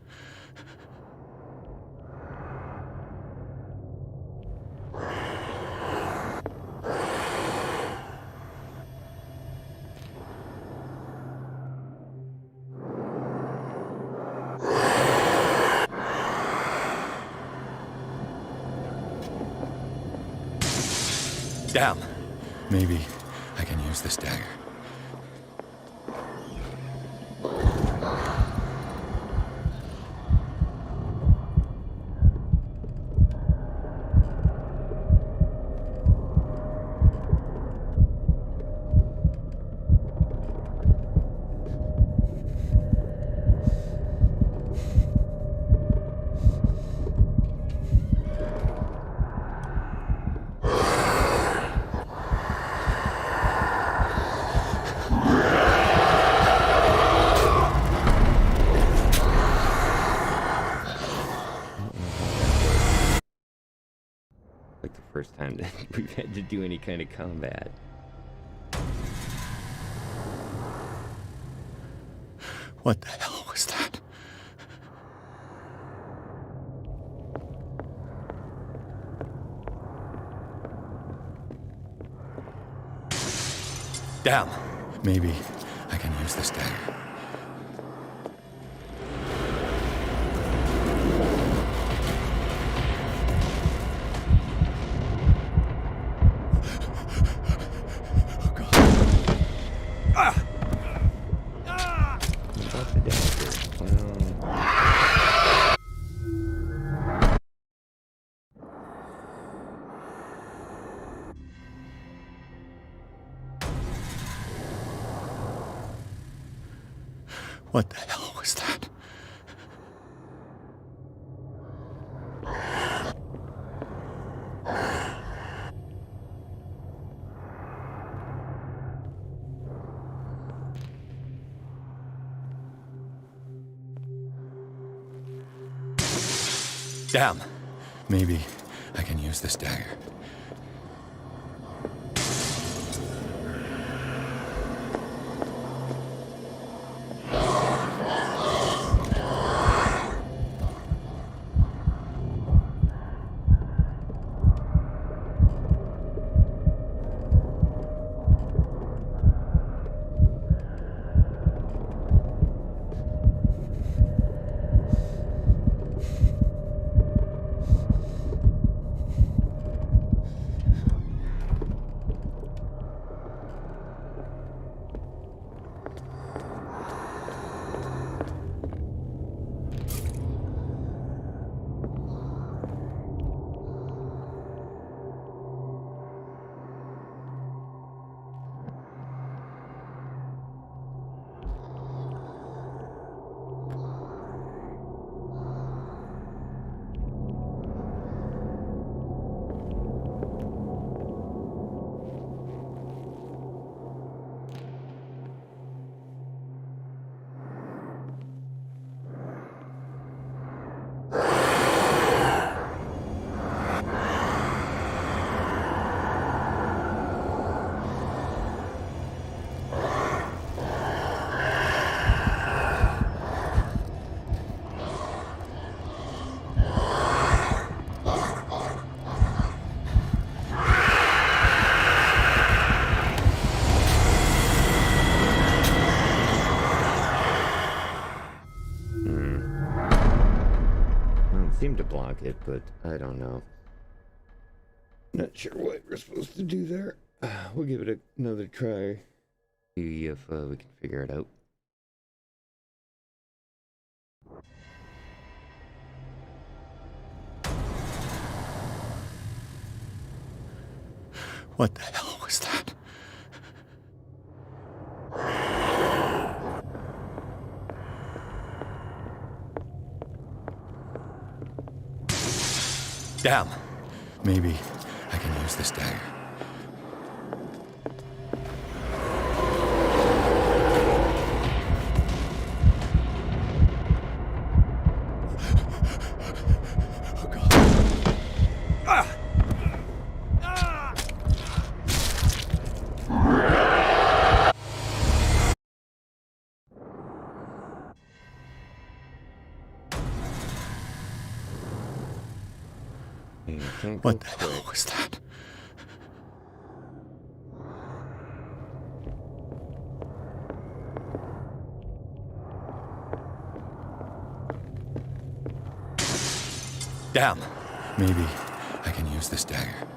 Damn. Maybe I can use this dagger. First time that we've had to do any kind of combat. What the hell was that? Damn. Maybe I can use this dagger. What the hell was that? Damn. Maybe I can use this dagger. Seem to block it, but I don't know. Not sure what we're supposed to do there. We'll give it another try. See if we can figure it out. What the hell was that? Damn. Maybe I can use this dagger. What the hell was that? Damn. Maybe I can use this dagger.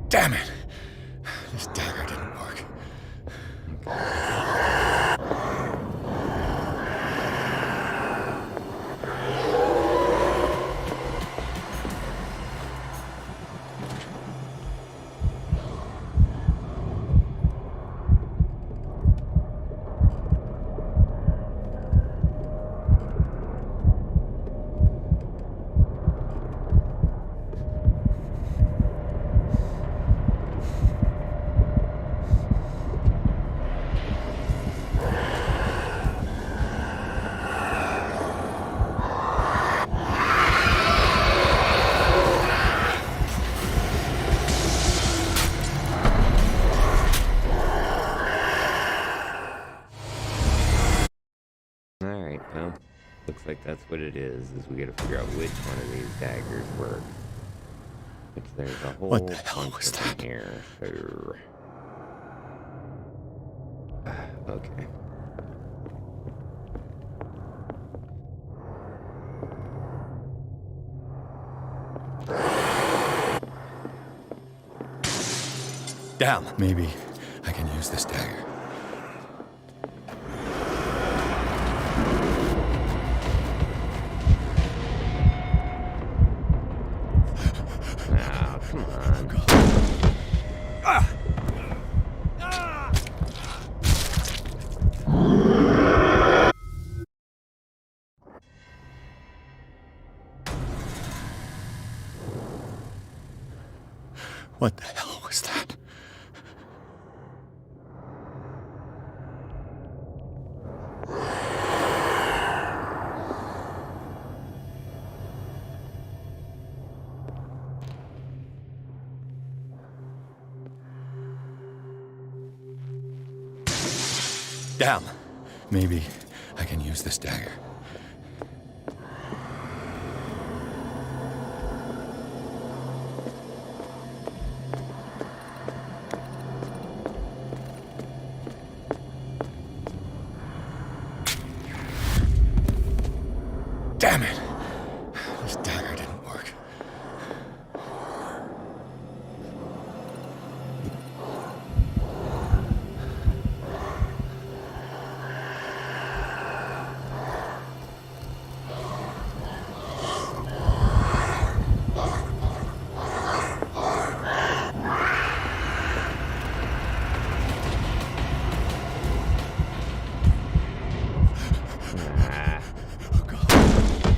Damn it! This dagger didn't work. Looks like that's what it is we gotta figure out which one of these daggers work. Which there's a whole What the hell was bunch of them here. So... okay. Damn. Maybe I can use this dagger. What the hell was that? Damn. Maybe I can use this dagger. Damn it! This dagger didn't work.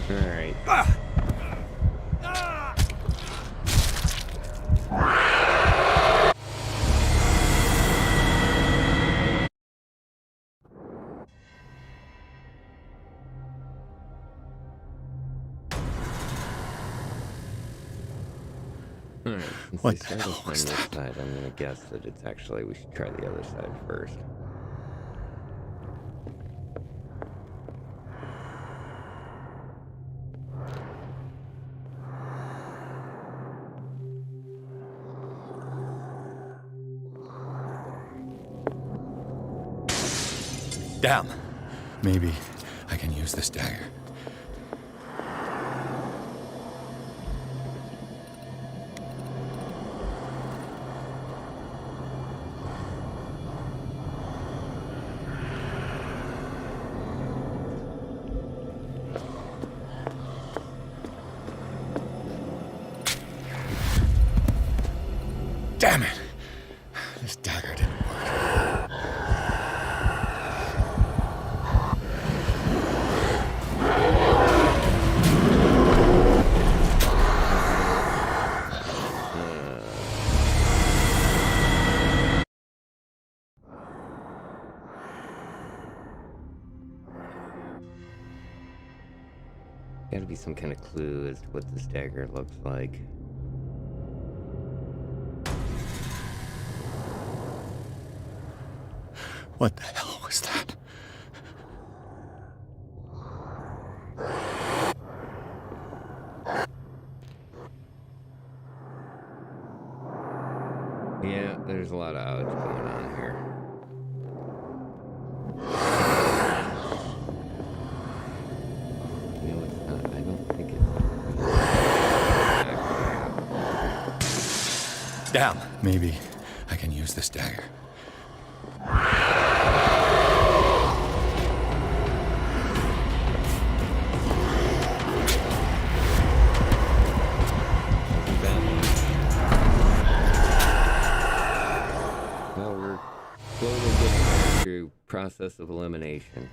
Alright, What since we started on this side, I'm gonna guess that it's actually, we should try the other side first. Damn. Maybe I can use this dagger. Damn. Gotta be some kind of clue as to what this dagger looks like. What the hell was that? Yeah, there's a lot of odds going on here. No, it's not. I don't think it's... Damn. Maybe I can use this dagger. Process of elimination.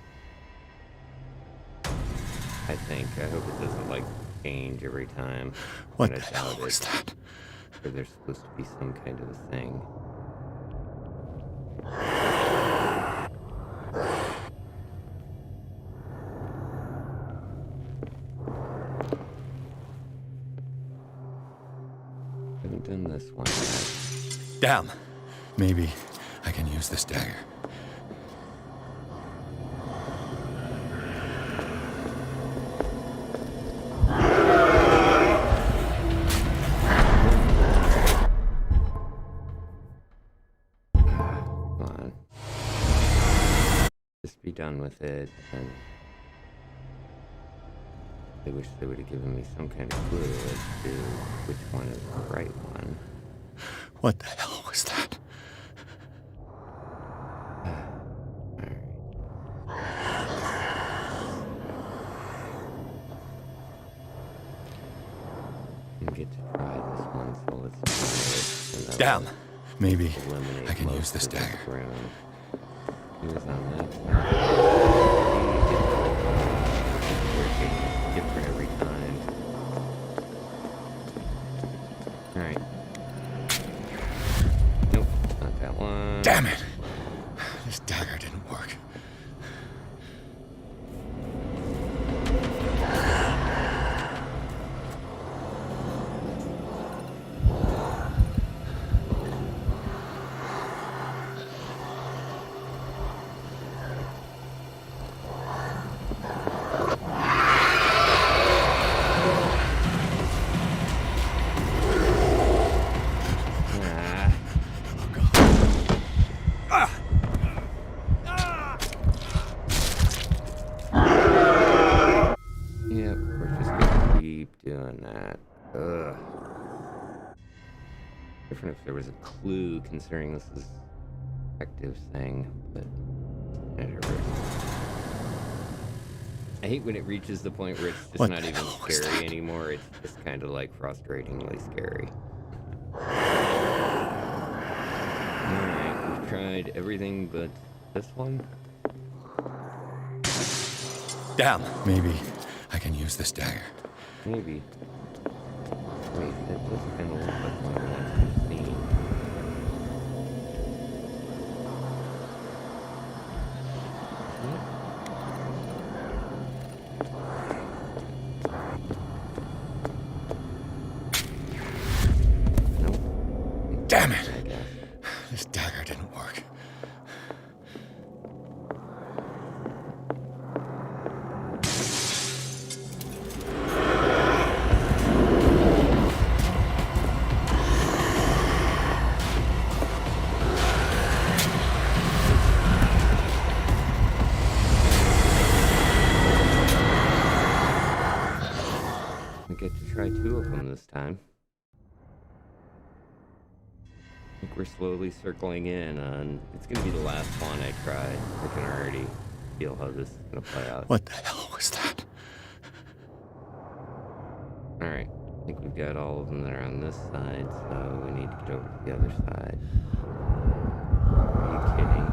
I think. I hope it doesn't like change every time. What the hell was that? Or there's supposed to be some kind of a thing. Haven't done this one yet. Damn. Maybe I can use this dagger. Done with it, and I wish they would have given me some kind of clue as to which one is the right one. What the hell was that? Didn't get to try this one, so let's try it. Damn. Maybe I can use this dagger. He was on that. Different every time. Alright. Nope, not that one. Damn it! This dagger didn't work. If there was a clue considering this is an active thing, but whatever. I hate when it reaches the point where it's just not even scary anymore. It's just kind of like frustratingly scary. Alright, we've tried everything but this one. Damn. Maybe I can use this dagger. Maybe. Wait, that does kind of look like one of the ones we've seen. Nope. Damn it! This dagger didn't work. Try two of them this time. I think we're slowly circling in on... It's going to be the last one I try. I can already feel how this is going to play out. What the hell was that? Alright. I think we've got all of them that are on this side, so we need to get over to the other side. Are you kidding?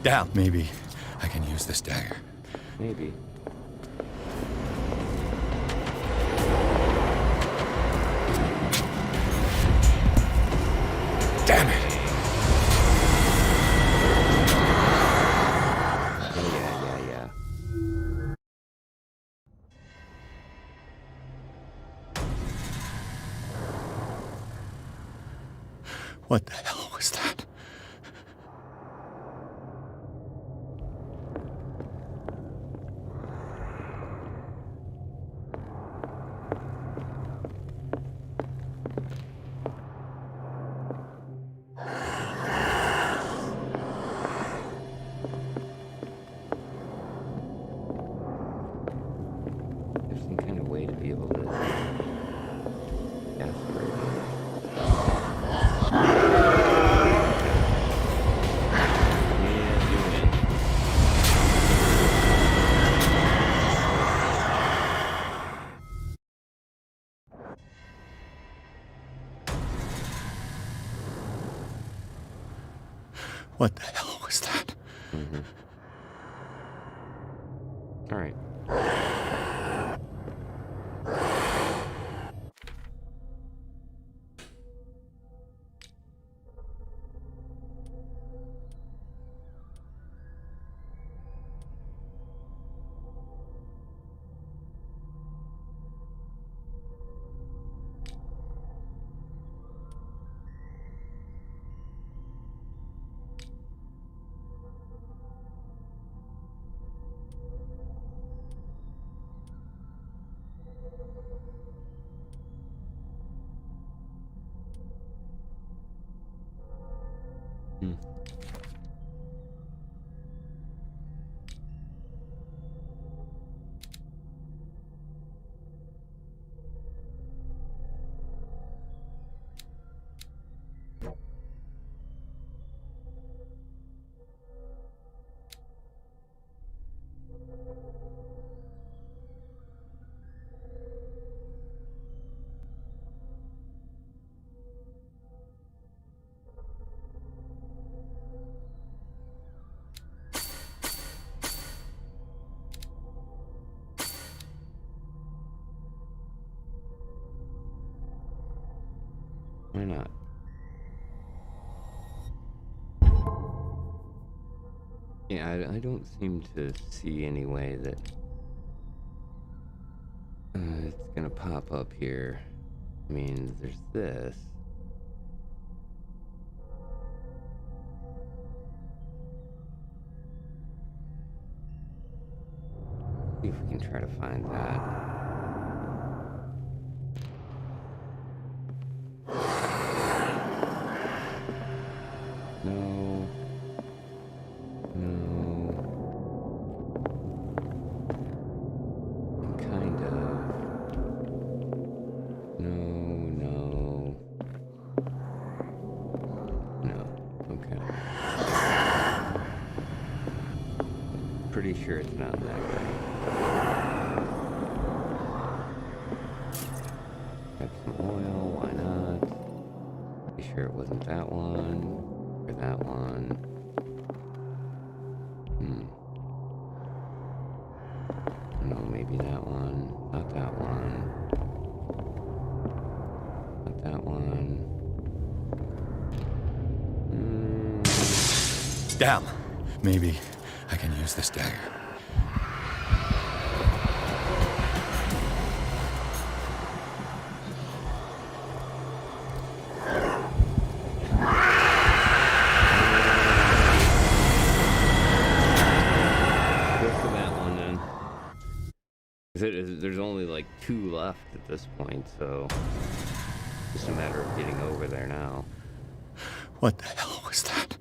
Damn. Maybe I can use this dagger. Maybe. Damn it! Yeah. What the hell was that? There's some kind of way to be able to aspirate it. What the hell was that? All right. Why not? Yeah, I don't seem to see any way that it's gonna pop up here. I mean, there's this. See if we can try to find that. No. Kind of. No. Okay. Pretty sure it's not that guy. Got some oil, why not? Pretty sure it wasn't that one. Or that one. No, maybe that one. Not that one. Not that one. Damn. Maybe I can use this dagger. There's only like 2 left at this point, so it's just a matter of getting over there now. What the hell was that?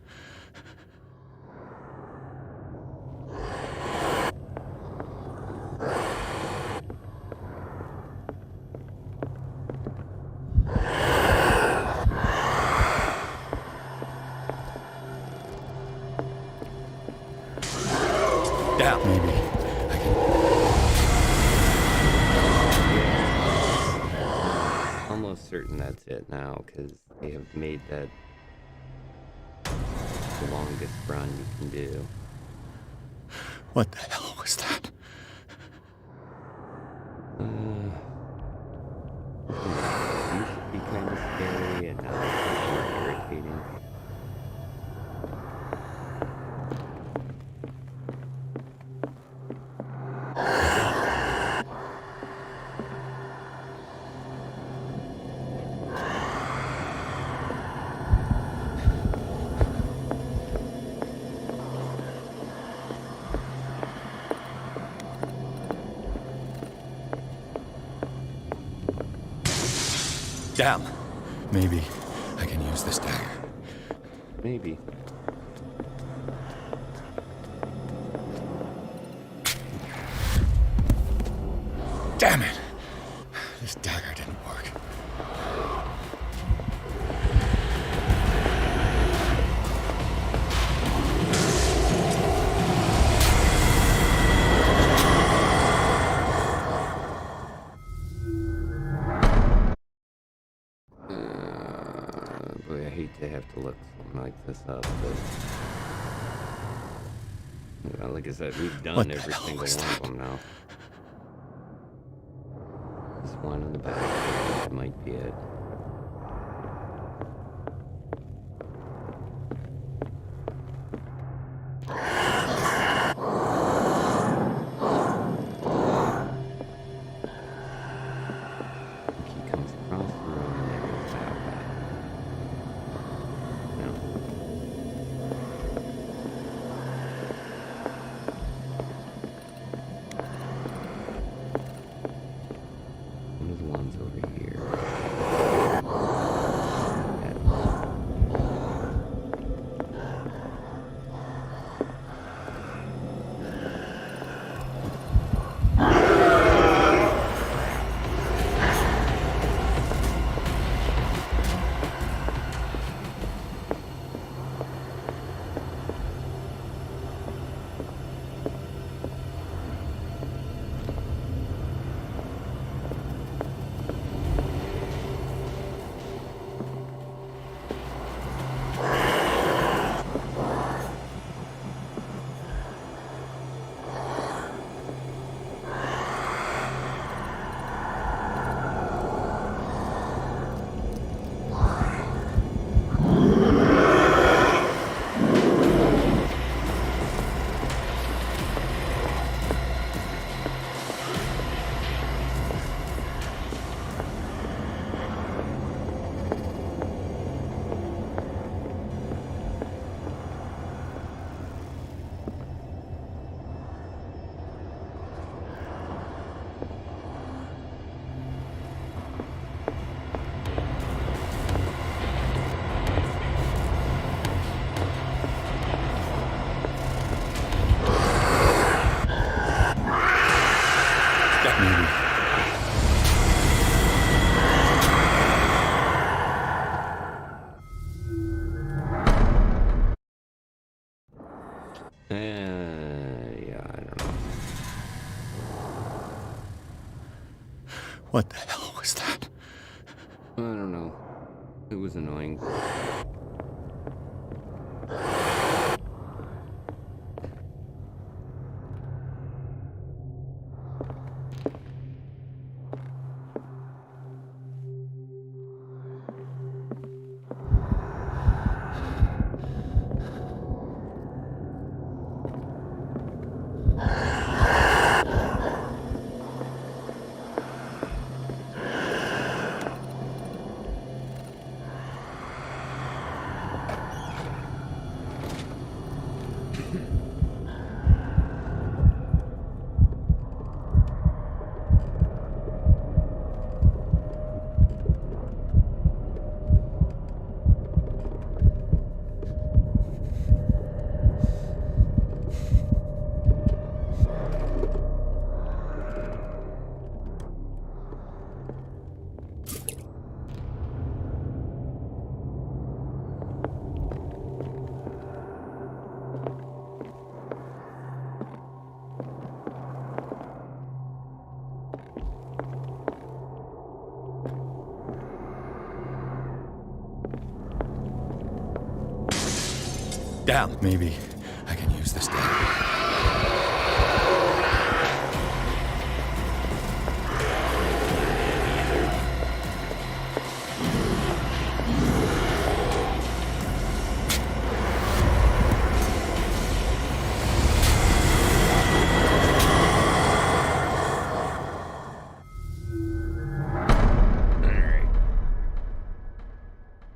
Damn. Maybe I can... Almost certain that's it now, because they have made that the longest run you can do. What the hell was that? Used to be kind of scary and now it's more irritating. Damn. Maybe I can use this dagger. Maybe. Damn it! This dagger didn't work. Boy, I hate to have to look something like this up, but like I said, we've done every single one of them now. This one on the back, I think it might be it. He comes across the room and then goes that way. No. One of the ones over here. Yeah, I don't know. What the hell was that? I don't know. It was annoying. Damn, maybe I can use this dagger.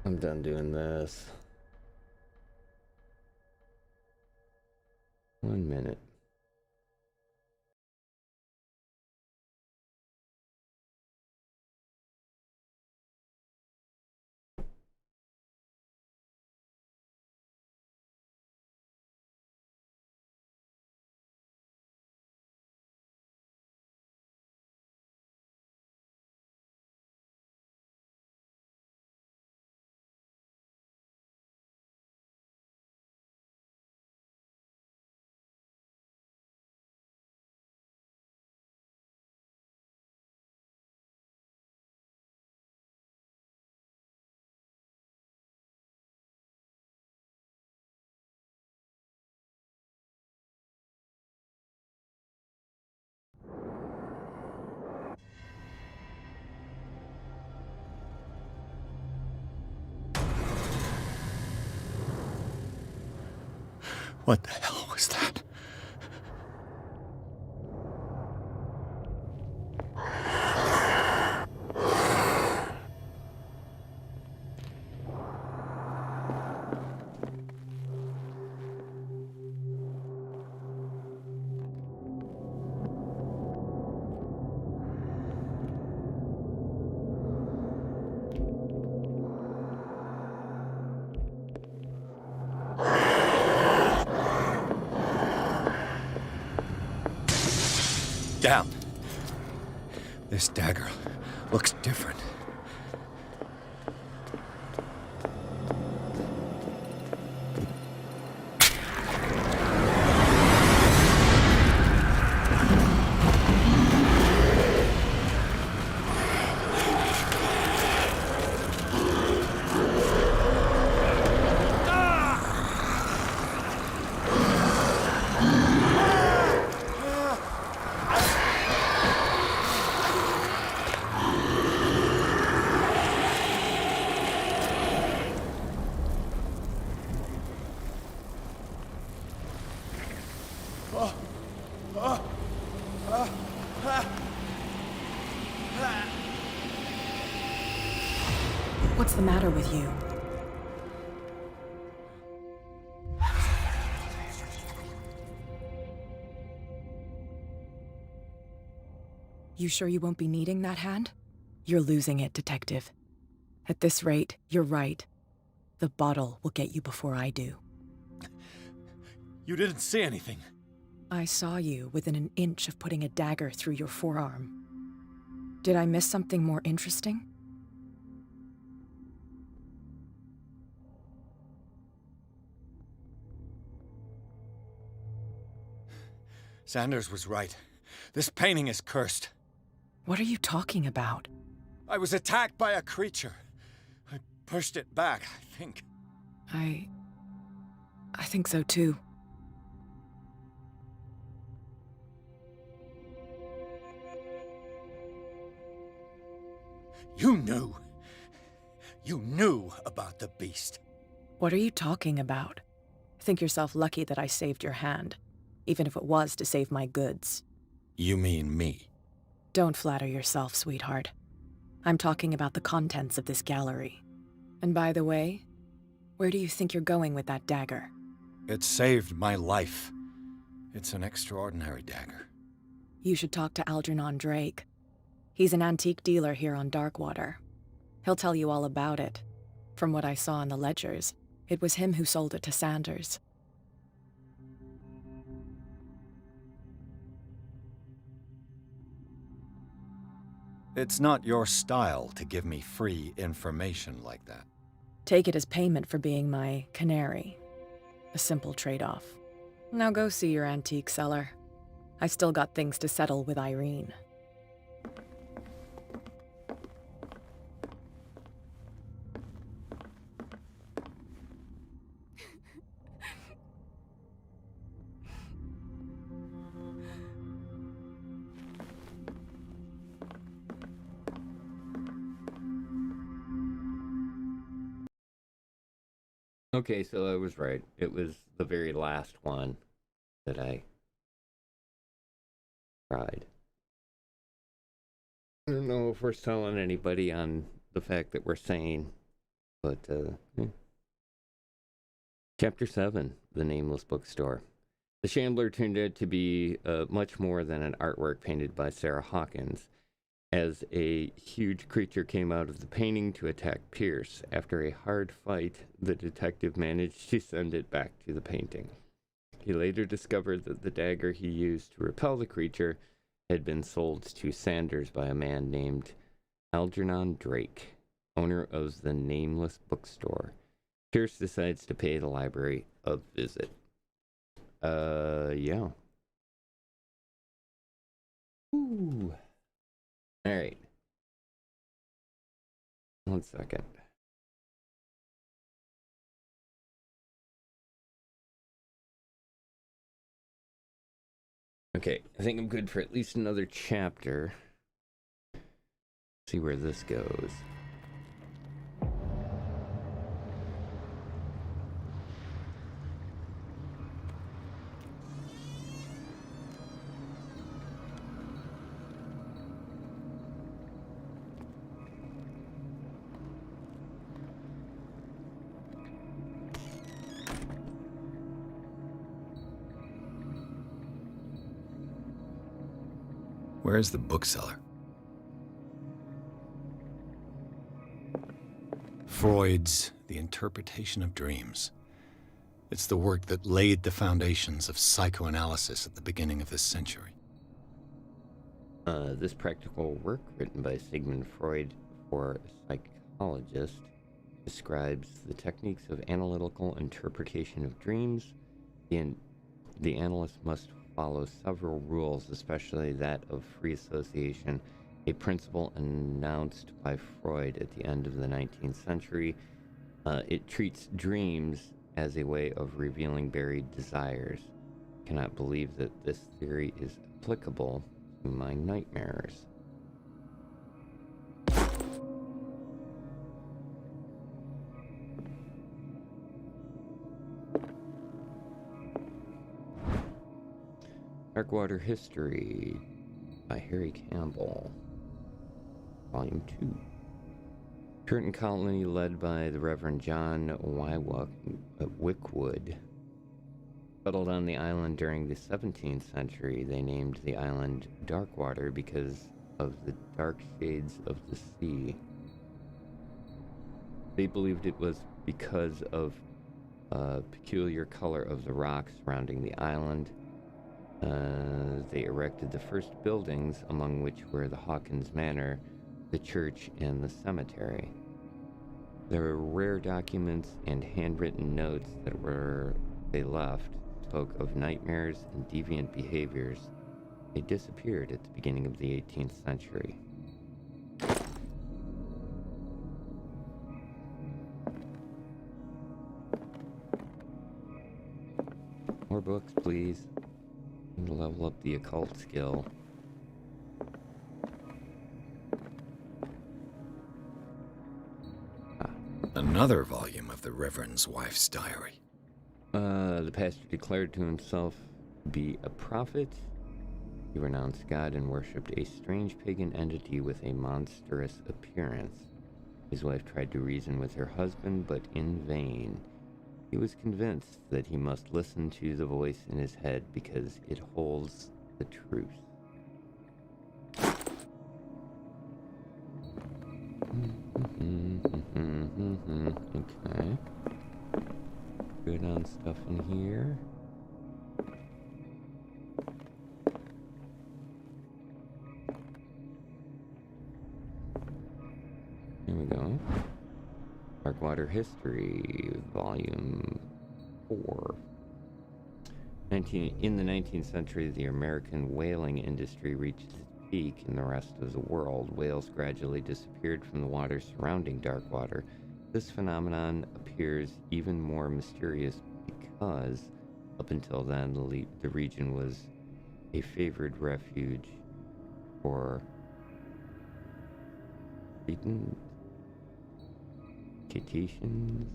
I'm done doing this. 1 minute. What the hell was that? Damn. This dagger looks different. What's the matter with you? You sure you won't be needing that hand? You're losing it, Detective. At this rate, you're right. The bottle will get you before I do. You didn't see anything. I saw you within an inch of putting a dagger through your forearm. Did I miss something more interesting? Sanders was right. This painting is cursed. What are you talking about? I was attacked by a creature. I pushed it back, I think. I think so too. You knew. You knew about the beast. What are you talking about? Think yourself lucky that I saved your hand, even if it was to save my goods. You mean me? Don't flatter yourself, sweetheart. I'm talking about the contents of this gallery. And by the way, where do you think you're going with that dagger? It saved my life. It's an extraordinary dagger. You should talk to Algernon Drake. He's an antique dealer here on Darkwater. He'll tell you all about it. From what I saw in the ledgers, it was him who sold it to Sanders. It's not your style to give me free information like that. Take it as payment for being my canary. A simple trade-off. Now go see your antique seller. I still got things to settle with Irene. Okay, so I was right. It was the very last one that I tried. I don't know if we're selling anybody on the fact that we're sane, but yeah. Chapter 7, The Nameless Bookstore. The Shambler turned out to be much more than an artwork painted by Sarah Hawkins, as a huge creature came out of the painting to attack Pierce. After a hard fight, the detective managed to send it back to the painting. He later discovered that the dagger he used to repel the creature had been sold to Sanders by a man named Algernon Drake, owner of the Nameless Bookstore. Pierce decides to pay the library a visit. Yeah. Ooh. All right. 1 second. Okay, I think I'm good for at least another chapter. See where this goes. Where's the bookseller? Freud's The Interpretation of Dreams. It's the work that laid the foundations of psychoanalysis at the beginning of this century. This practical work, written by Sigmund Freud for a psychologist, describes the techniques of analytical interpretation of dreams. The analyst must follow several rules, especially that of free association, a principle announced by Freud at the end of the 19th century. It treats dreams as a way of revealing buried desires. I cannot believe that this theory is applicable to my nightmares. Darkwater History by Harry Campbell, Volume 2. Curtin colony led by the Reverend John Wickwood settled on the island during the 17th century. They named the island Darkwater because of the dark shades of the sea. They believed it was because of a peculiar color of the rocks surrounding the island. They erected the first buildings, among which were the Hawkins Manor, the church, and the cemetery. There were rare documents and handwritten notes that they left spoke of nightmares and deviant behaviors. They disappeared at the beginning of the 18th century. More books, please. Level up the occult skill. Another volume of the Reverend's wife's diary. The pastor declared to himself to be a prophet. He renounced God and worshipped a strange pagan entity with a monstrous appearance. His wife tried to reason with her husband, but in vain. He was convinced that he must listen to the voice in his head because it holds the truth. Okay. Good on stuff in here. Here we go. Darkwater History, Volume 4. In the 19th century, the American whaling industry reached its peak in the rest of the world. Whales gradually disappeared from the waters surrounding Darkwater. This phenomenon appears even more mysterious because, up until then, the region was a favored refuge for cetaceans.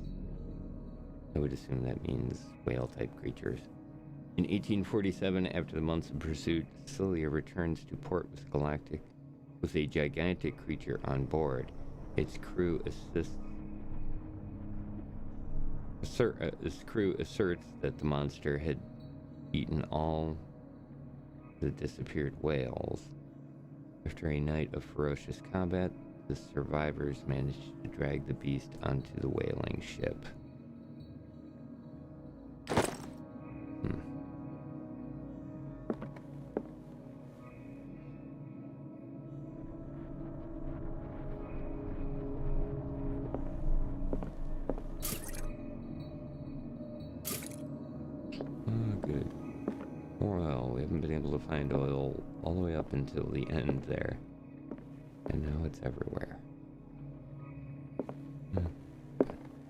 I would assume that means whale-type creatures. In 1847, after the months of pursuit, Celia returns to port with a gigantic creature on board. Its crew asserts that the monster had eaten all the disappeared whales. After a night of ferocious combat, the survivors managed to drag the beast onto the whaling ship. Good. Well, we haven't been able to find oil all the way up until the end there. And now it's everywhere.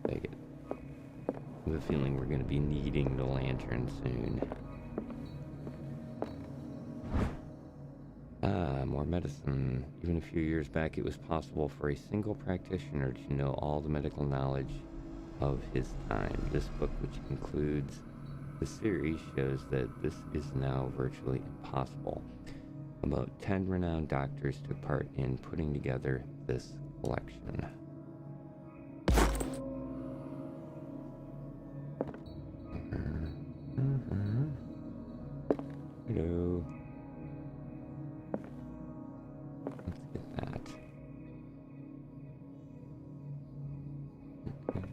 Take it. I have a feeling we're going to be needing the lantern soon. More medicine. Even a few years back, it was possible for a single practitioner to know all the medical knowledge of his time. This book, which includes the series, shows that this is now virtually impossible. About 10 renowned doctors took part in putting together this collection. Hello. Let's get that. Okay.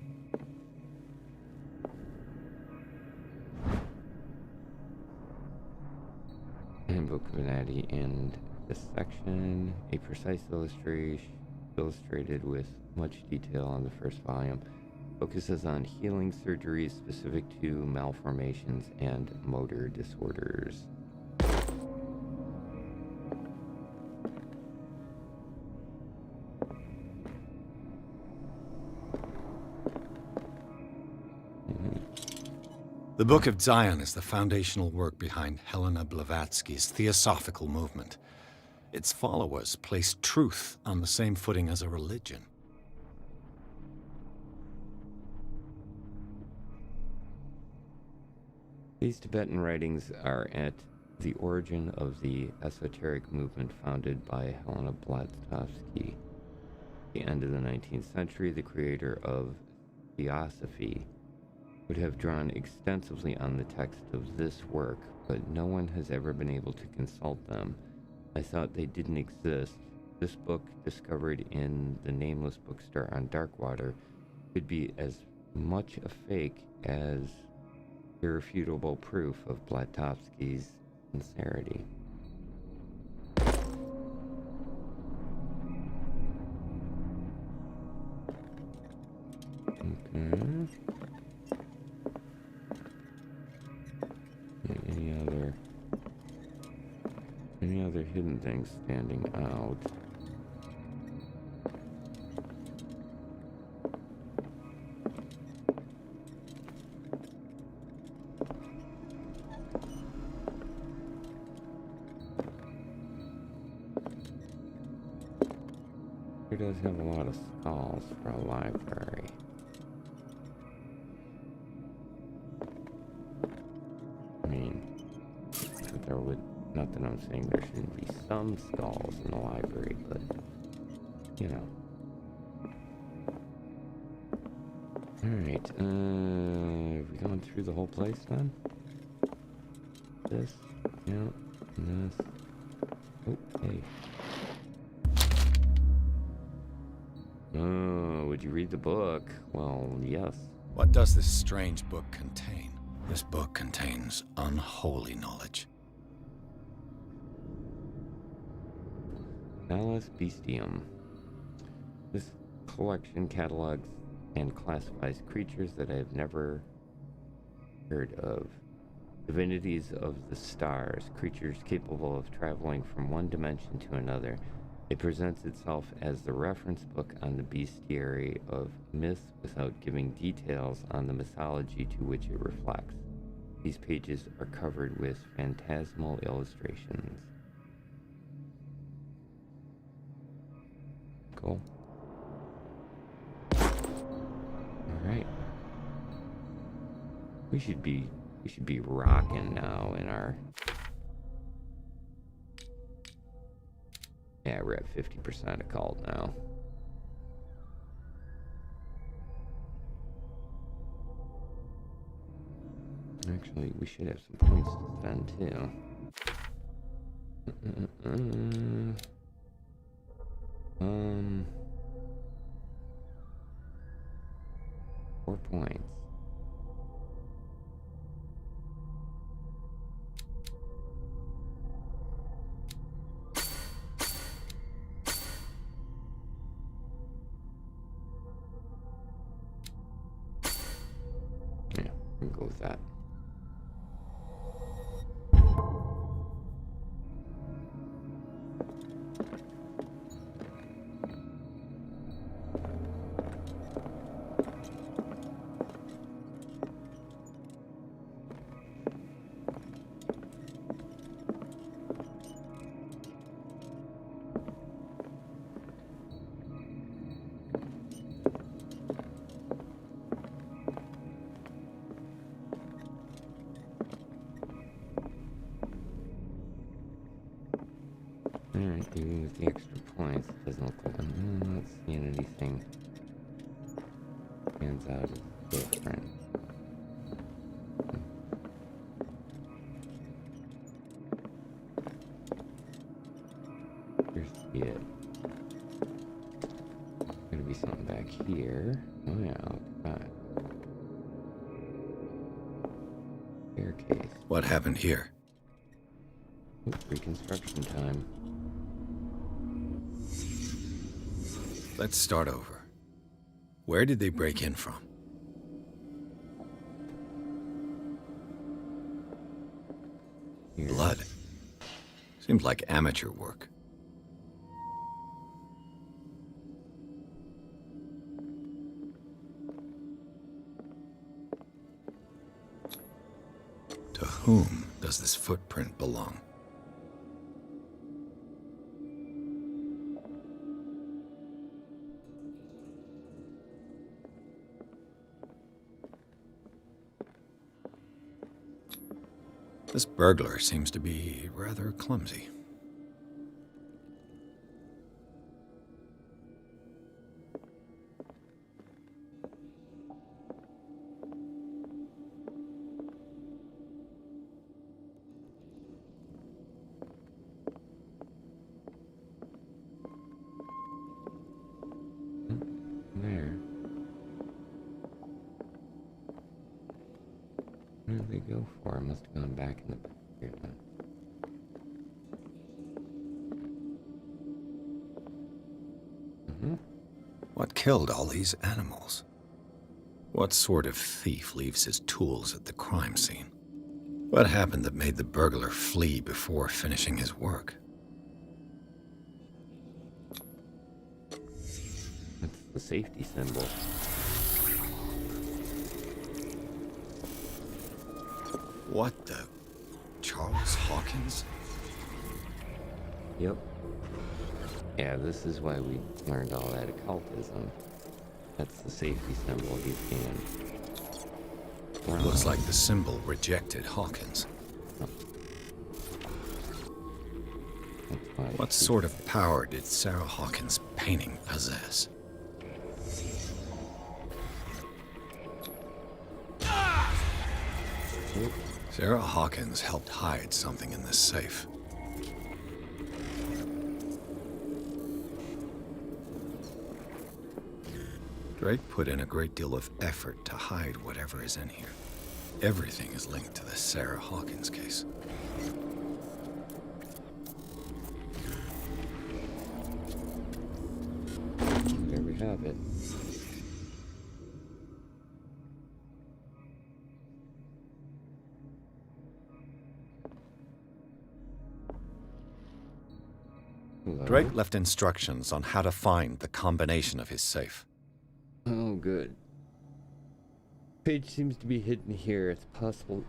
Handbook of Anatomy, and this section, a precise illustrated with much detail on the first volume, focuses on healing surgeries specific to malformations and motor disorders. The Book of Zion is the foundational work behind Helena Blavatsky's Theosophical movement. Its followers place truth on the same footing as a religion. These Tibetan writings are at the origin of the esoteric movement founded by Helena Blavatsky. At the end of the 19th century, the creator of Theosophy would have drawn extensively on the text of this work, but no one has ever been able to consult them. I thought they didn't exist. This book, discovered in the nameless bookstore on Darkwater, could be as much a fake as irrefutable proof of Blavatsky's sincerity. Okay. Any other hidden things standing out? It does have a lot of skulls for a library. I mean, there would, not that I'm saying there shouldn't be some skulls in the library, but, you know. Alright, have we gone through the whole place then? This, yeah, and this. Oh, hey. Oh, would you read the book? Well, yes. What does this strange book contain? This book contains unholy knowledge. Alice Bestium. This collection catalogs and classifies creatures that I have never heard of. Divinities of the stars, creatures capable of traveling from one dimension to another. It presents itself as the reference book on the bestiary of myth without giving details on the mythology to which it reflects. These pages are covered with phantasmal illustrations. Cool. Alright. We should be rocking now in our... Yeah, we're at 50% occult now. Actually, we should have some points to spend too. 4 points. Yeah, we can go with that. Alright, even with the extra points, it doesn't look like I'm not seeing anything stands out as different. Here's it. Gonna be something back here. Oh yeah, right. Staircase. What happened here? Ooh, reconstruction time. Let's start over. Where did they break in from? Here. Blood. Seems like amateur work. To whom does this footprint belong? This burglar seems to be rather clumsy. There. Where did they go for? I must have gone back in the back here then. What killed all these animals? What sort of thief leaves his tools at the crime scene? What happened that made the burglar flee before finishing his work? That's the safety symbol. What the... Charles Hawkins? Yep. Yeah, this is why we learned all that occultism. That's the safety symbol he's being. Looks like the symbol rejected Hawkins. What sort of power did Sarah Hawkins' painting possess? Sarah Hawkins helped hide something in this safe. Drake put in a great deal of effort to hide whatever is in here. Everything is linked to the Sarah Hawkins case. There we have it. Hello? Drake left instructions on how to find the combination of his safe. Oh, good. Page seems to be hidden here. It's possible.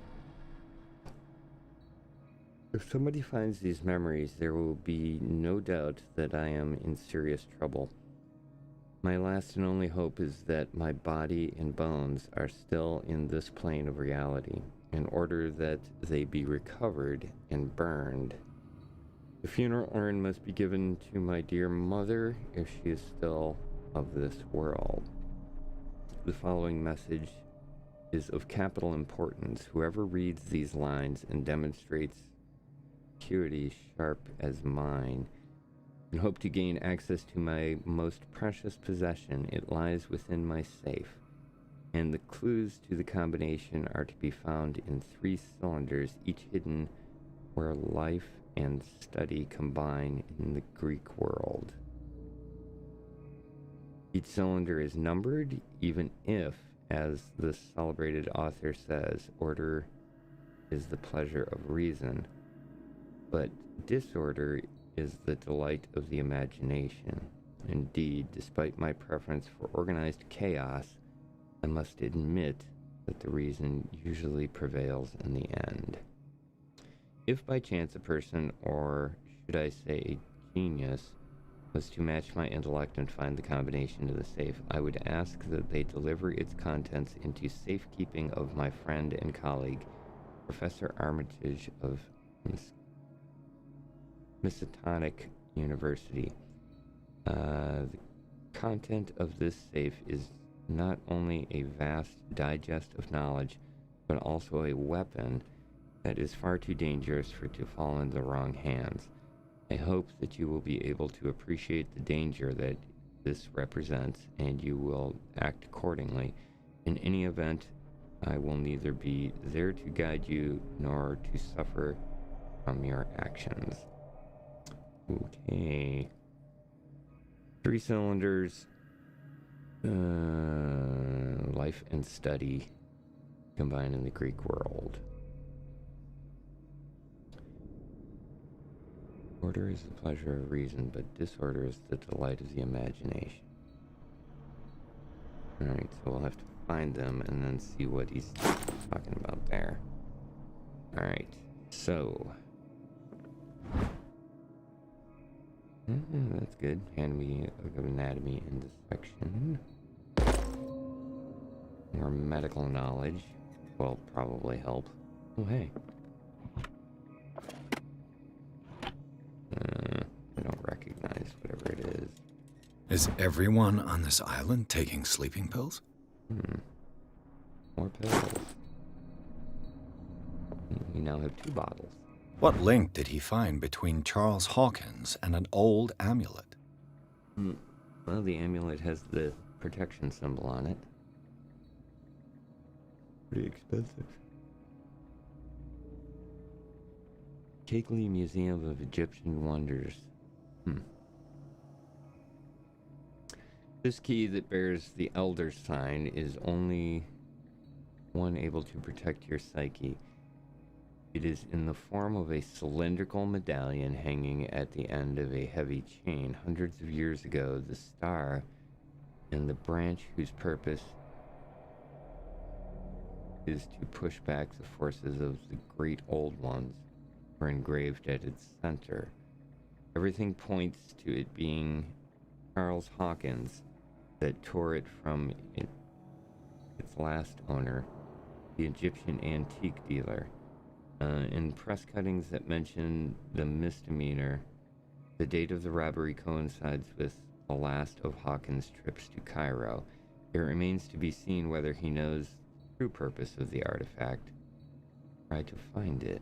If somebody finds these memories, there will be no doubt that I am in serious trouble. My last and only hope is that my body and bones are still in this plane of reality, in order that they be recovered and burned. The funeral urn must be given to my dear mother if she is still of this world. The following message is of capital importance. Whoever reads these lines and demonstrates acuity sharp as mine and hope to gain access to my most precious possession. It lies within my safe, and the clues to the combination are to be found in 3 cylinders, each hidden where life and study combine in the Greek world. Each cylinder is numbered, even if, as the celebrated author says, order is the pleasure of reason, but disorder is the delight of the imagination. Indeed, despite my preference for organized chaos, I must admit that the reason usually prevails in the end. If by chance a person, or should I say a genius, was to match my intellect and find the combination to the safe, I would ask that they deliver its contents into safekeeping of my friend and colleague, Professor Armitage of Miskatonic University. The content of this safe is not only a vast digest of knowledge, but also a weapon that is far too dangerous for it to fall into the wrong hands. I hope that you will be able to appreciate the danger that this represents, and you will act accordingly. In any event, I will neither be there to guide you nor to suffer from your actions. Okay. 3 cylinders. Life and study combined in the Greek world. Order is the pleasure of reason, but disorder is the delight of the imagination. Alright, so we'll have to find them and then see what he's talking about there. Alright, so... that's good. Anatomy of anatomy in dissection. More medical knowledge will probably help. Oh, hey. I don't recognize whatever it is. Is everyone on this island taking sleeping pills? More pills. We now have 2 bottles. What link did he find between Charles Hawkins and an old amulet? Well, the amulet has the protection symbol on it. Pretty expensive. Keighley Museum of Egyptian Wonders. This key that bears the Elder sign is only one able to protect your psyche. It is in the form of a cylindrical medallion hanging at the end of a heavy chain. Hundreds of years ago, the star and the branch whose purpose is to push back the forces of the great old ones were engraved at its center. Everything points to it being Charles Hawkins that tore it from its last owner, the Egyptian antique dealer. In press cuttings that mention the misdemeanor, the date of the robbery coincides with the last of Hawkins' trips to Cairo. It remains to be seen whether he knows the true purpose of the artifact. Try to find it.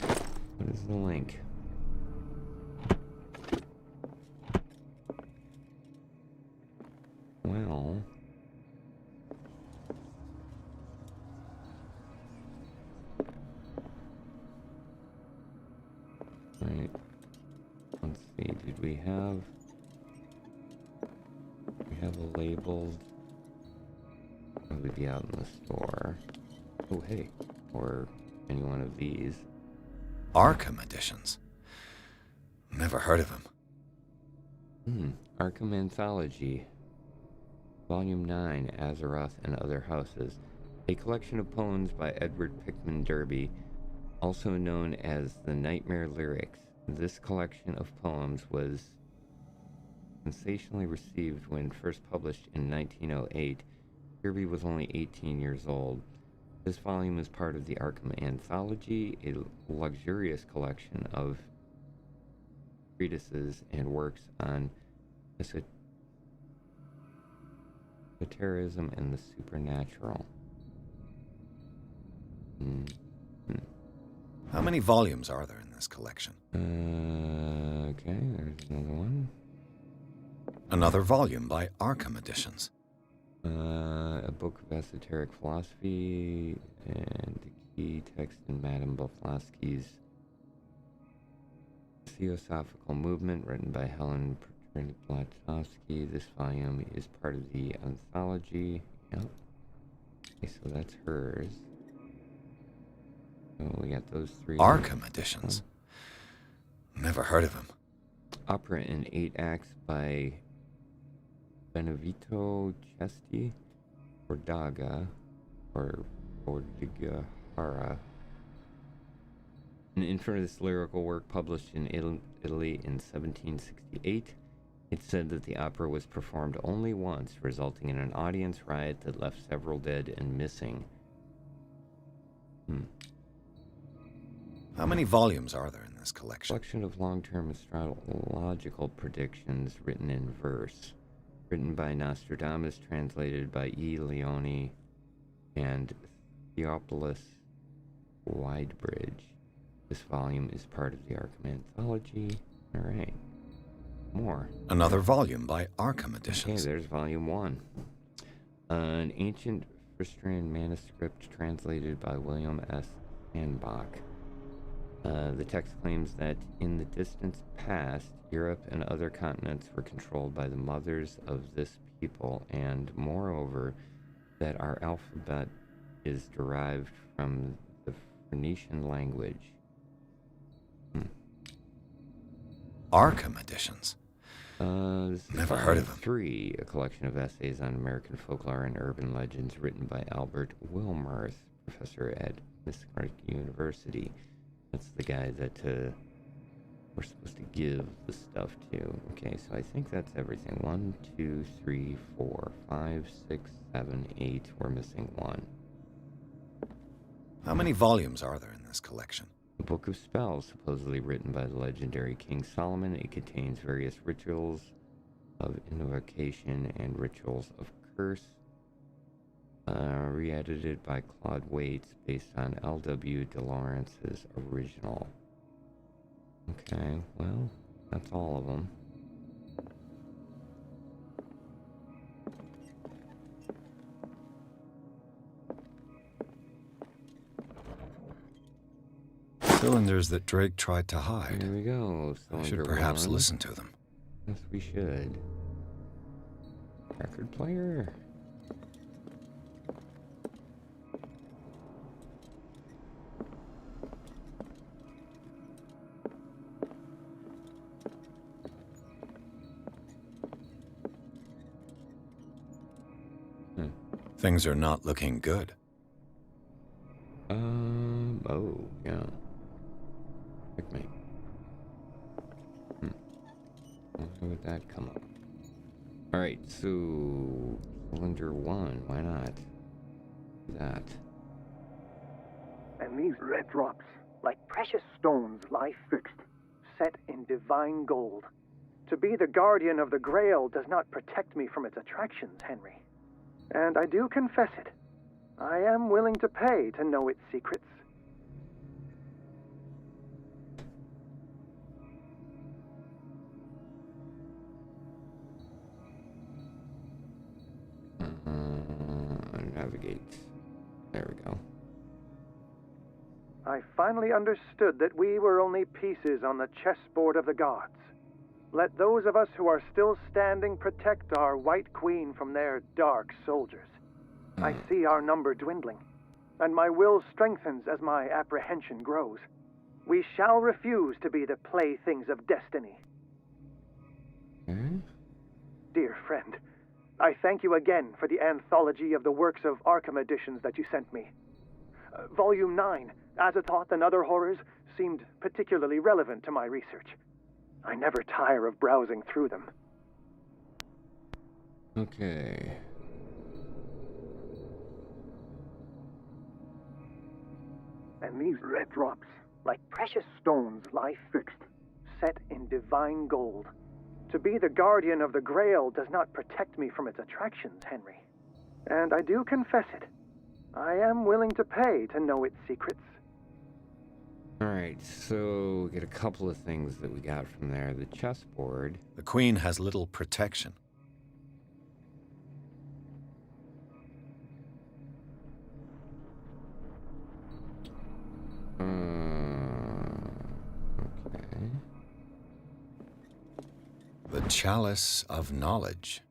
What is the link? Well... Right. Let's see, did we have a labeled, probably be out in the store. Oh hey, or any one of these. Arkham editions. Never heard of him. Arkham Anthology, Volume 9, Azeroth and Other Houses. A collection of poems by Edward Pickman Derby, also known as the Nightmare Lyrics. This collection of poems was sensationally received when first published in 1908, Kirby was only 18 years old. This volume is part of the Arkham Anthology, a luxurious collection of treatises and works on esotericism and the supernatural. How many volumes are there in this collection? Okay, there's another one. Another volume by Arkham Editions. A book of esoteric philosophy and the key text in Madame Blavatsky's Theosophical Movement, written by Helen Blavatsky. This volume is part of the anthology. Yep. Okay, so that's hers. So we got those three. Arkham Editions. Never heard of him. Opera in 8 acts by Benevito Cesti, Bordaga, or Bordigahara. An infamous lyrical work published in Italy in 1768. It said that the opera was performed only once, resulting in an audience riot that left several dead and missing. How many volumes are there in this collection? Collection of long-term astrological predictions written in verse. Written by Nostradamus, translated by E. Leone and Theophilus Widebridge. This volume is part of the Arkham Anthology. Alright. More. Another volume by Arkham Editions. Okay, there's volume 1. An ancient Fristrian manuscript translated by William S. Hanbach. The text claims that in the distant past, Europe and other continents were controlled by the mothers of this people, and moreover, that our alphabet is derived from the Phoenician language. Arkham Editions. Never heard of them. 3, a collection of essays on American folklore and urban legends written by Albert Wilmarth, professor at Michigan University. That's the guy that we're supposed to give the stuff to. Okay, so I think that's everything. 1, 2, 3, 4, 5, 6, 7, 8. We're missing 1. How many volumes are there in this collection? A book of spells, supposedly written by the legendary King Solomon. It contains various rituals of invocation and rituals of curse. Re-edited by Claude Waits, based on L.W. de Lawrence's original. Okay, well, that's all of them. Cylinders that Drake tried to hide. There we go. I should perhaps listen to them. Yes, we should. Record player. Things are not looking good. Oh, yeah. Checkmate. Why would that come up? Alright, so cylinder 1, why not? That. And these red drops, like precious stones, lie fixed, set in divine gold. To be the guardian of the Grail does not protect me from its attractions, Henry. And I do confess it. I am willing to pay to know its secrets. Navigate. There we go. I finally understood that we were only pieces on the chessboard of the gods. Let those of us who are still standing protect our White Queen from their dark soldiers. I see our number dwindling, and my will strengthens as my apprehension grows. We shall refuse to be the playthings of destiny. Dear friend, I thank you again for the anthology of the works of Arkham Editions that you sent me. Volume 9, Azathoth and Other Horrors, seemed particularly relevant to my research. I never tire of browsing through them. Okay. And these red drops, like precious stones, lie fixed, set in divine gold. To be the guardian of the Grail does not protect me from its attractions, Henry. And I do confess it. I am willing to pay to know its secrets. Alright, so we get a couple of things that we got from there. The chessboard. The Queen has little protection. Okay. The Chalice of Knowledge.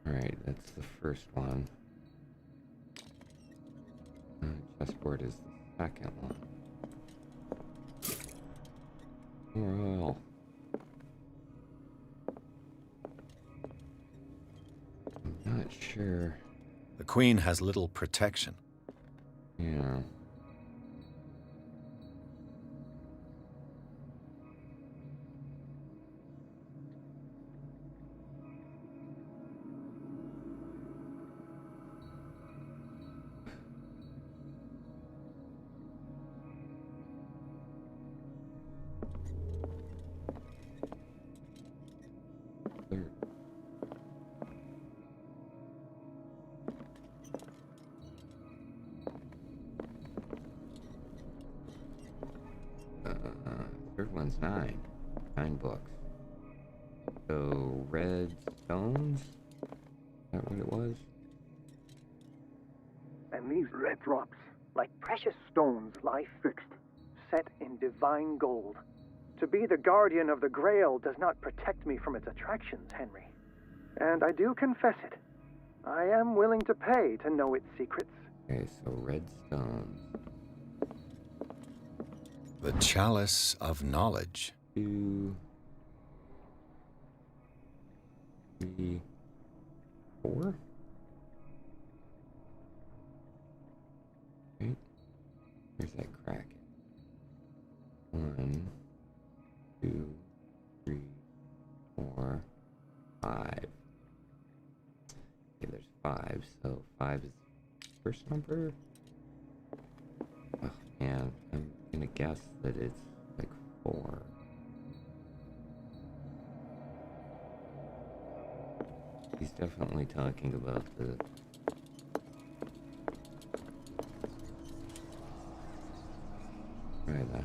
Alright, that's the first one. Chessboard is the second one. Well, I'm not sure. The Queen has little protection. Yeah. Third one's 9. 9 books. So, red stones? Is that what it was? And these red drops, like precious stones, lie fixed, set in divine gold. To be the guardian of the Grail does not protect me from its attractions, Henry. And I do confess it. I am willing to pay to know its secrets. Okay, so red stones. The Chalice of Knowledge. 2, 3, 4. Okay. Where's that crack? 1, 2, 3, 4, 5. Okay, there's 5, so 5 is the first number. Oh man, I'm gonna guess that it's like 4. He's definitely talking about the... Try that.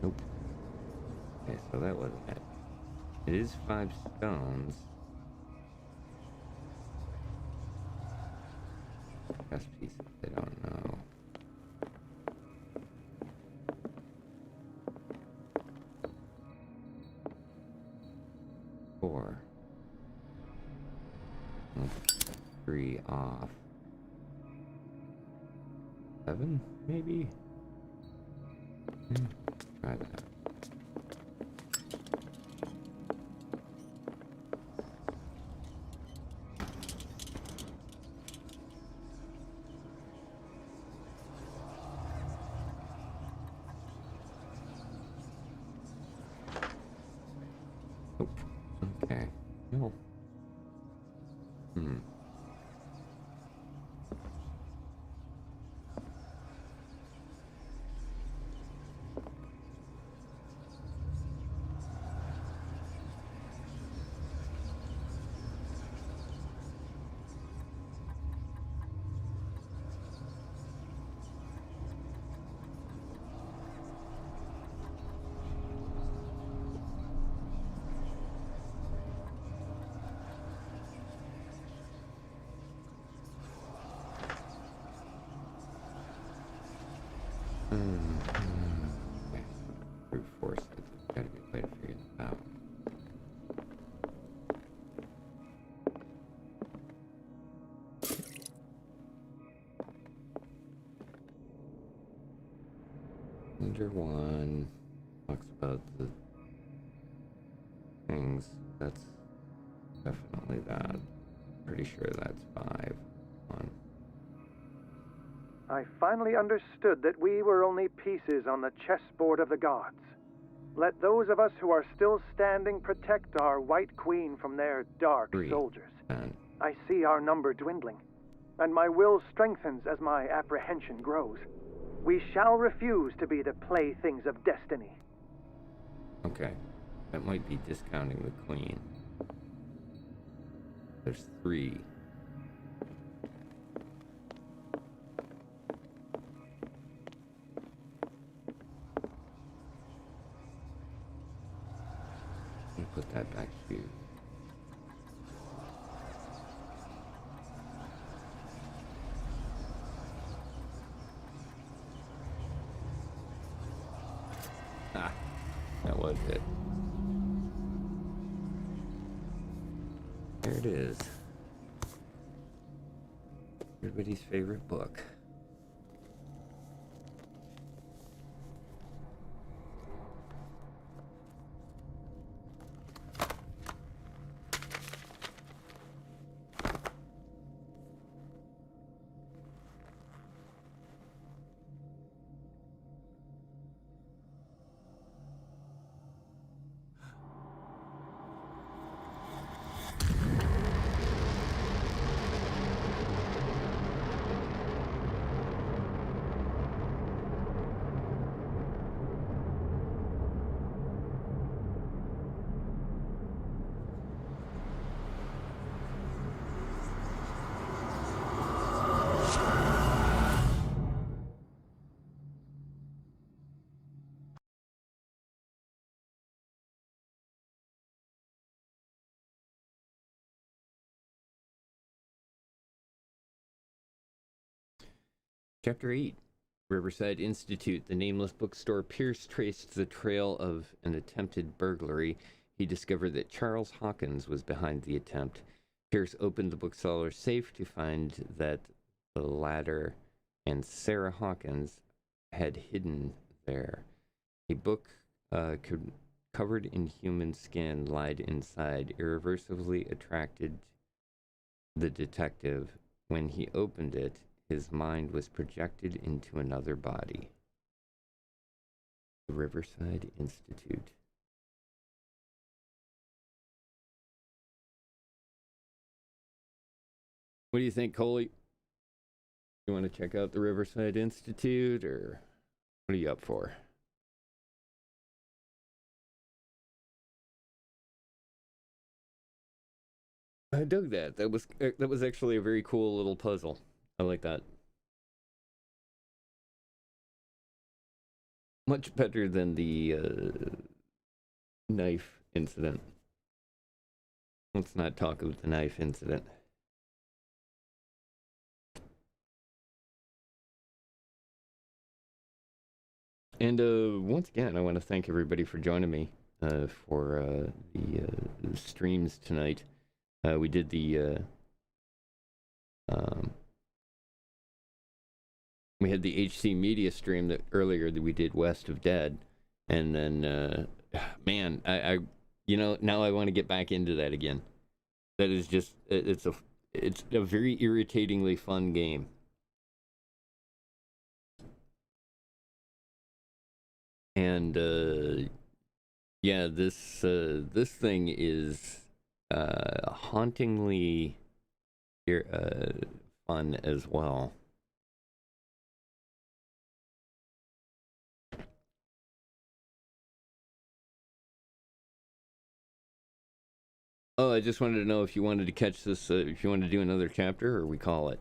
Nope. Okay, so that wasn't it. It is 5 stones. Chess pieces, I don't know. Four. 3 off. 7, maybe? Try that. Okay. No. Chapter 1 talks about the things. That's definitely that. Pretty sure that's 5. I finally understood that we were only pieces on the chessboard of the gods. Let those of us who are still standing protect our White Queen from their dark 3. soldiers. 10. I see our number dwindling, and my will strengthens as my apprehension grows. We shall refuse to be the playthings of destiny. Okay. That might be discounting the queen. There's 3. Put that back here. Ah, that was it. There it is. Everybody's favorite book. Chapter 8. Riverside Institute. The nameless bookstore. Pierce traced the trail of an attempted burglary. He discovered that Charles Hawkins was behind the attempt. Pierce opened the bookseller's safe to find that the latter and Sarah Hawkins had hidden there. A book covered in human skin lied inside, irreversibly attracted the detective. When he opened it, his mind was projected into another body. The Riverside Institute. What do you think, Coley? You want to check out the Riverside Institute, or what are you up for? I dug that. That was actually a very cool little puzzle. I like that. Much better than the knife incident. Let's not talk about the knife incident. And once again, I want to thank everybody for joining me for the streams tonight. We did the we had the HC Media stream that earlier that we did West of Dead, and then man, I you know, now I want to get back into that again. That is just it's a very irritatingly fun game. And yeah, this thing is hauntingly fun as well. Oh, I just wanted to know if you wanted to catch this, if you wanted to do another chapter, or we call it.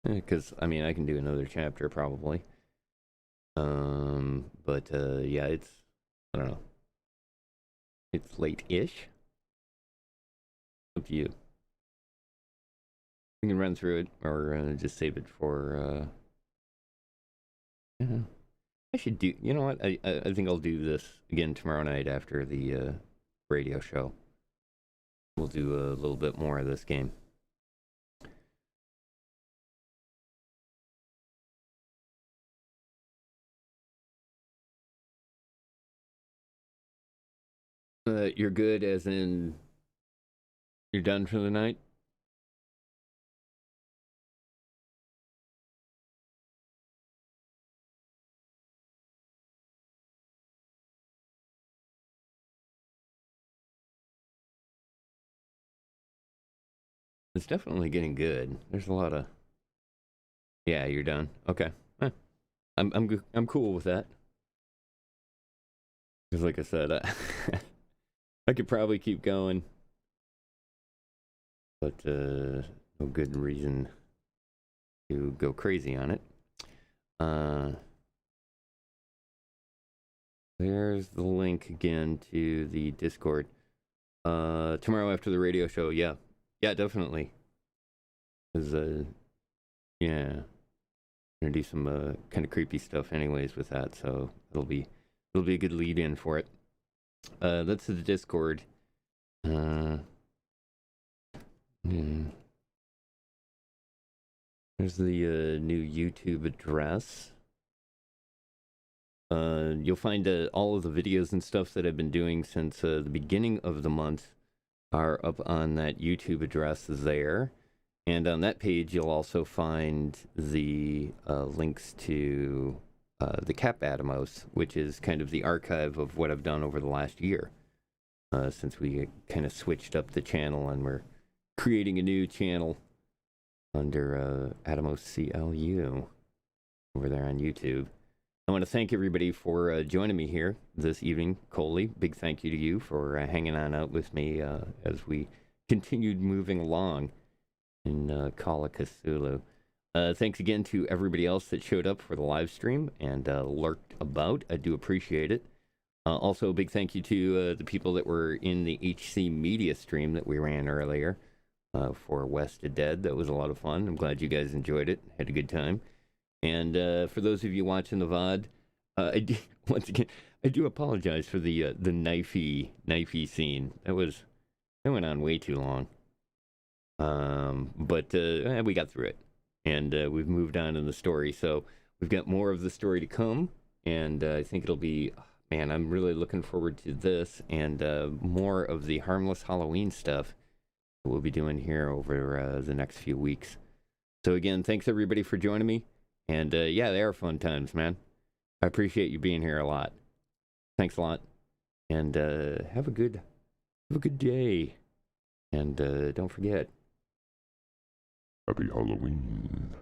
Because, I mean, I can do another chapter, probably. But, yeah, it's, I don't know. It's late-ish. Up to you. We can run through it, or just save it for, yeah. I should do, you know what, I think I'll do this again tomorrow night after the, radio show. We'll do a little bit more of this game. you're good as in you're done for the night? It's definitely getting good. There's a lot of... Yeah, you're done. Okay. I'm cool with that. Because like I said, I could probably keep going. But no good reason to go crazy on it. There's the link again to the Discord. Tomorrow after the radio show, yeah. Yeah, definitely. Because, yeah. I'm gonna do some kind of creepy stuff anyways with that, so it'll be a good lead in for it. That's the Discord. There's the new YouTube address. You'll find all of the videos and stuff that I've been doing since the beginning of the month are up on that YouTube address there. And on that page, you'll also find the links to the Cap Atomos, which is kind of the archive of what I've done over the last year, since we kind of switched up the channel and we're creating a new channel under Atomos CLU over there on YouTube. I want to thank everybody for joining me here this evening. Coley, big thank you to you for hanging on out with me as we continued moving along in Call of Cthulhu. Thanks again to everybody else that showed up for the live stream and lurked about. I do appreciate it. Also, a big thank you to the people that were in the HC Media stream that we ran earlier for West of Dead. That was a lot of fun. I'm glad you guys enjoyed it. Had a good time. And for those of you watching the VOD, once again, I do apologize for the knifey scene. That went on way too long. But we got through it, and we've moved on in the story. So we've got more of the story to come, and I think it'll be, man, I'm really looking forward to this and more of the Harmless Halloween stuff that we'll be doing here over the next few weeks. So again, thanks everybody for joining me. And yeah, they are fun times, man. I appreciate you being here a lot. Thanks a lot. And have a good day. And don't forget, Happy Halloween.